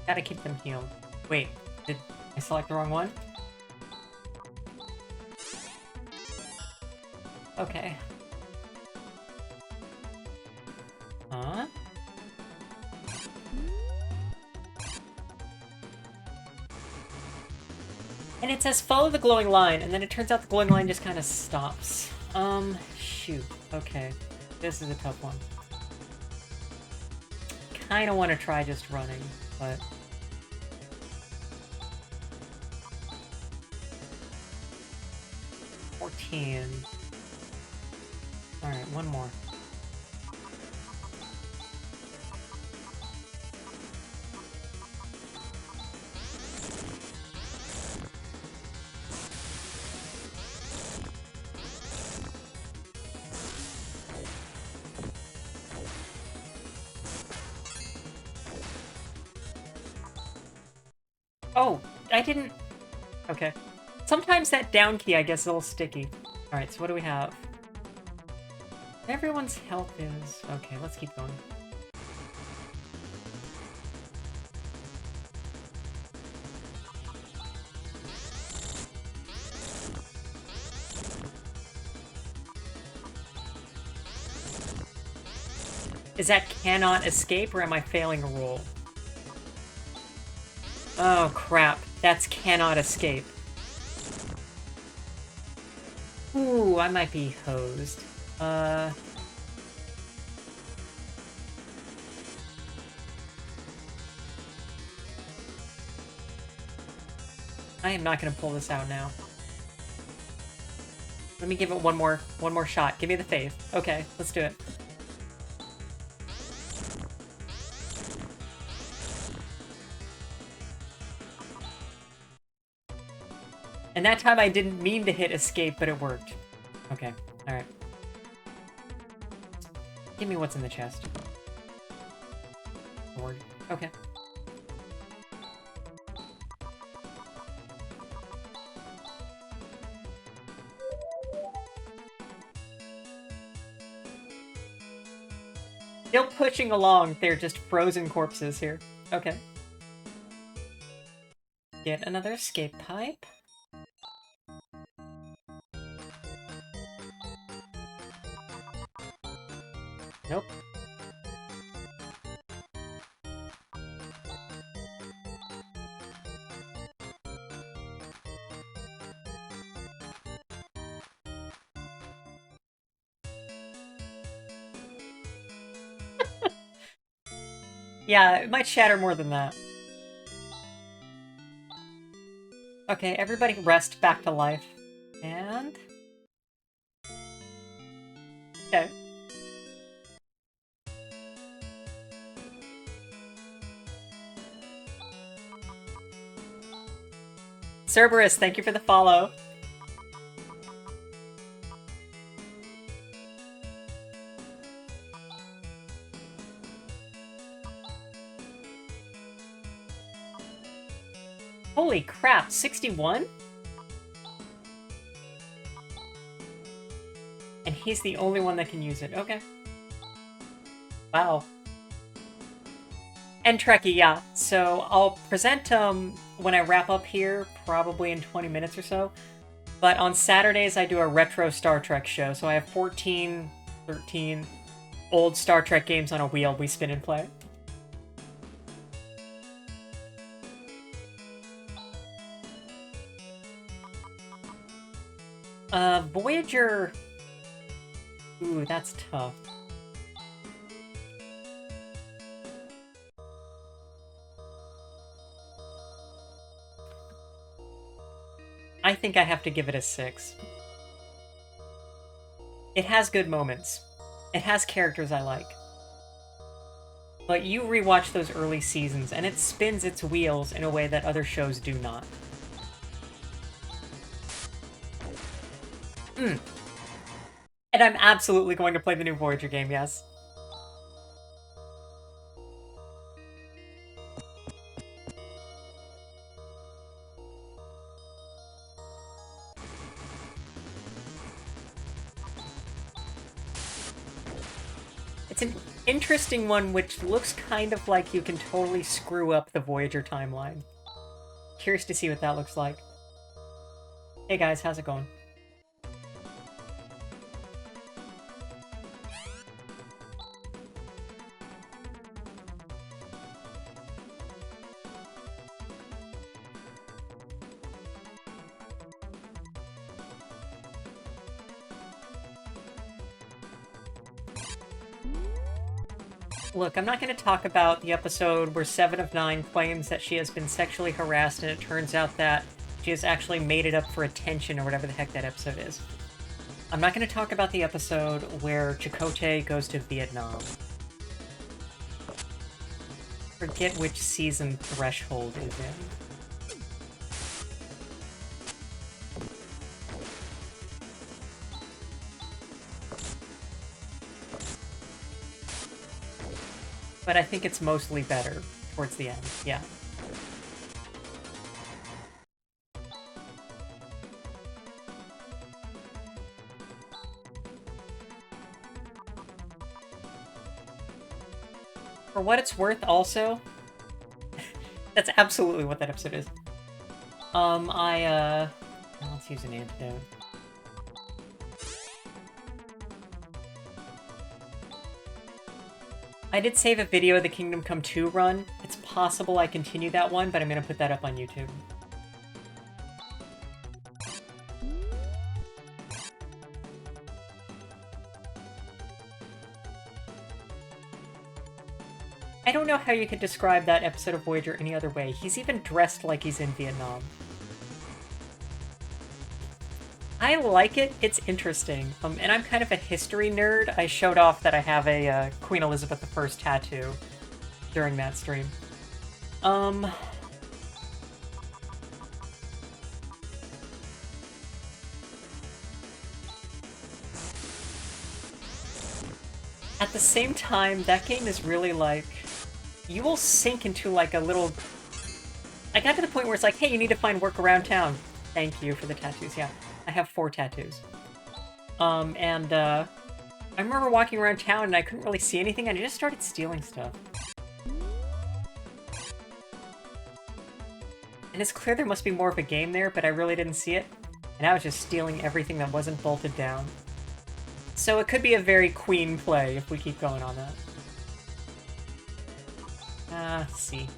Gotta keep them healed. Wait, did I select the wrong one? Okay. Huh? And it says follow the glowing line, and then it turns out the glowing line just kind of stops. Shoot. Okay. This is a tough one. Kinda want to try just running, but... Alright, one more. Oh, I didn't... Okay. Sometimes that down key, I guess, is a little sticky. Alright, so what do we have? Everyone's health is... Okay, let's keep going. Is that cannot escape, or am I failing a roll? Oh, crap. That's cannot escape. Ooh, I might be hosed. I am not gonna pull this out now. Let me give it one more shot. Give me the faith. Okay, let's do it. And that time I didn't mean to hit escape, but it worked. Okay, alright. Give me what's in the chest. Sword. Okay. Still pushing along. They're just frozen corpses here. Okay. Get another escape pipe. Nope. Yeah, it might shatter more than that. Okay, everybody rest back to life. And... okay. Cerberus, thank you for the follow. Holy crap, 61? And he's the only one that can use it. Okay. Wow. And Trekkie, yeah. So I'll present when I wrap up here, probably in 20 minutes or so. But on Saturdays, I do a retro Star Trek show. So I have 14, 13 old Star Trek games on a wheel we spin and play. Voyager... ooh, that's tough. I think I have to give it a 6. It has good moments. It has characters I like. But you rewatch those early seasons, and it spins its wheels in a way that other shows do not. And I'm absolutely going to play the new Voyager game, yes. It's an interesting one which looks kind of like you can totally screw up the Voyager timeline. Curious to see what that looks like. Hey guys, how's it going? Look, I'm not going to talk about the episode where 7 of 9 claims that she has been sexually harassed, and it turns out that she has actually made it up for attention, or whatever the heck that episode is. I'm not going to talk about the episode where Chakotay goes to Vietnam. Forget which season Threshold is in. But I think it's mostly better towards the end, yeah. For what it's worth, also, that's absolutely what that episode is. Let's use an antidote. I did save a video of the Kingdom Come 2 run. It's possible I continue that one, but I'm gonna put that up on YouTube. I don't know how you could describe that episode of Voyager any other way. He's even dressed like he's in Vietnam. I like it. It's interesting. And I'm kind of a history nerd. I showed off that I have a Queen Elizabeth I tattoo during that stream. At the same time, that game is really like... you will sink into like a little... I got to the point where it's like, hey, you need to find work around town. Thank you for the tattoos, yeah. I have 4 tattoos. I remember walking around town and I couldn't really see anything, and I just started stealing stuff. And it's clear there must be more of a game there, but I really didn't see it. And I was just stealing everything that wasn't bolted down. So it could be a very Queen play if we keep going on that. Let's see.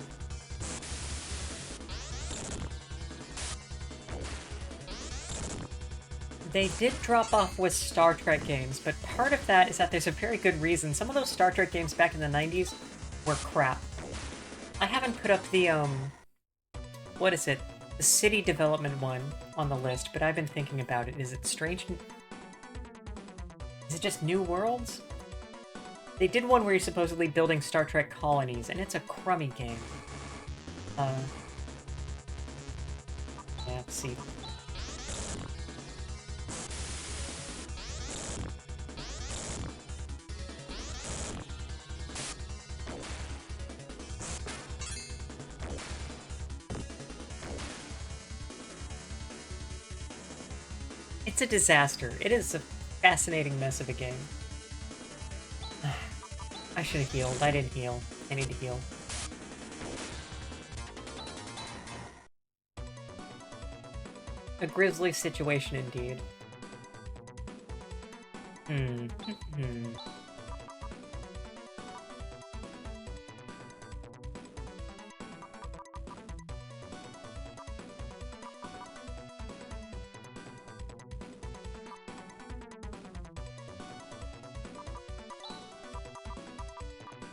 They did drop off with Star Trek games, but part of that is that there's a very good reason. Some of those Star Trek games back in the 90s were crap. I haven't put up the, what is it? The city development one on the list, but I've been thinking about it. Is it Strange... Is it just New Worlds? They did one where you're supposedly building Star Trek colonies, and it's a crummy game. Yeah, let's see. It's a disaster. It is a fascinating mess of a game. I should have healed. I didn't heal. I need to heal. A grisly situation indeed.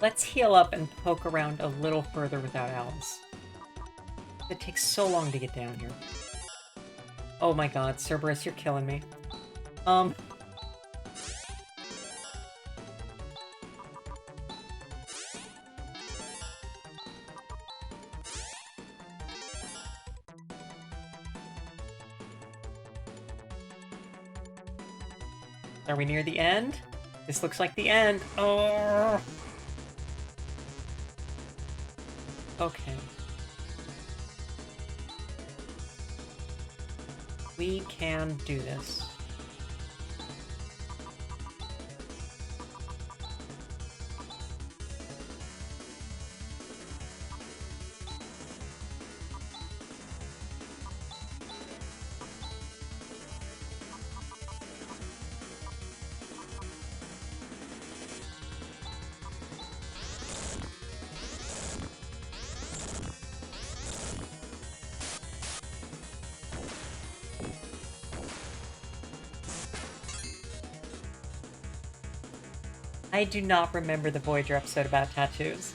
Let's heal up and poke around a little further without Alys. It takes so long to get down here. Oh my god, Cerberus, you're killing me. Are we near the end? This looks like the end. Oh. Okay. We can do this. I do not remember the Voyager episode about tattoos.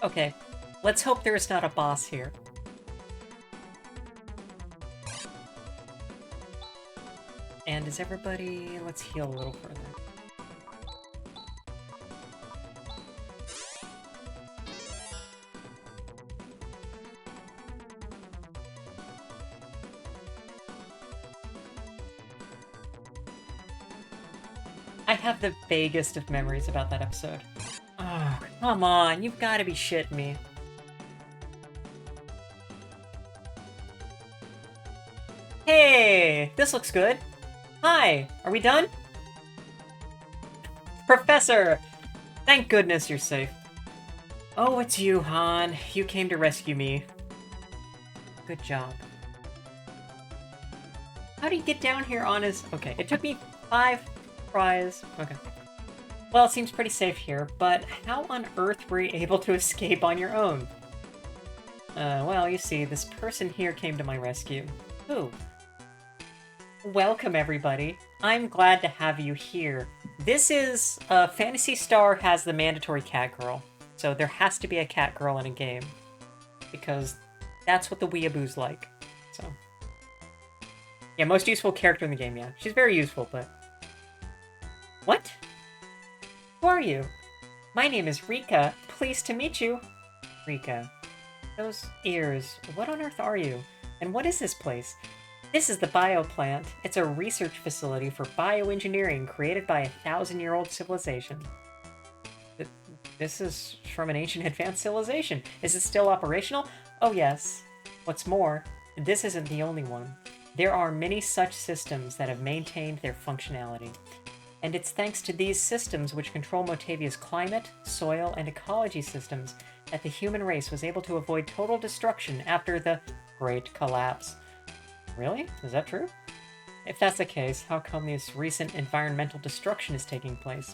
Okay, let's hope there is not a boss here. And is everybody... Let's heal a little further. I have the vaguest of memories about that episode. Oh, come on, you've got to be shitting me. Hey, this looks good. Hi, are we done? Professor! Thank goodness you're safe. Oh, it's you, Han. You came to rescue me. Good job. How do you get down here on his... Okay, it took me 5 tries. Okay. Well, it seems pretty safe here, but how on earth were you able to escape on your own? Well, you see, this person here came to my rescue. Who? Welcome, everybody. I'm glad to have you here. This is... Phantasy Star has the mandatory cat girl, so there has to be a cat girl in a game. Because that's what the weeaboos like, so... Yeah, most useful character in the game, yeah. She's very useful, but... What? Who are you? My name is Rika. Pleased to meet you. Rika. Those ears. What on earth are you? And what is this place? This is the bioplant. It's a research facility for bioengineering created by a 1,000-year-old civilization. This is from an ancient advanced civilization. Is it still operational? Oh yes. What's more, this isn't the only one. There are many such systems that have maintained their functionality. And it's thanks to these systems which control Motavia's climate, soil, and ecology systems that the human race was able to avoid total destruction after the Great Collapse. Really? Is that true? If that's the case, how come this recent environmental destruction is taking place?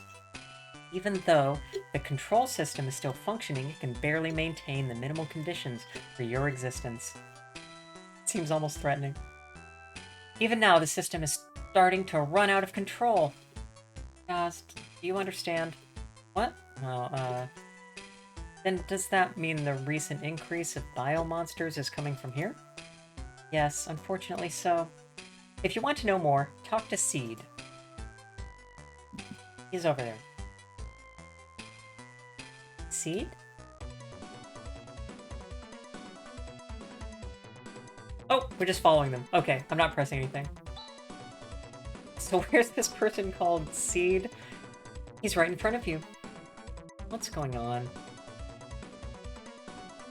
Even though the control system is still functioning, it can barely maintain the minimal conditions for your existence. It seems almost threatening. Even now, the system is starting to run out of control. Do you understand? What? Well, then does that mean the recent increase of biomonsters is coming from here? Yes, unfortunately so. If you want to know more, talk to Seed. He's over there. Seed? Oh, we're just following them. Okay, I'm not pressing anything. So where's this person called Seed? He's right in front of you. What's going on?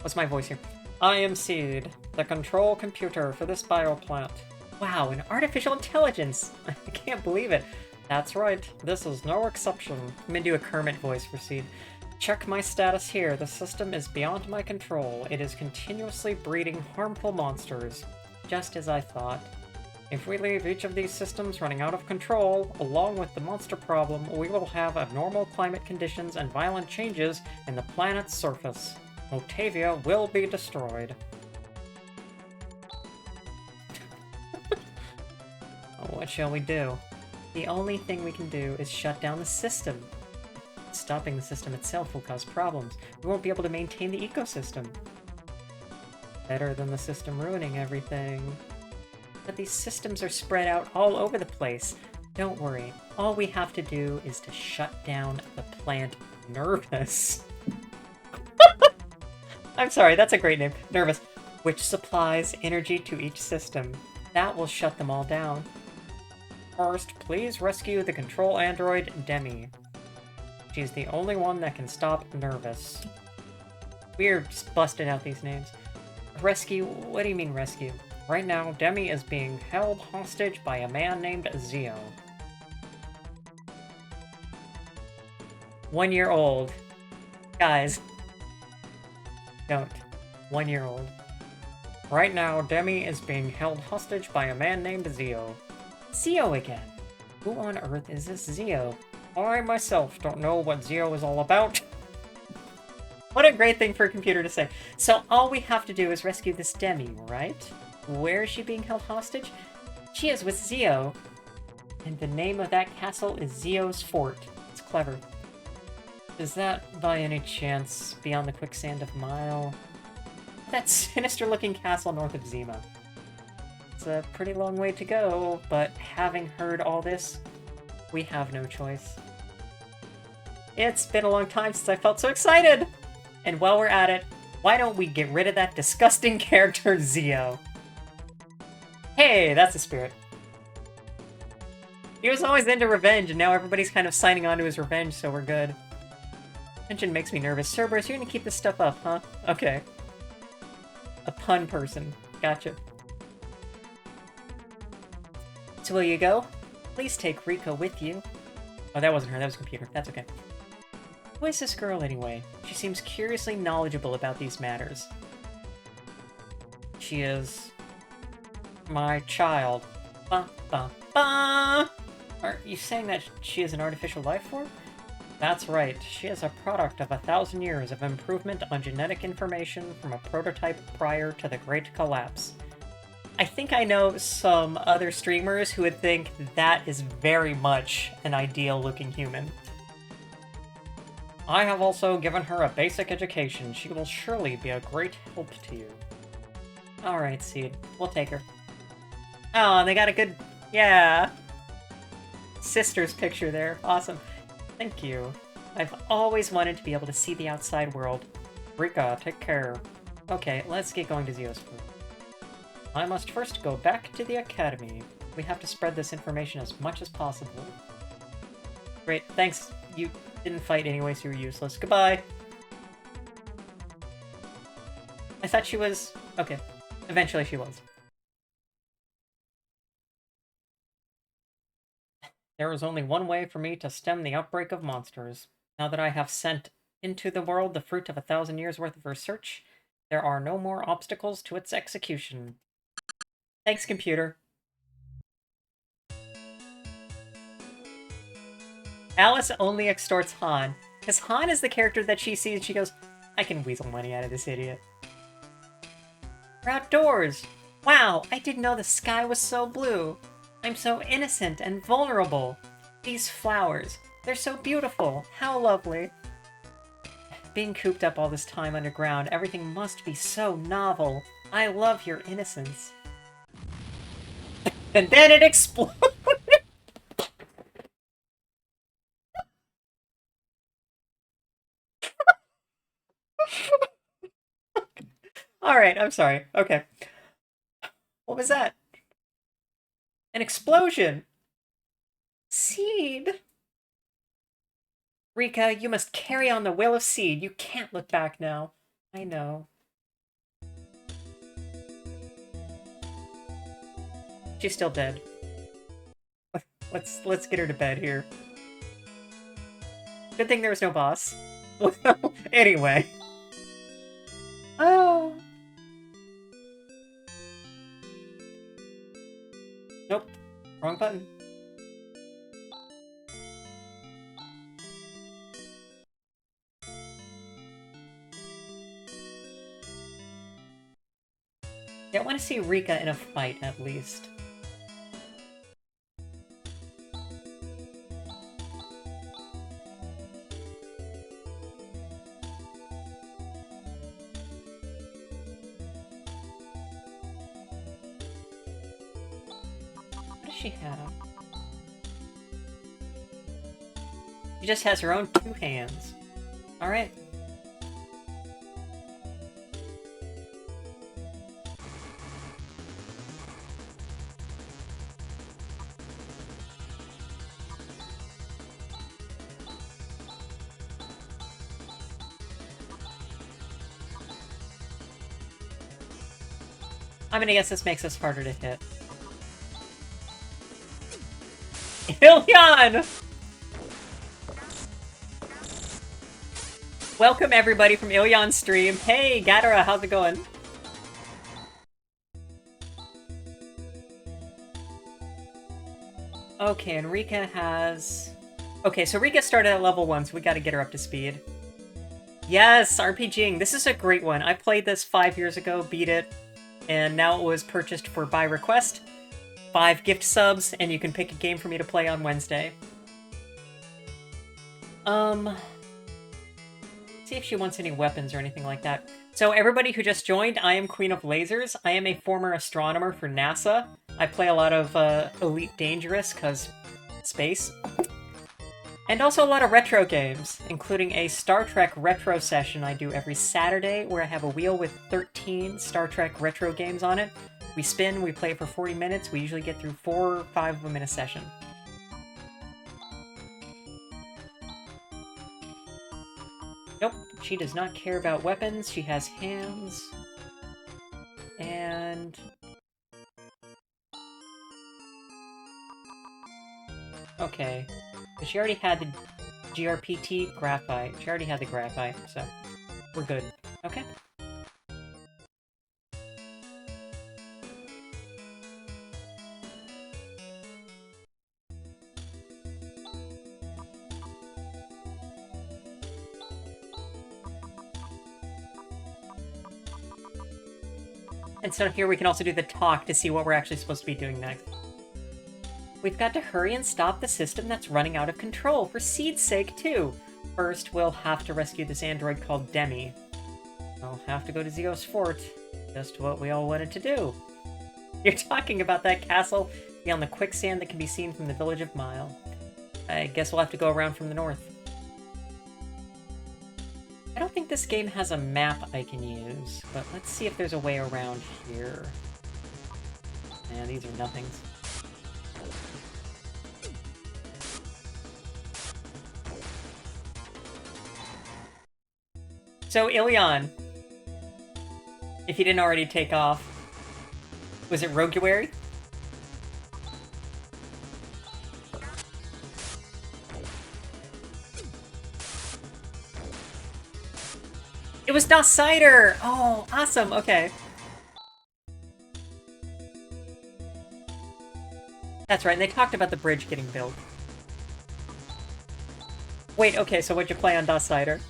What's my voice here? I am Seed, the control computer for this bioplant. Wow, an artificial intelligence! I can't believe it. That's right, this is no exception. I'm gonna do a Kermit voice for Seed. Check my status here. The system is beyond my control. It is continuously breeding harmful monsters. Just as I thought. If we leave each of these systems running out of control, along with the monster problem, we will have abnormal climate conditions and violent changes in the planet's surface. Motavia will be destroyed. What shall we do? The only thing we can do is shut down the system. Stopping the system itself will cause problems. We won't be able to maintain the ecosystem. Better than the system ruining everything. But these systems are spread out all over the place. Don't worry. All we have to do is to shut down the plant Nervous. I'm sorry, that's a great name. Nervous. Which supplies energy to each system. That will shut them all down. First, please rescue the control android, Demi. She's the only one that can stop Nervous. We're just busting out these names. Rescue? What do you mean rescue? Right now, Demi is being held hostage by a man named Zio. 1 year old. Guys. Don't. 1 year old. Right now, Demi is being held hostage by a man named Zio. Zio again? Who on earth is this Zio? I myself don't know what Zio is all about. What a great thing for a computer to say. So all we have to do is rescue this Demi, right? Where is she being held hostage? She is with Zio. And the name of that castle is Zio's Fort. It's clever. Is that, by any chance, beyond the quicksand of Mile? That sinister-looking castle north of Zima. It's a pretty long way to go, but having heard all this, we have no choice. It's been a long time since I felt so excited! And while we're at it, why don't we get rid of that disgusting character, Zio? Hey, that's a spirit. He was always into revenge, and now everybody's kind of signing on to his revenge, so we're good. Tension makes me nervous. Cerberus, you're gonna keep this stuff up, huh? Okay. A pun person. Gotcha. So will you go? Please take Rika with you. Oh, that wasn't her. That was a computer. That's okay. Who is this girl, anyway? She seems curiously knowledgeable about these matters. She is... my child. Ba, ba, ba! Are you saying that she is an artificial life form? That's right. She is a product of 1,000 years of improvement on genetic information from a prototype prior to the Great Collapse. I think I know some other streamers who would think that is very much an ideal-looking human. I have also given her a basic education. She will surely be a great help to you. Alright, Seed. We'll take her. Oh, they got a good... yeah. Sister's picture there. Awesome. Thank you. I've always wanted to be able to see the outside world. Rika, take care. Okay, let's get going to Zio's Fort. I must first go back to the academy. We have to spread this information as much as possible. Great, thanks. You didn't fight anyway, so you were useless. Goodbye! I thought she was... okay. Eventually she was. There is only one way for me to stem the outbreak of monsters. Now that I have sent into the world the fruit of 1,000 years' worth of research, there are no more obstacles to its execution. Thanks, computer. Alys only extorts Han, because Han is the character that she sees and she goes, I can weasel money out of this idiot. We're outdoors! Wow, I didn't know the sky was so blue. I'm so innocent and vulnerable. These flowers, they're so beautiful. How lovely. Being cooped up all this time underground, everything must be so novel. I love your innocence. And then it explodes! Alright, I'm sorry. Okay. What was that? An explosion! Seed! Rika, you must carry on the will of Seed. You can't look back now. I know. She's still dead. Let's get her to bed here. Good thing there was no boss. Anyway. Oh. Nope. Wrong button. Yeah, I want to see Rika in a fight, at least. What does she have? She just has her own 2 hands. Alright. I'm gonna guess this makes us harder to hit. Ilyan! Welcome everybody from Ilyan's stream. Hey, Gatara, how's it going? Okay, and Rika has... Okay, so Rika started at level 1, so we gotta get her up to speed. Yes, RPGing. This is a great one. I played this 5 years ago, beat it, and now it was purchased for by request. 5 gift subs, and you can pick a game for me to play on Wednesday. See if she wants any weapons or anything like that. So everybody who just joined, I am Queen of Lasers. I am a former astronomer for NASA. I play a lot of Elite Dangerous, because space. And also a lot of retro games, including a Star Trek retro session I do every Saturday, where I have a wheel with 13 Star Trek retro games on it. We spin, we play for 40 minutes, we usually get through 4 or 5 of them in a session. Nope, she does not care about weapons, she has hands. And... okay. But she already had the JRPG graphite. She already had the graphite, so we're good. Okay. And so here we can also do the talk to see what we're actually supposed to be doing next. We've got to hurry and stop the system that's running out of control, for Seed's sake, too. First, we'll have to rescue this android called Demi. I'll have to go to Zeo's fort. Just what we all wanted to do. You're talking about that castle beyond the quicksand that can be seen from the village of Mile. I guess we'll have to go around from the north. I don't think this game has a map I can use, but let's see if there's a way around here. Yeah, these are nothings. So, Ilyan, if you didn't already take off, was it Roguary? It was Das Cider! Oh, awesome, okay. That's right, and they talked about the bridge getting built. Wait, okay, so what'd you play on Das Cider?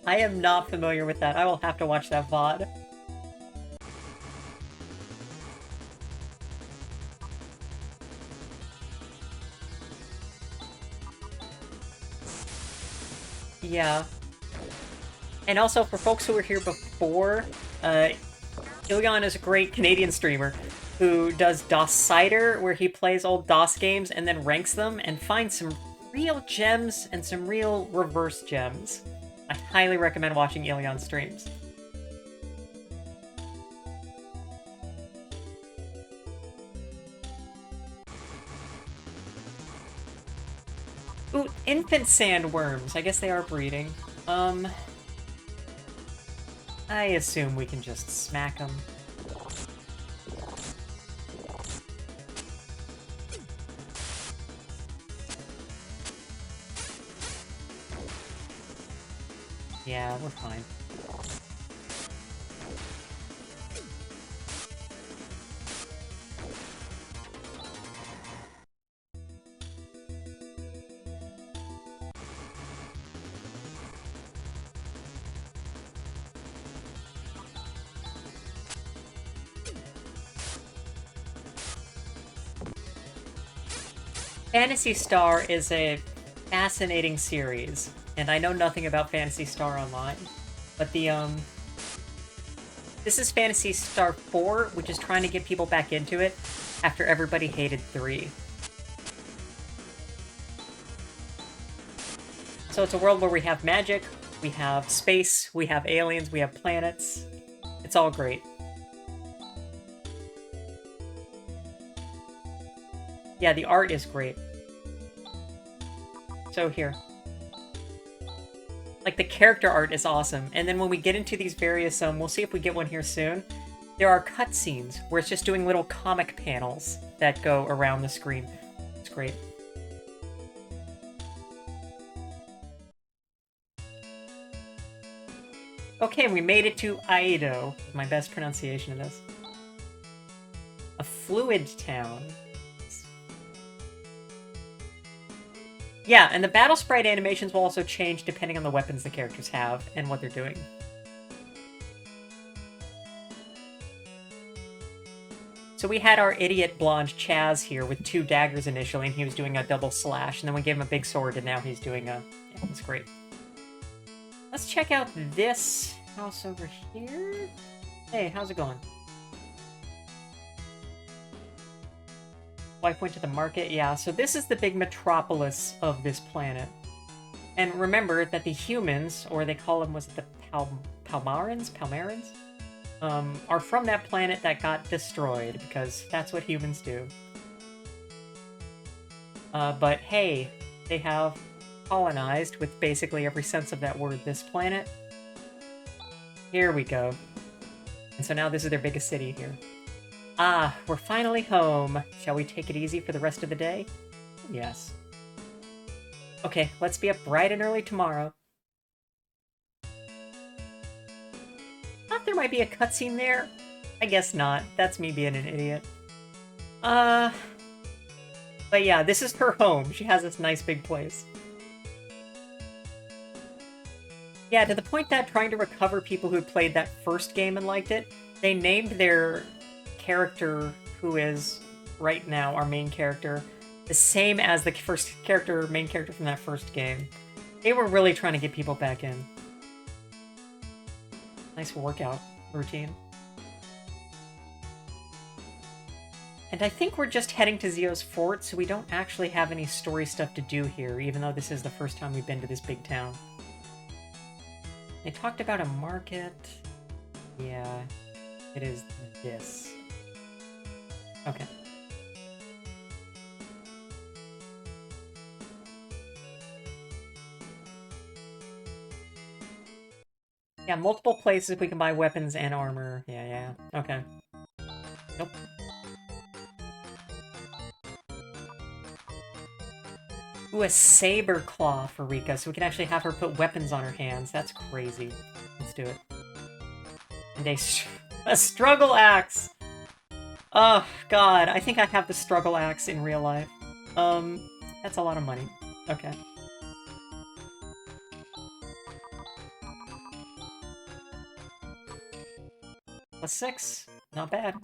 I am not familiar with that. I will have to watch that VOD. Yeah. And also, for folks who were here before, Ilion is a great Canadian streamer who does DOS Cider, where he plays old DOS games and then ranks them and finds some real gems and some real reverse gems. I highly recommend watching Ilion streams. Ooh, infant sandworms. I guess they are breeding. I assume we can just smack them. Yeah, we're fine. Phantasy Star is a fascinating series, and I know nothing about Phantasy Star Online, but this is Phantasy Star 4, which is trying to get people back into it after everybody hated 3. So it's a world where we have magic, we have space, we have aliens, we have planets. It's all great. Yeah, the art is great. So here. Like, the character art is awesome. And then when we get into these various, we'll see if we get one here soon, there are cutscenes where it's just doing little comic panels that go around the screen. It's great. Okay, we made it to Aido. My best pronunciation of this. A fluid town. Yeah, and the battle sprite animations will also change depending on the weapons the characters have and what they're doing. So we had our idiot blonde Chaz here with 2 daggers initially, and he was doing a double slash, and then we gave him a big sword, and now he's doing a... Yeah, that's great. Let's check out this house over here. Hey, how's it going? Wife went to the market? Yeah, so this is the big metropolis of this planet. And remember that the humans, or they call them, was it the Palmarans? Are from that planet that got destroyed, because that's what humans do. But hey, they have colonized, with basically every sense of that word, this planet. Here we go. And so now this is their biggest city here. Ah, we're finally home. Shall we take it easy for the rest of the day? Yes. Okay, let's be up bright and early tomorrow. Thought there might be a cutscene there. I guess not. That's me being an idiot. But yeah, this is her home. She has this nice big place. Yeah, to the point that trying to recover people who played that first game and liked it, they named their character, who is right now our main character, the same as the main character from that first game. They were really trying to get people back in. Nice workout routine. And I think we're just heading to Zio's fort, so we don't actually have any story stuff to do here, even though this is the first time we've been to this big town. They talked about a market. Yeah, it is this. Okay. Yeah, multiple places we can buy weapons and armor. Yeah. Okay. Nope. Ooh, a saber claw for Rika, so we can actually have her put weapons on her hands. That's crazy. Let's do it. And a struggle axe! Oh, God. I think I have the struggle axe in real life. That's a lot of money. Okay. +6. Not bad.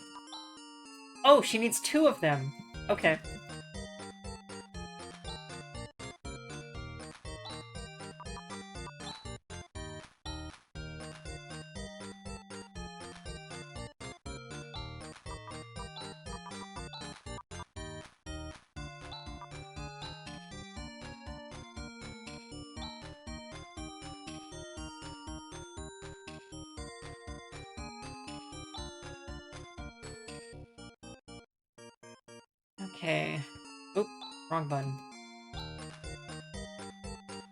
Oh, she needs 2 of them. Okay. Okay. Oop, wrong button.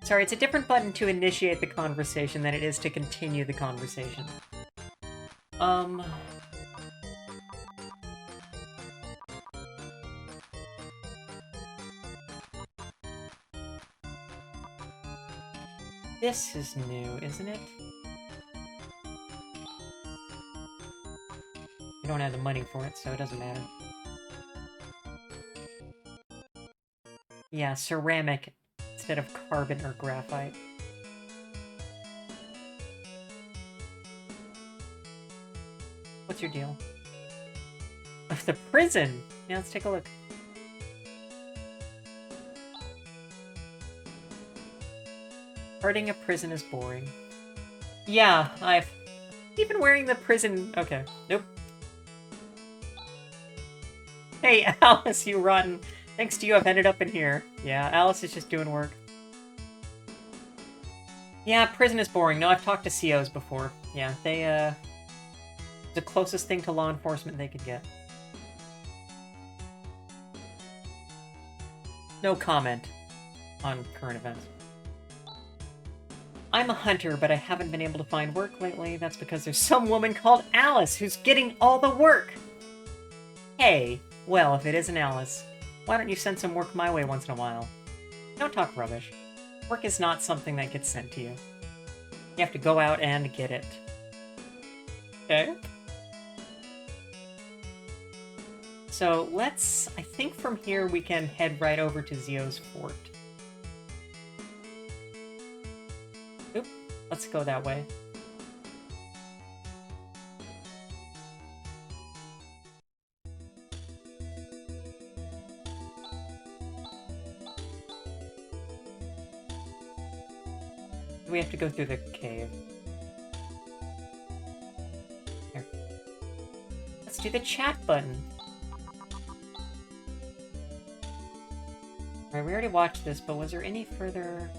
Sorry, it's a different button to initiate the conversation than it is to continue the conversation. This is new, isn't it? We don't have the money for it, so it doesn't matter. Yeah, ceramic instead of carbon or graphite. What's your deal? The prison! Yeah, let's take a look. Guarding a prison is boring. Yeah, I've... even wearing the prison... Okay, nope. Hey, Alys, you rotten. Thanks to you, I've ended up in here. Yeah, Alys is just doing work. Yeah, prison is boring. No, I've talked to COs before. Yeah, they, the closest thing to law enforcement they could get. No comment on current events. I'm a hunter, but I haven't been able to find work lately. That's because there's some woman called Alys who's getting all the work. Hey, well, if it isn't Alys, why don't you send some work my way once in a while? Don't talk rubbish. Work is not something that gets sent to you. You have to go out and get it. Okay. So let's... I think from here we can head right over to Zio's fort. Oop. Let's go that way. We have to go through the cave. Here. Let's do the chat button. Alright, we already watched this, but was there any further...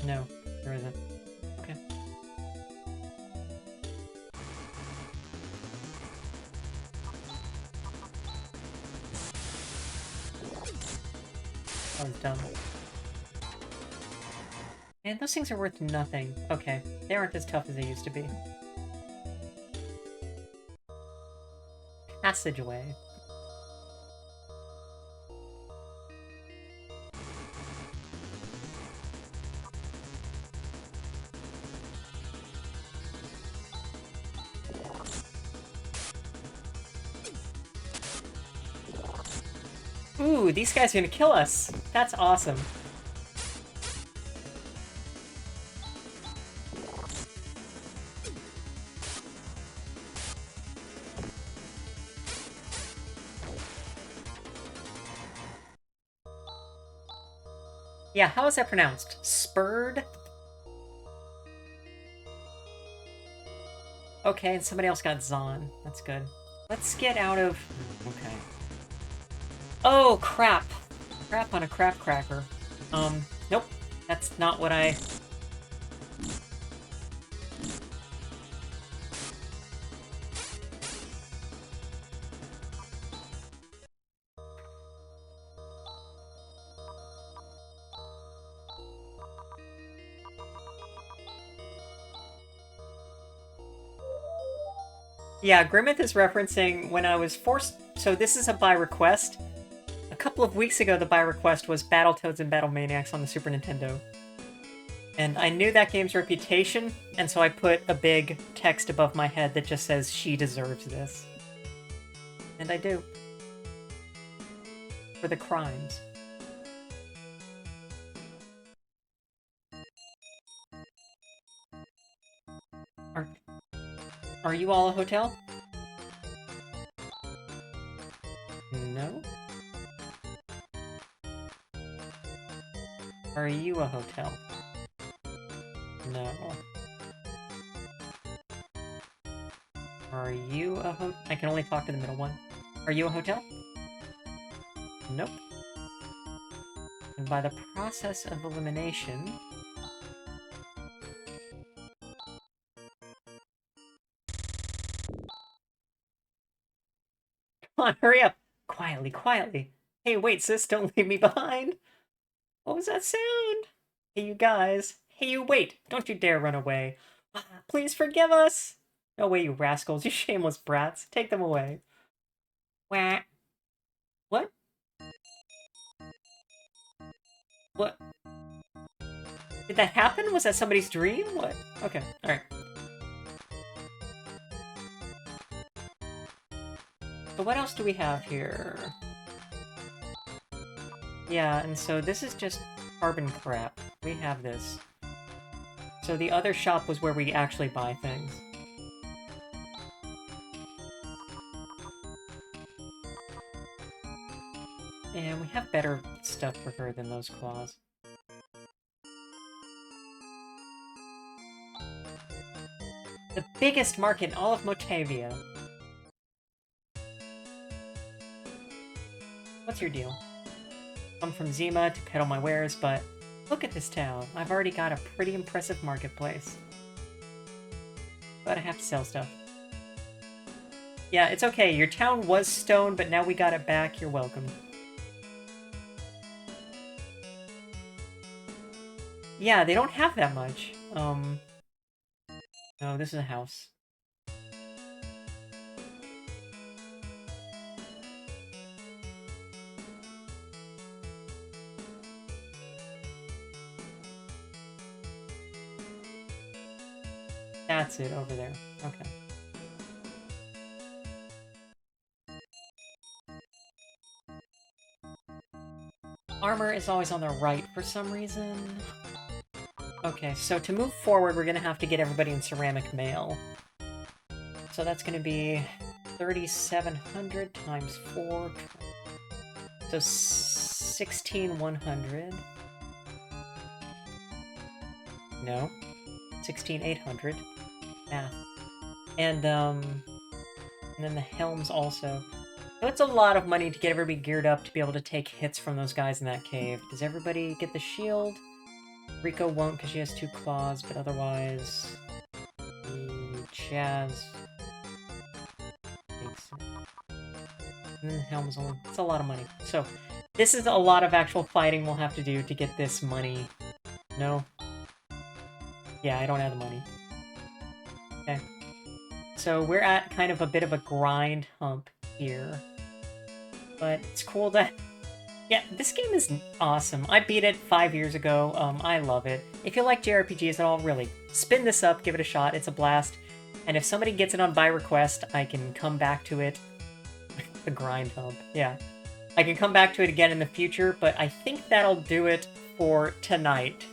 No, there isn't. Okay. That was dumb. Man, those things are worth nothing. Okay, they aren't as tough as they used to be. Passageway. Ooh, these guys are gonna kill us! That's awesome. Yeah, how is that pronounced? Spurred? Okay, and somebody else got Zon. That's good. Let's get out of... Okay. Oh, crap. Crap on a crap cracker. Nope. That's not what I... Yeah, Grimmeth is referencing when I was forced... So this is a by request. A couple of weeks ago, the by request was Battletoads and Battle Maniacs on the Super Nintendo. And I knew that game's reputation, and so I put a big text above my head that just says, "She deserves this." And I do. For the crimes. Are you all a hotel? No? Are you a hotel? No. Are you a I can only talk to the middle one. Are you a hotel? Nope. And by the process of elimination... Come on, hurry up! Quietly, quietly! Hey, wait, sis, don't leave me behind! What was that sound? Hey, you guys! Hey, you, wait! Don't you dare run away! Please forgive us! No way, you rascals, you shameless brats! Take them away! Wah! What? What? Did that happen? Was that somebody's dream? What? Okay, alright. So what else do we have here? Yeah, and so this is just carbon crap. We have this. So the other shop was where we actually buy things. And we have better stuff for her than those claws. The biggest market in all of Motavia. What's your deal? I'm from Zima to peddle my wares, but look at this town. I've already got a pretty impressive marketplace. But I have to sell stuff. Yeah, it's okay. Your town was stone, but now we got it back. You're welcome. Yeah, they don't have that much. No, this is a house. That's it, over there. Okay. Armor is always on the right for some reason. Okay, so to move forward, we're gonna have to get everybody in ceramic mail. So that's gonna be 3,700 times 4. So 16,100. No. 16,800. Math. And then the helms also. So it's a lot of money to get everybody geared up to be able to take hits from those guys in that cave. Does everybody get the shield? Rico won't because she has 2 claws, but otherwise... Chaz... takes it. And then the helm's only... It's a lot of money. So, this is a lot of actual fighting we'll have to do to get this money. No? Yeah, I don't have the money. Okay. So we're at kind of a bit of a grind hump here. But it's cool that... Yeah, this game is awesome. I beat it 5 years ago. I love it. If you like JRPGs at all, really, spin this up, give it a shot. It's a blast. And if somebody gets it on by request, I can come back to it. The grind hump, yeah. I can come back to it again in the future, but I think that'll do it for tonight.